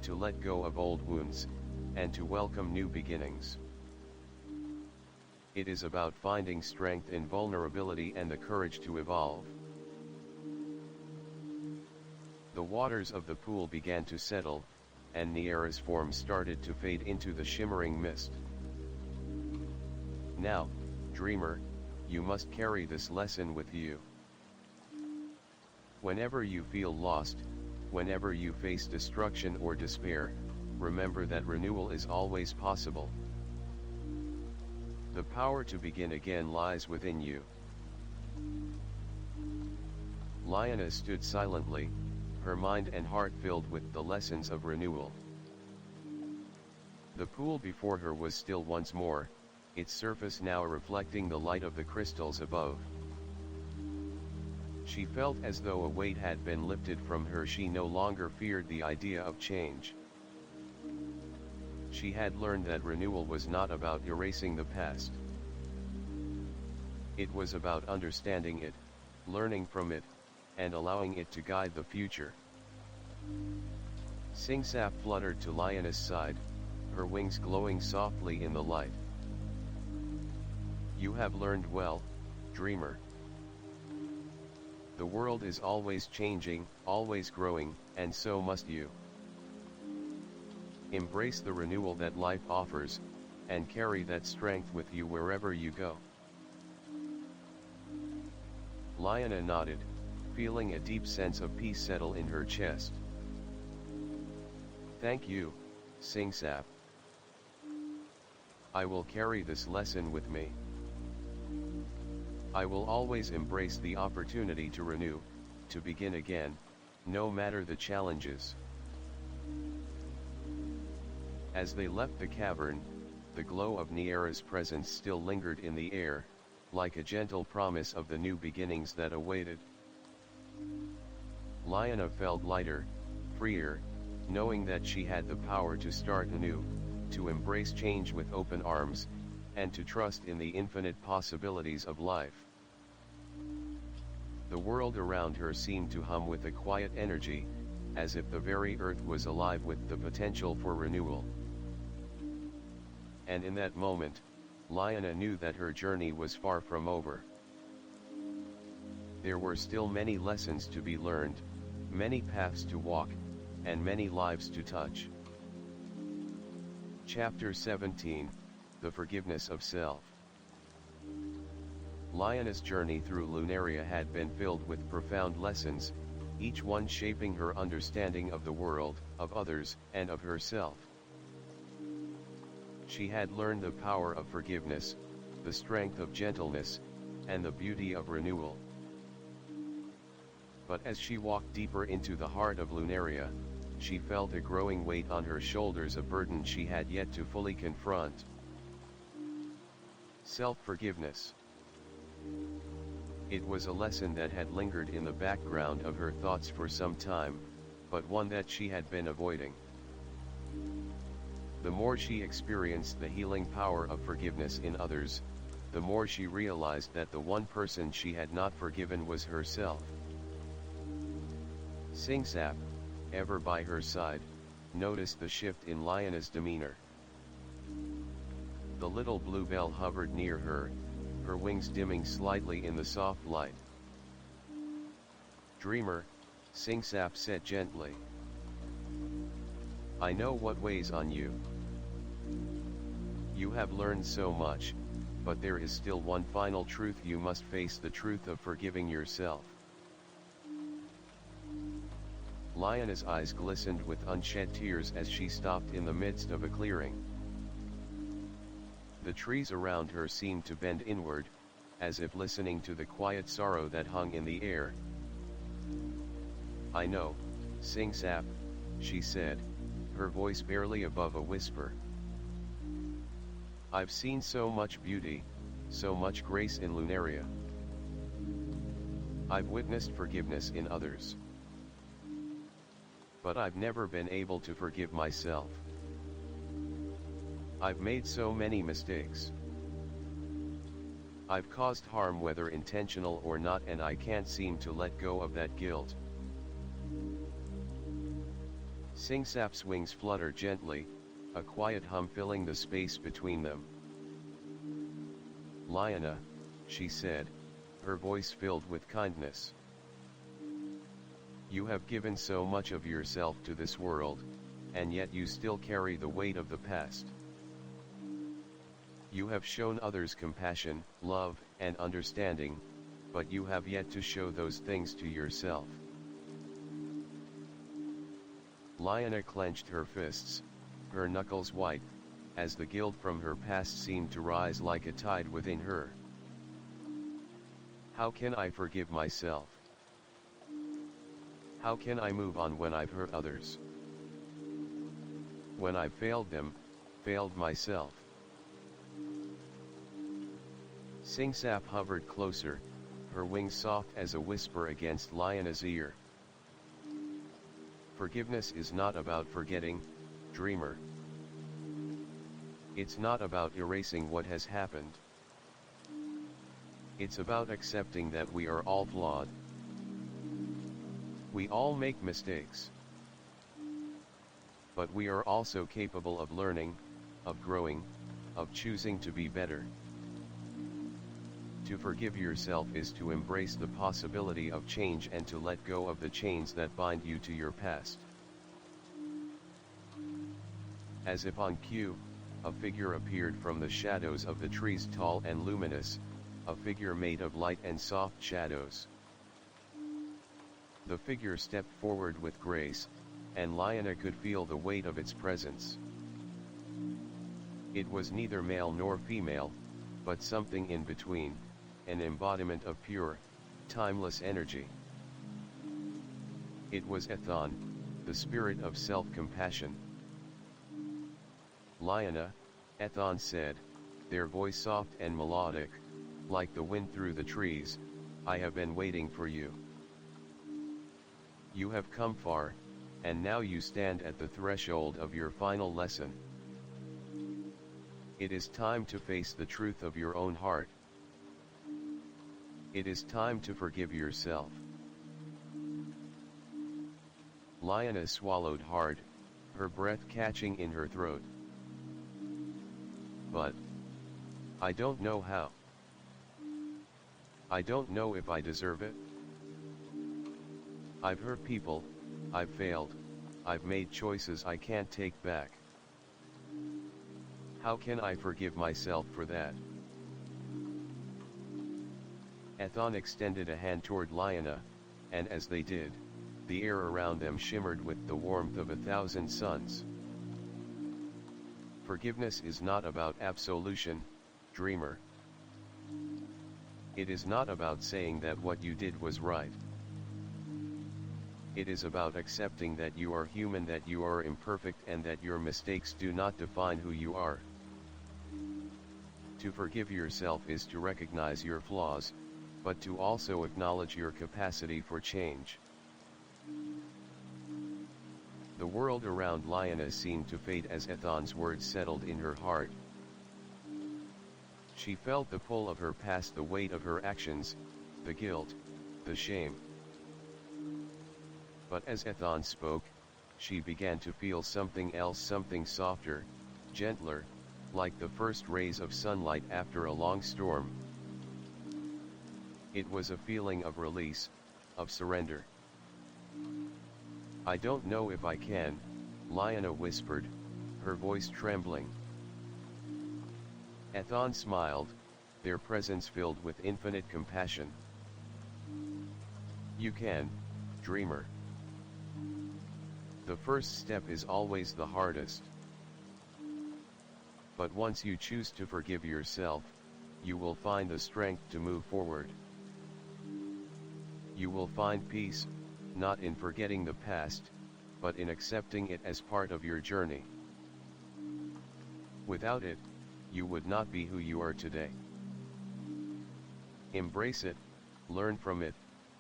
to let go of old wounds, and to welcome new beginnings. It is about finding strength in vulnerability and the courage to evolve." The waters of the pool began to settle, and Niera's form started to fade into the shimmering mist. "Now, dreamer, you must carry this lesson with you. Whenever you feel lost, whenever you face destruction or despair, remember that renewal is always possible. The power to begin again lies within you." Lyanna stood silently, her mind and heart filled with the lessons of renewal. The pool before her was still once more, its surface now reflecting the light of the crystals above. She felt as though a weight had been lifted from her. She no longer feared the idea of change. She had learned that renewal was not about erasing the past. It was about understanding it, learning from it, and allowing it to guide the future. Singsap fluttered to Lyanna's side, her wings glowing softly in the light. "You have learned well, dreamer. The world is always changing, always growing, and so must you. Embrace the renewal that life offers, and carry that strength with you wherever you go." Lyanna nodded, feeling a deep sense of peace settle in her chest. "Thank you, Singsap. I will carry this lesson with me. I will always embrace the opportunity to renew, to begin again, no matter the challenges." As they left the cavern, the glow of Niera's presence still lingered in the air, like a gentle promise of the new beginnings that awaited. Lyanna felt lighter, freer, knowing that she had the power to start anew, to embrace change with open arms, and to trust in the infinite possibilities of life. The world around her seemed to hum with a quiet energy, as if the very earth was alive with the potential for renewal. And in that moment, Lyanna knew that her journey was far from over. There were still many lessons to be learned, many paths to walk, and many lives to touch. Chapter 17, The Forgiveness of Self. Lyanna's journey through Lunaria had been filled with profound lessons, each one shaping her understanding of the world, of others, and of herself. She had learned the power of forgiveness, the strength of gentleness, and the beauty of renewal. But as she walked deeper into the heart of Lunaria, she felt a growing weight on her shoulders, a burden she had yet to fully confront. Self-forgiveness. It was a lesson that had lingered in the background of her thoughts for some time, but one that she had been avoiding. The more she experienced the healing power of forgiveness in others, the more she realized that the one person she had not forgiven was herself. Singsap, ever by her side, noticed the shift in Lyanna's demeanor. The little bluebell hovered near her, her wings dimming slightly in the soft light. "Dreamer," Singsap said gently. I know what weighs on you. You have learned so much, but there is still one final truth you must face, the truth of forgiving yourself. Lionna's eyes glistened with unshed tears as she stopped in the midst of a clearing. The trees around her seemed to bend inward, as if listening to the quiet sorrow that hung in the air. I know, Singsap, she said, her voice barely above a whisper. I've seen so much beauty, so much grace in Lunaria. I've witnessed forgiveness in others. But I've never been able to forgive myself. I've made so many mistakes. I've caused harm whether intentional or not, and I can't seem to let go of that guilt. Singsap's wings fluttered gently, a quiet hum filling the space between them. Lionna, she said, her voice filled with kindness. You have given so much of yourself to this world, and yet you still carry the weight of the past. You have shown others compassion, love, and understanding, but you have yet to show those things to yourself. Lionna clenched her fists, her knuckles white, as the guilt from her past seemed to rise like a tide within her. How can I forgive myself? How can I move on when I've hurt others? When I've failed them, failed myself? Singsap hovered closer, her wings soft as a whisper against Lionna's ear. Forgiveness is not about forgetting, dreamer. It's not about erasing what has happened. It's about accepting that we are all flawed. We all make mistakes. But we are also capable of learning, of growing, of choosing to be better. To forgive yourself is to embrace the possibility of change and to let go of the chains that bind you to your past. As if on cue, a figure appeared from the shadows of the trees, tall and luminous, a figure made of light and soft shadows. The figure stepped forward with grace, and Lionna could feel the weight of its presence. It was neither male nor female, but something in between, an embodiment of pure, timeless energy. It was Ethon, the spirit of self-compassion. Lionna, Ethon said, their voice soft and melodic, like the wind through the trees, I have been waiting for you. You have come far, and now you stand at the threshold of your final lesson. It is time to face the truth of your own heart. It is time to forgive yourself. Lionna swallowed hard, her breath catching in her throat. But I don't know how. I don't know if I deserve it. I've hurt people, I've failed, I've made choices I can't take back. How can I forgive myself for that? Ethon extended a hand toward Lionna, and as they did, the air around them shimmered with the warmth of 1,000 suns. Forgiveness is not about absolution, dreamer. It is not about saying that what you did was right. It is about accepting that you are human, that you are imperfect, and that your mistakes do not define who you are. To forgive yourself is to recognize your flaws, but to also acknowledge your capacity for change. The world around Lionna seemed to fade as Ethon's words settled in her heart. She felt the pull of her past, the weight of her actions, the guilt, the shame. But as Ethon spoke, she began to feel something else, something softer, gentler, like the first rays of sunlight after a long storm. It was a feeling of release, of surrender. I don't know if I can, Lyanna whispered, her voice trembling. Ethon smiled, their presence filled with infinite compassion. You can, dreamer. The first step is always the hardest. But once you choose to forgive yourself, you will find the strength to move forward. You will find peace, not in forgetting the past, but in accepting it as part of your journey. Without it, you would not be who you are today. Embrace it, learn from it,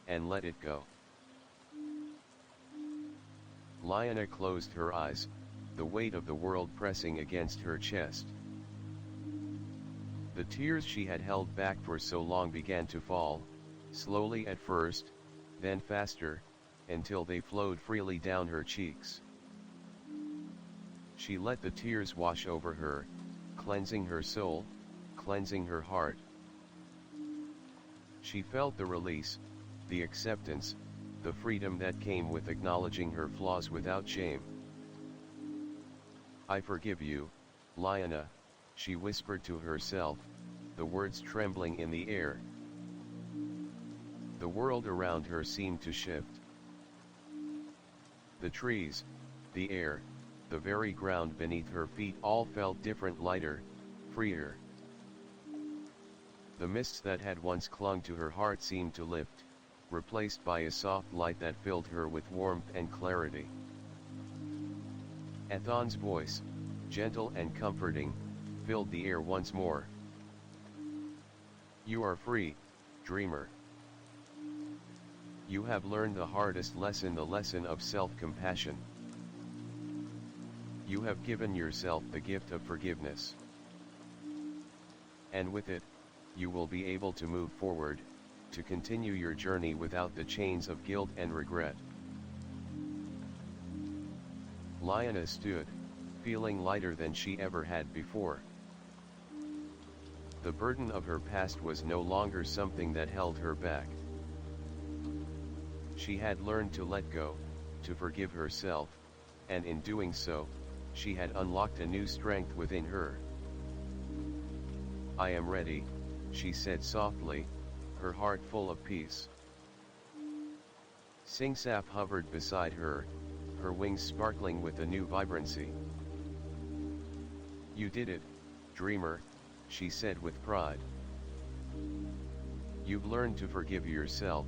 and let it go. Lyanna closed her eyes, the weight of the world pressing against her chest. The tears she had held back for so long began to fall, slowly at first, then faster, until they flowed freely down her cheeks. She let the tears wash over her, cleansing her soul, cleansing her heart. She felt the release, the acceptance, the freedom that came with acknowledging her flaws without shame. I forgive you, Lyanna, she whispered to herself, the words trembling in the air. The world around her seemed to shift. The trees, the air, the very ground beneath her feet all felt different, lighter, freer. The mists that had once clung to her heart seemed to lift, replaced by a soft light that filled her with warmth and clarity. Ethon's voice, gentle and comforting, filled the air once more. You are free, dreamer. You have learned the hardest lesson, the lesson of self-compassion. You have given yourself the gift of forgiveness. And with it, you will be able to move forward, to continue your journey without the chains of guilt and regret. Lyanna stood, feeling lighter than she ever had before. The burden of her past was no longer something that held her back. She had learned to let go, to forgive herself, and in doing so, she had unlocked a new strength within her. I am ready, she said softly, her heart full of peace. Singsap hovered beside her, her wings sparkling with a new vibrancy. You did it, dreamer, she said with pride. You've learned to forgive yourself,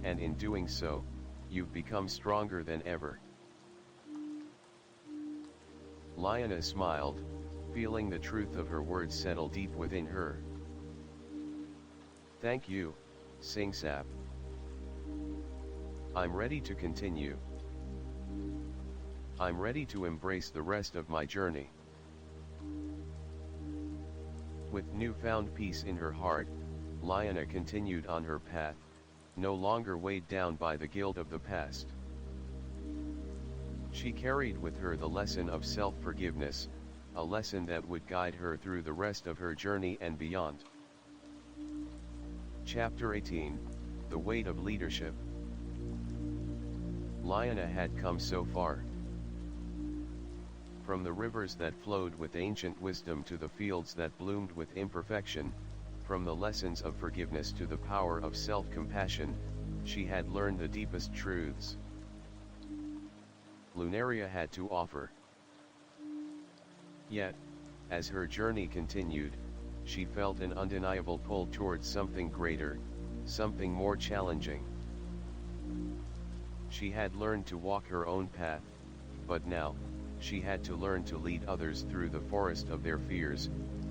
and in doing so, you've become stronger than ever. Lyanna smiled, feeling the truth of her words settle deep within her. Thank you, Singsap. I'm ready to continue. I'm ready to embrace the rest of my journey. With newfound peace in her heart, Lyanna continued on her path, no longer weighed down by the guilt of the past. She carried with her the lesson of self-forgiveness, a lesson that would guide her through the rest of her journey and beyond. Chapter 18, The Weight of Leadership. Lyanna had come so far. From the rivers that flowed with ancient wisdom to the fields that bloomed with imperfection, from the lessons of forgiveness to the power of self-compassion, she had learned the deepest truths Lunaria had to offer. Yet, as her journey continued, she felt an undeniable pull towards something greater, something more challenging. She had learned to walk her own path, but now, she had to learn to lead others through the forest of their fears,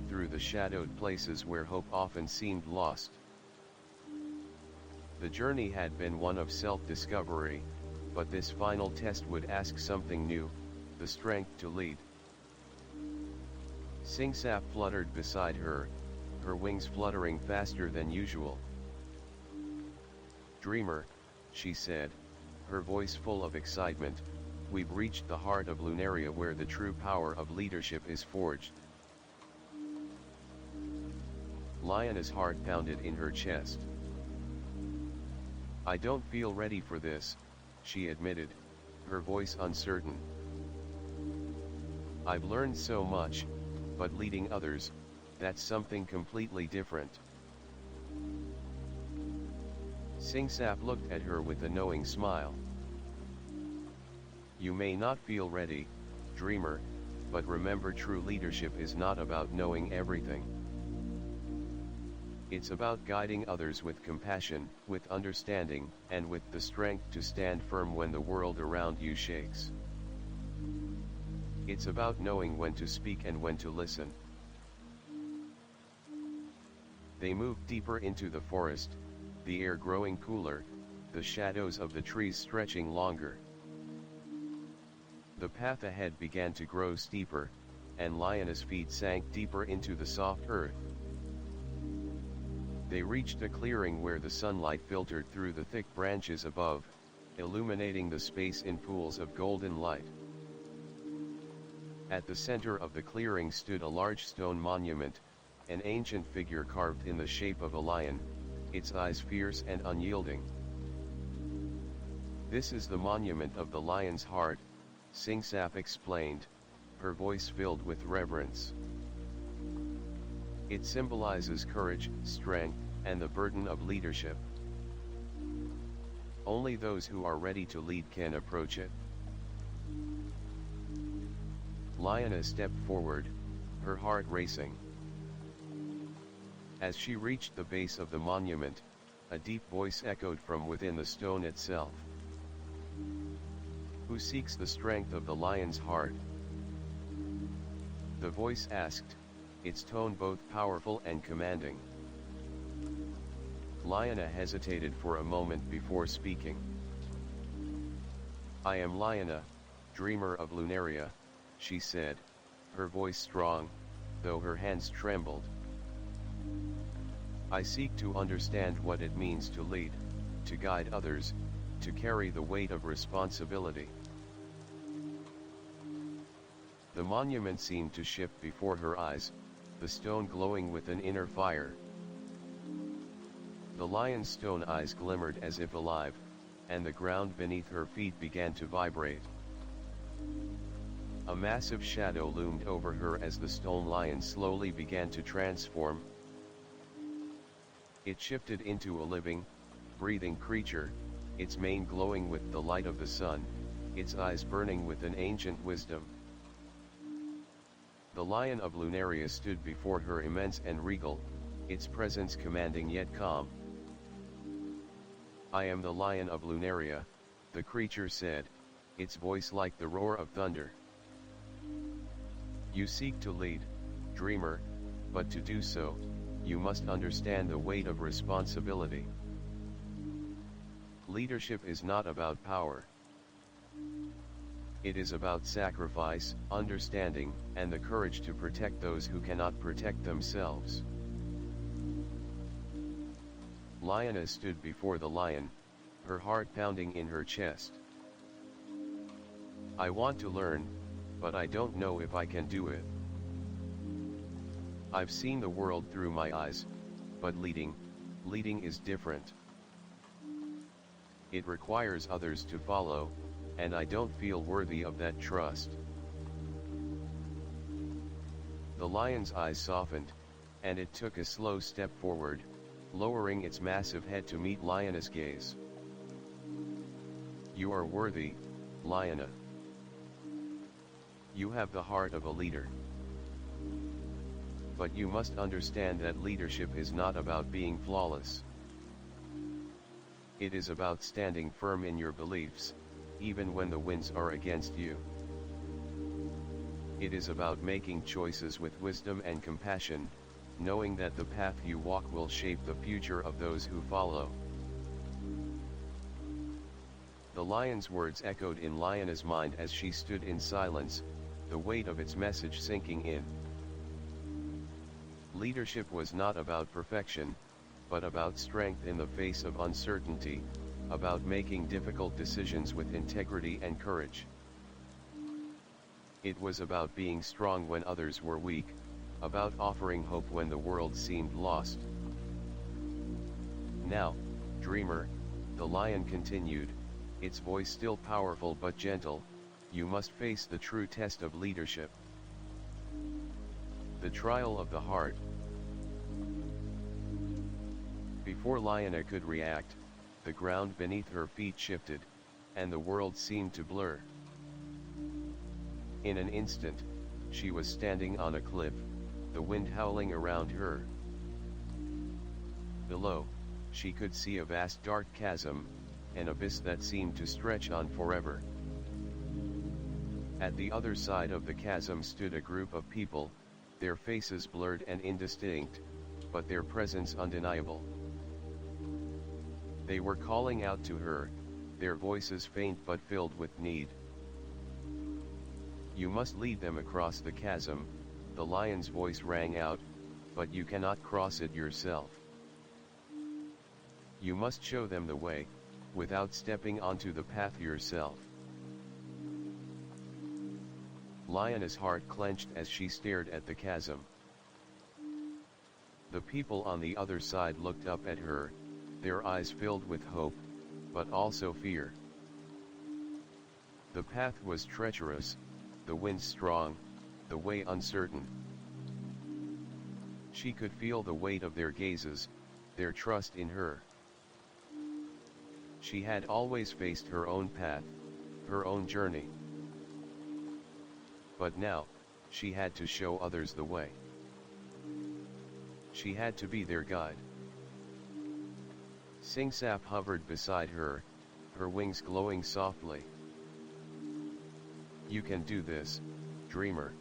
through the shadowed places where hope often seemed lost. The journey had been one of self-discovery, but this final test would ask something new, the strength to lead. Singsap fluttered beside her, her wings fluttering faster than usual. Dreamer, she said, her voice full of excitement, we've reached the heart of Lunaria where the true power of leadership is forged. Lyanna's heart pounded in her chest. I don't feel ready for this, she admitted, her voice uncertain. I've learned so much, but leading others, that's something completely different. Singsap looked at her with a knowing smile. You may not feel ready, dreamer, but remember, true leadership is not about knowing everything. It's about guiding others with compassion, with understanding, and with the strength to stand firm when the world around you shakes. It's about knowing when to speak and when to listen. They moved deeper into the forest, the air growing cooler, the shadows of the trees stretching longer. The path ahead began to grow steeper, and Lioness' feet sank deeper into the soft earth. They reached a clearing where the sunlight filtered through the thick branches above, illuminating the space in pools of golden light. At the center of the clearing stood a large stone monument, an ancient figure carved in the shape of a lion, its eyes fierce and unyielding. This is the monument of the lion's heart, Singsap explained, her voice filled with reverence. It symbolizes courage, strength, and the burden of leadership. Only those who are ready to lead can approach it. Lioness stepped forward, her heart racing. As she reached the base of the monument, a deep voice echoed from within the stone itself. Who seeks the strength of the lion's heart? The voice asked, its tone both powerful and commanding. Lioness hesitated for a moment before speaking. I am Lioness, dreamer of Lunaria, she said, her voice strong, though her hands trembled. I seek to understand what it means to lead, to guide others, to carry the weight of responsibility. The monument seemed to shift before her eyes, the stone glowing with an inner fire. The lion's stone eyes glimmered as if alive, and the ground beneath her feet began to vibrate. A massive shadow loomed over her as the stone lion slowly began to transform. It shifted into a living, breathing creature, its mane glowing with the light of the sun, its eyes burning with an ancient wisdom. The lion of Lunaria stood before her immense and regal, its presence commanding yet calm. I am the lion of Lunaria, the creature said, its voice like the roar of thunder. You seek to lead, dreamer, but to do so, you must understand the weight of responsibility. Leadership is not about power. It is about sacrifice, understanding, and the courage to protect those who cannot protect themselves. Lioness stood before the lion, her heart pounding in her chest. I want to learn, but I don't know if I can do it. I've seen the world through my eyes, but leading is different. It requires others to follow, and I don't feel worthy of that trust. The lion's eyes softened, and it took a slow step forward, lowering its massive head to meet Lioness' gaze. You are worthy, Lioness. You have the heart of a leader. But you must understand that leadership is not about being flawless. It is about standing firm in your beliefs, even when the winds are against you. It is about making choices with wisdom and compassion, knowing that the path you walk will shape the future of those who follow. The lion's words echoed in Lioness' mind as she stood in silence, the weight of its message sinking in. Leadership was not about perfection, but about strength in the face of uncertainty, about making difficult decisions with integrity and courage. It was about being strong when others were weak, about offering hope when the world seemed lost. Now, dreamer, the lion continued, its voice still powerful but gentle. You must face the true test of leadership. The trial of the heart. Before Lyanna could react, the ground beneath her feet shifted, and the world seemed to blur. In an instant, she was standing on a cliff, the wind howling around her. Below, she could see a vast dark chasm, an abyss that seemed to stretch on forever. At the other side of the chasm stood a group of people, their faces blurred and indistinct, but their presence undeniable. They were calling out to her, their voices faint but filled with need. You must lead them across the chasm, the lion's voice rang out, but you cannot cross it yourself. You must show them the way, without stepping onto the path yourself. Lyanna's heart clenched as she stared at the chasm. The people on the other side looked up at her, their eyes filled with hope, but also fear. The path was treacherous, the wind strong, the way uncertain. She could feel the weight of their gazes, their trust in her. She had always faced her own path, her own journey. But now, she had to show others the way. She had to be their guide. Singsap hovered beside her, her wings glowing softly. You can do this, dreamer.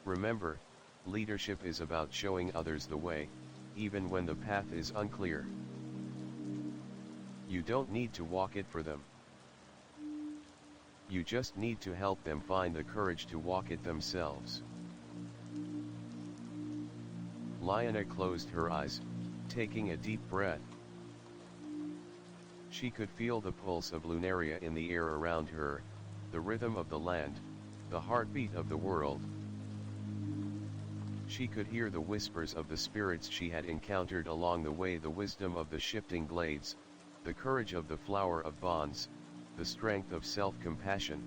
Remember, leadership is about showing others the way, even when the path is unclear. You don't need to walk it for them. You just need to help them find the courage to walk it themselves. Lyanna closed her eyes, taking a deep breath. She could feel the pulse of Lunaria in the air around her, the rhythm of the land, the heartbeat of the world. She could hear the whispers of the spirits she had encountered along the way, the wisdom of the shifting glades, the courage of the flower of bonds, the strength of self-compassion.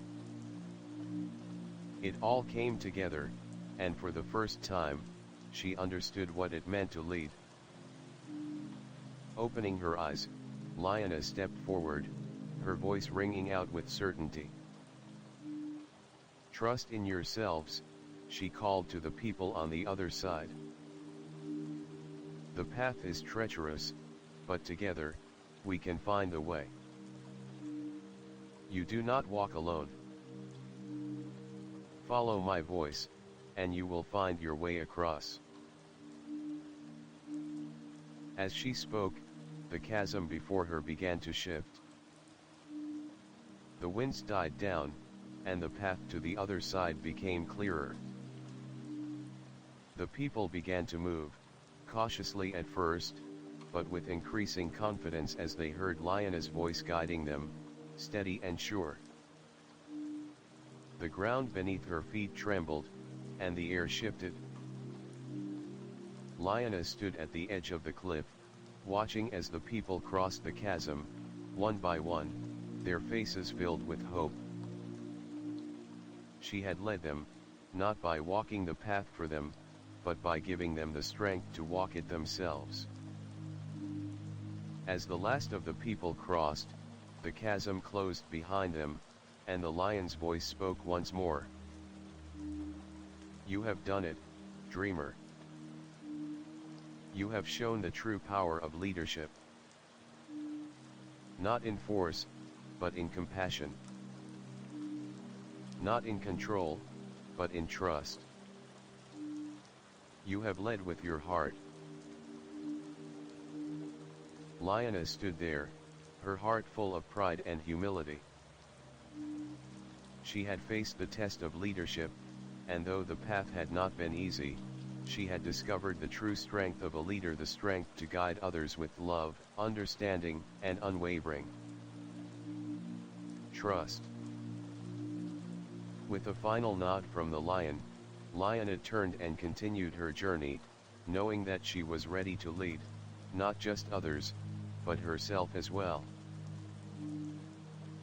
It all came together, and for the first time, she understood what it meant to lead. Opening her eyes, Lyanna stepped forward, her voice ringing out with certainty. Trust in yourselves, she called to the people on the other side. The path is treacherous, but together, we can find the way. You do not walk alone. Follow my voice, and you will find your way across. As she spoke, the chasm before her began to shift. The winds died down, and the path to the other side became clearer. The people began to move, cautiously at first, but with increasing confidence as they heard Lyanna's voice guiding them, steady and sure. The ground beneath her feet trembled, and the air shifted. Lyanna stood at the edge of the cliff, watching as the people crossed the chasm, one by one, their faces filled with hope. She had led them, not by walking the path for them, but by giving them the strength to walk it themselves. As the last of the people crossed, the chasm closed behind them, and the lion's voice spoke once more. You have done it, dreamer. You have shown the true power of leadership. Not in force, but in compassion. Not in control, but in trust. You have led with your heart. Lyanna stood there, her heart full of pride and humility. She had faced the test of leadership, and though the path had not been easy, she had discovered the true strength of a leader, the strength to guide others with love, understanding, and unwavering trust. With a final nod from the lion, Lyanna turned and continued her journey, knowing that she was ready to lead, not just others, but herself as well.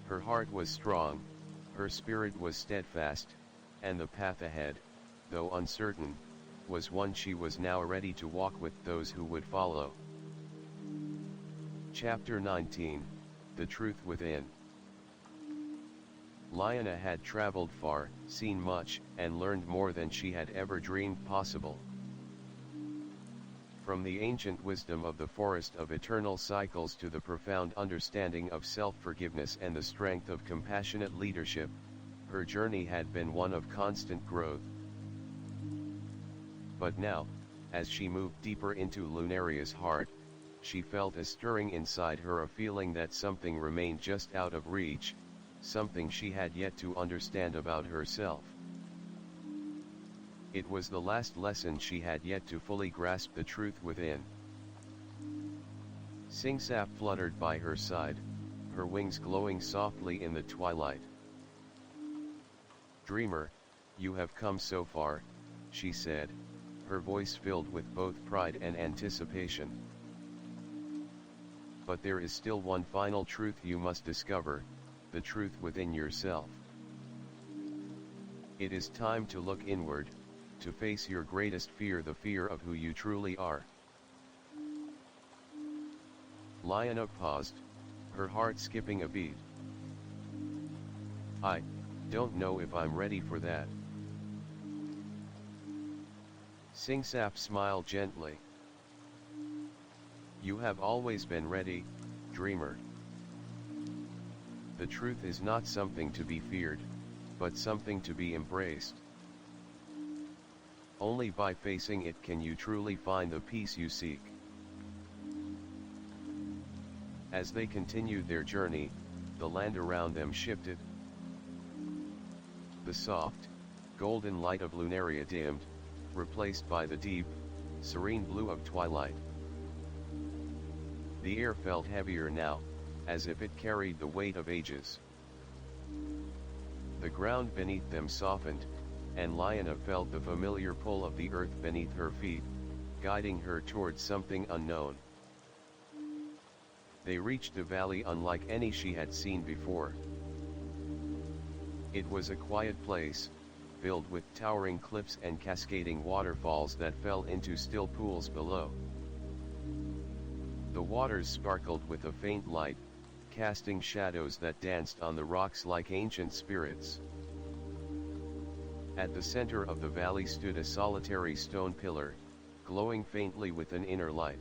Her heart was strong, her spirit was steadfast, and the path ahead, though uncertain, was one she was now ready to walk with those who would follow. Chapter 19, The Truth Within. Lyanna had traveled far, seen much, and learned more than she had ever dreamed possible. From the ancient wisdom of the forest of eternal cycles to the profound understanding of self-forgiveness and the strength of compassionate leadership, her journey had been one of constant growth. But now, as she moved deeper into Lunaria's heart, she felt a stirring inside her, a feeling that something remained just out of reach, something she had yet to understand about herself. It was the last lesson she had yet to fully grasp, the truth within. Singsap fluttered by her side, her wings glowing softly in the twilight. "Dreamer, you have come so far," she said, her voice filled with both pride and anticipation. "But there is still one final truth you must discover, the truth within yourself. It is time to look inward, to face your greatest fear, the fear of who you truly are." Lyanna paused, her heart skipping a beat. "I don't know if I'm ready for that." Singsap smiled gently. "You have always been ready, dreamer. The truth is not something to be feared, but something to be embraced. Only by facing it can you truly find the peace you seek." As they continued their journey, the land around them shifted. The soft, golden light of Lunaria dimmed, replaced by the deep, serene blue of twilight. The air felt heavier now, as if it carried the weight of ages. The ground beneath them softened, and Lyanna felt the familiar pull of the earth beneath her feet, guiding her towards something unknown. They reached a valley unlike any she had seen before. It was a quiet place, filled with towering cliffs and cascading waterfalls that fell into still pools below. The waters sparkled with a faint light, casting shadows that danced on the rocks like ancient spirits. At the center of the valley stood a solitary stone pillar, glowing faintly with an inner light.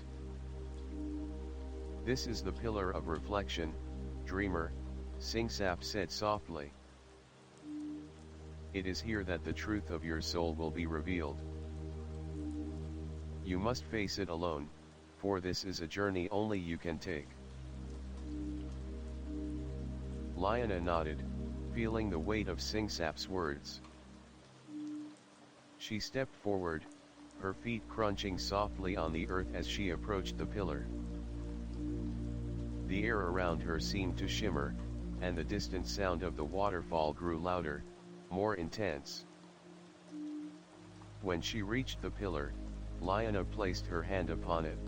"This is the pillar of reflection, dreamer," Singsap said softly. "It is here that the truth of your soul will be revealed. You must face it alone, for this is a journey only you can take." Lyanna nodded, feeling the weight of Singsap's words. She stepped forward, her feet crunching softly on the earth as she approached the pillar. The air around her seemed to shimmer, and the distant sound of the waterfall grew louder, more intense. When she reached the pillar, Lyanna placed her hand upon it.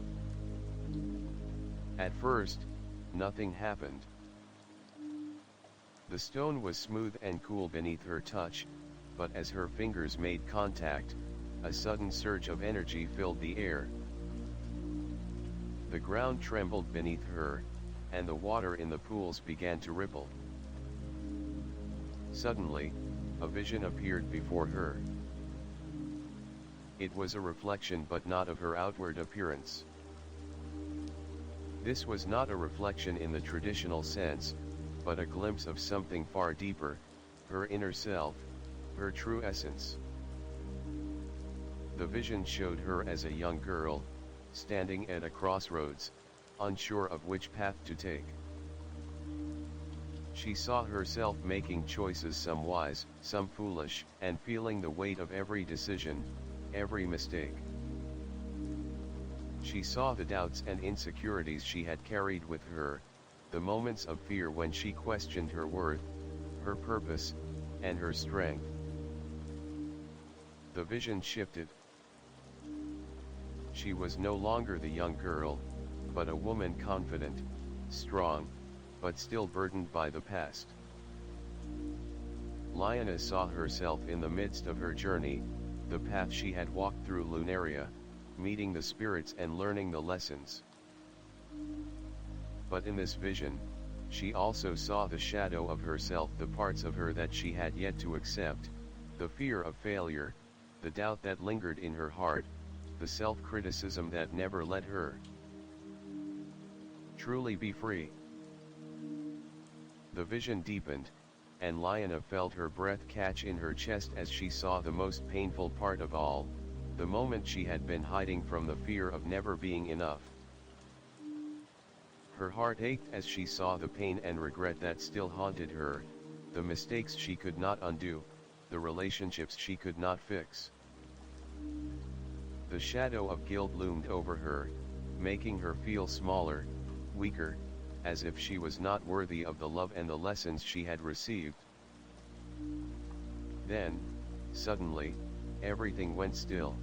At first, nothing happened. The stone was smooth and cool beneath her touch, but as her fingers made contact, a sudden surge of energy filled the air. The ground trembled beneath her, and the water in the pools began to ripple. Suddenly, a vision appeared before her. It was a reflection, but not of her outward appearance. This was not a reflection in the traditional sense, but a glimpse of something far deeper, her inner self, her true essence. The vision showed her as a young girl, standing at a crossroads, unsure of which path to take. She saw herself making choices, some wise, some foolish, and feeling the weight of every decision, every mistake. She saw the doubts and insecurities she had carried with her, the moments of fear when she questioned her worth, her purpose, and her strength. The vision shifted. She was no longer the young girl, but a woman confident, strong, but still burdened by the past. Lioness saw herself in the midst of her journey, the path she had walked through Lunaria, meeting the spirits and learning the lessons. But in this vision, she also saw the shadow of herself, the parts of her that she had yet to accept, the fear of failure, the doubt that lingered in her heart, the self-criticism that never let her truly be free. The vision deepened, and Lioness felt her breath catch in her chest as she saw the most painful part of all, the moment she had been hiding from the fear of never being enough. Her heart ached as she saw the pain and regret that still haunted her, the mistakes she could not undo, the relationships she could not fix. The shadow of guilt loomed over her, making her feel smaller, weaker, as if she was not worthy of the love and the lessons she had received. Then, suddenly, everything went still.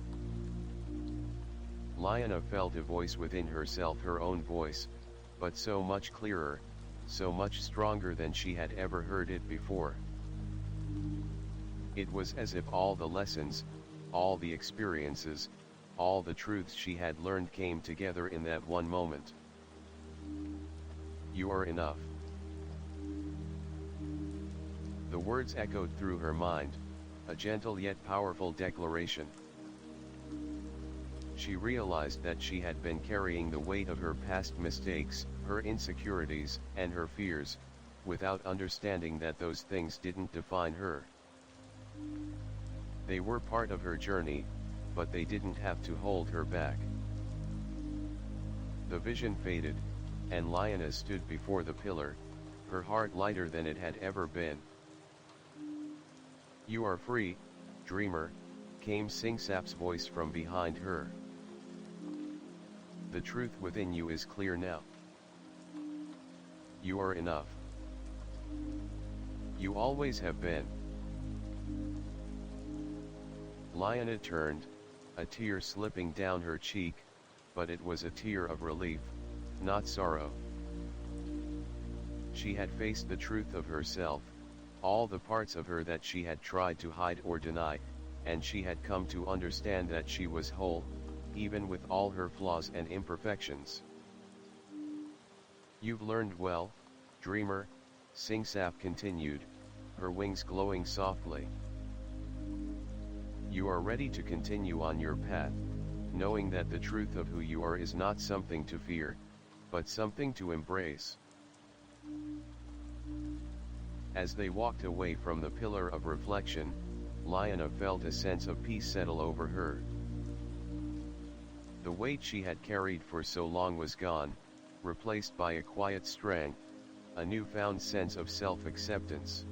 Lioness felt a voice within herself, her own voice, but so much clearer, so much stronger than she had ever heard it before. It was as if all the lessons, all the experiences, all the truths she had learned came together in that one moment. You are enough. The words echoed through her mind, a gentle yet powerful declaration. She realized that she had been carrying the weight of her past mistakes, her insecurities, and her fears, without understanding that those things didn't define her. They were part of her journey, but they didn't have to hold her back. The vision faded, and Lioness stood before the pillar, her heart lighter than it had ever been. You are free, dreamer, came Singsap's voice from behind her. The truth within you is clear now. You are enough. You always have been. Lioness turned, a tear slipping down her cheek, but it was a tear of relief, not sorrow. She had faced the truth of herself, all the parts of her that she had tried to hide or deny, and she had come to understand that she was whole, even with all her flaws and imperfections. You've learned well, dreamer, Singsap continued, her wings glowing softly. You are ready to continue on your path, knowing that the truth of who you are is not something to fear, but something to embrace. As they walked away from the pillar of reflection, Lioness felt a sense of peace settle over her. The weight she had carried for so long was gone, replaced by a quiet strength, a newfound sense of self-acceptance.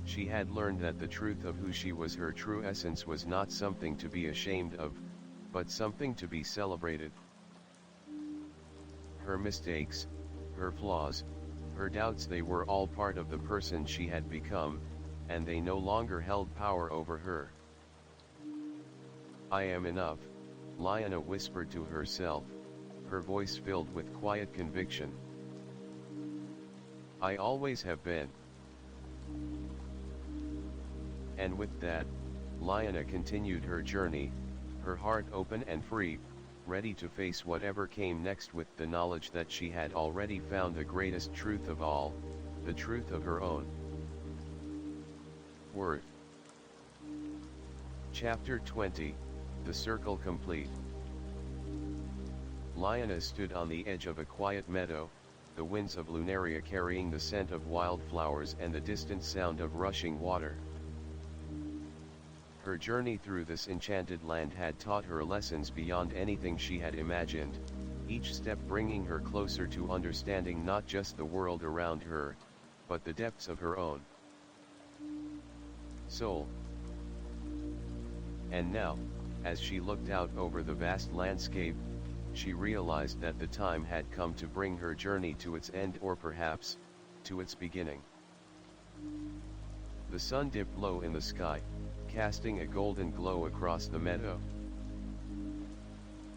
She had learned that the truth of who she was, her true essence, was not something to be ashamed of, but something to be celebrated. Her mistakes, her flaws, her doubts, they were all part of the person she had become, and they no longer held power over her. I am enough, Lioness whispered to herself, her voice filled with quiet conviction. I always have been. And with that, Lioness continued her journey, her heart open and free, ready to face whatever came next with the knowledge that she had already found the greatest truth of all, the truth of her own worth. Chapter 20, The Circle Complete. Lioness stood on the edge of a quiet meadow, the winds of Lunaria carrying the scent of wildflowers and the distant sound of rushing water. Her journey through this enchanted land had taught her lessons beyond anything she had imagined, each step bringing her closer to understanding not just the world around her, but the depths of her own soul. And now, as she looked out over the vast landscape, she realized that the time had come to bring her journey to its end, or perhaps, to its beginning. The sun dipped low in the sky, casting a golden glow across the meadow.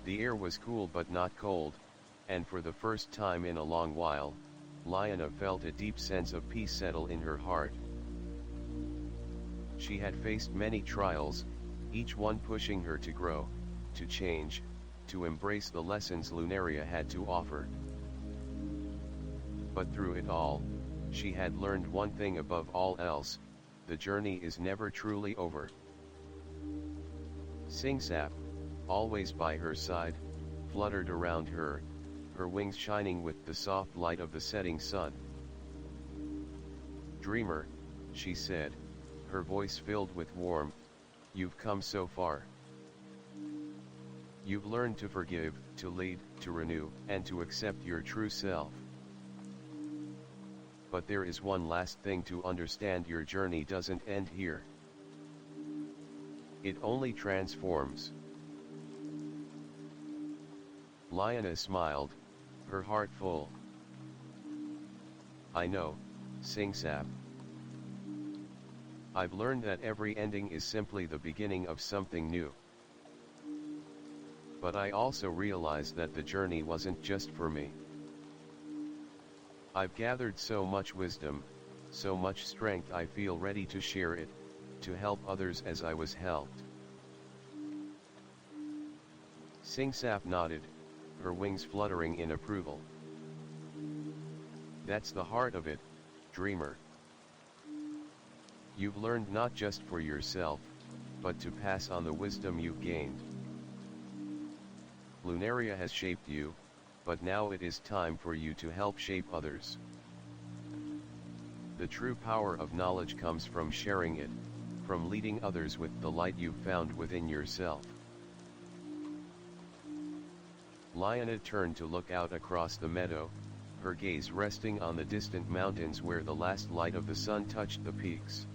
The air was cool but not cold, and for the first time in a long while, Lyanna felt a deep sense of peace settle in her heart. She had faced many trials, each one pushing her to grow, to change, to embrace the lessons Lunaria had to offer. But through it all, she had learned one thing above all else: the journey is never truly over. Singsap, always by her side, fluttered around her, her wings shining with the soft light of the setting sun. "Dreamer," she said, her voice filled with warmth, "you've come so far. You've learned to forgive, to lead, to renew, and to accept your true self. But there is one last thing to understand: your journey doesn't end here. It only transforms." Lyanna smiled, her heart full. "I know, Singsap. I've learned that every ending is simply the beginning of something new. But I also realized that the journey wasn't just for me. I've gathered so much wisdom, so much strength, I feel ready to share it, to help others as I was helped." Singsap nodded, her wings fluttering in approval. "That's the heart of it, dreamer. You've learned not just for yourself, but to pass on the wisdom you've gained. Lunaria has shaped you, but now it is time for you to help shape others. The true power of knowledge comes from sharing it, from leading others with the light you've found within yourself." Lyanna turned to look out across the meadow, her gaze resting on the distant mountains where the last light of the sun touched the peaks.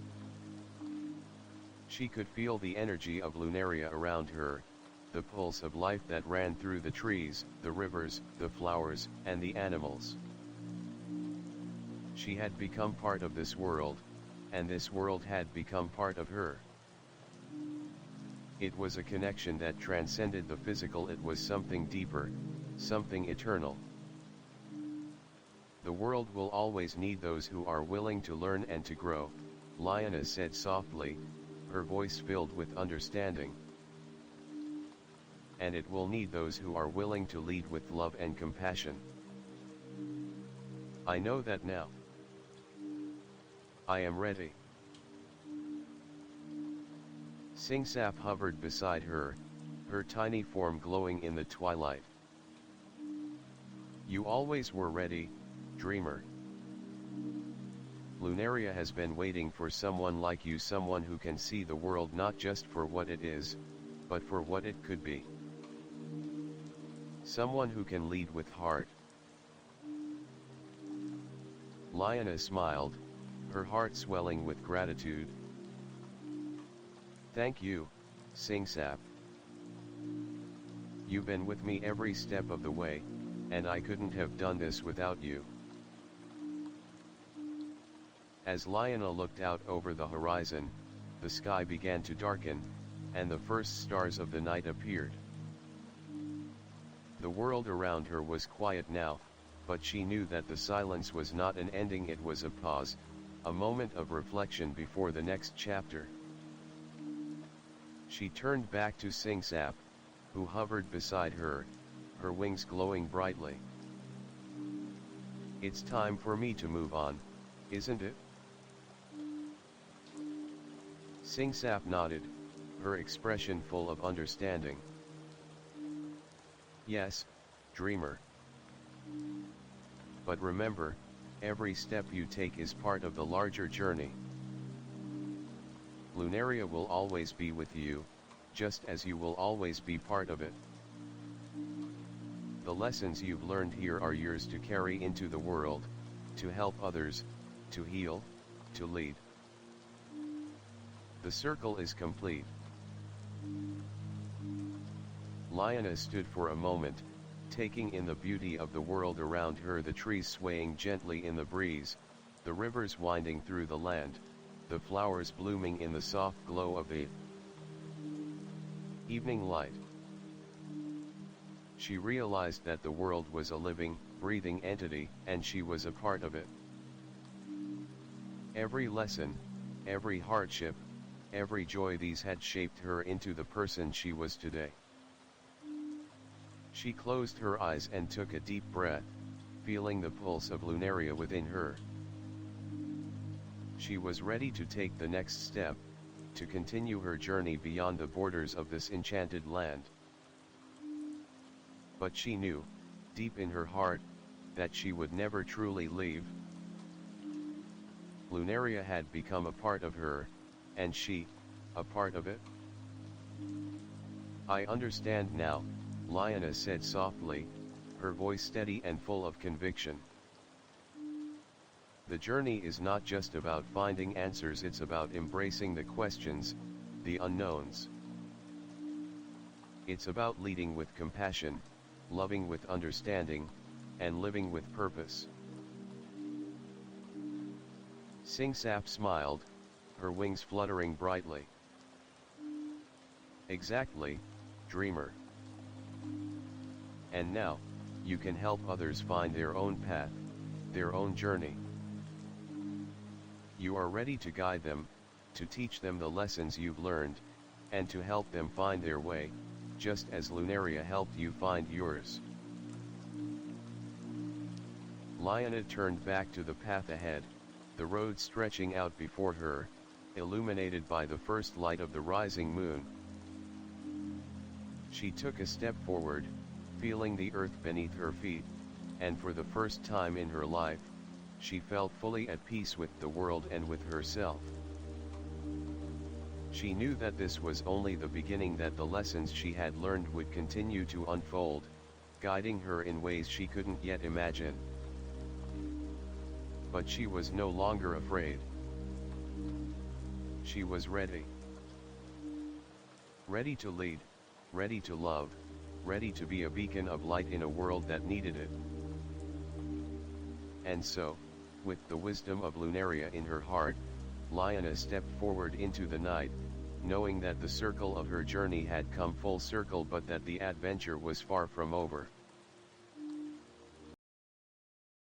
She could feel the energy of Lunaria around her, the pulse of life that ran through the trees, the rivers, the flowers, and the animals. She had become part of this world, and this world had become part of her. It was a connection that transcended the physical. It was something deeper, something eternal. "The world will always need those who are willing to learn and to grow," Lyanna said softly, her voice filled with understanding. "And it will need those who are willing to lead with love and compassion. I know that now. I am ready." Singsap hovered beside her, her tiny form glowing in the twilight. "You always were ready, dreamer. Lunaria has been waiting for someone like you, someone who can see the world not just for what it is, but for what it could be. Someone who can lead with heart." Lyanna smiled, her heart swelling with gratitude. "Thank you, Singsap. You've been with me every step of the way, and I couldn't have done this without you." As Lyanna looked out over the horizon, the sky began to darken, and the first stars of the night appeared. The world around her was quiet now, but she knew that the silence was not an ending, it was a pause, a moment of reflection before the next chapter. She turned back to Singsap, who hovered beside her, her wings glowing brightly. "It's time for me to move on, isn't it?" Singsap nodded, her expression full of understanding. "Yes, dreamer. But remember, every step you take is part of the larger journey. Lunaria will always be with you, just as you will always be part of it. The lessons you've learned here are yours to carry into the world, to help others, to heal, to lead. The circle is complete." Lyanna stood for a moment, taking in the beauty of the world around her, the trees swaying gently in the breeze, the rivers winding through the land, the flowers blooming in the soft glow of the evening light. She realized that the world was a living, breathing entity, and she was a part of it. Every lesson, every hardship, every joy, these had shaped her into the person she was today. She closed her eyes and took a deep breath, feeling the pulse of Lunaria within her. She was ready to take the next step, to continue her journey beyond the borders of this enchanted land. But she knew, deep in her heart, that she would never truly leave. Lunaria had become a part of her, and she, a part of it. "I understand now," Lioness said softly, her voice steady and full of conviction. "The journey is not just about finding answers, it's about embracing the questions, the unknowns. It's about leading with compassion, loving with understanding, and living with purpose." Sing Sap smiled, her wings fluttering brightly. "Exactly, dreamer. And now, you can help others find their own path, their own journey. You are ready to guide them, to teach them the lessons you've learned, and to help them find their way, just as Lunaria helped you find yours." Lioness turned back to the path ahead, the road stretching out before her, illuminated by the first light of the rising moon. She took a step forward, feeling the earth beneath her feet, and for the first time in her life, she felt fully at peace with the world and with herself. She knew that this was only the beginning, that the lessons she had learned would continue to unfold, guiding her in ways she couldn't yet imagine. But she was no longer afraid. She was ready. Ready to lead, ready to love, ready to be a beacon of light in a world that needed it. And so, with the wisdom of Lunaria in her heart, Lioness stepped forward into the night, knowing that the circle of her journey had come full circle, but that the adventure was far from over.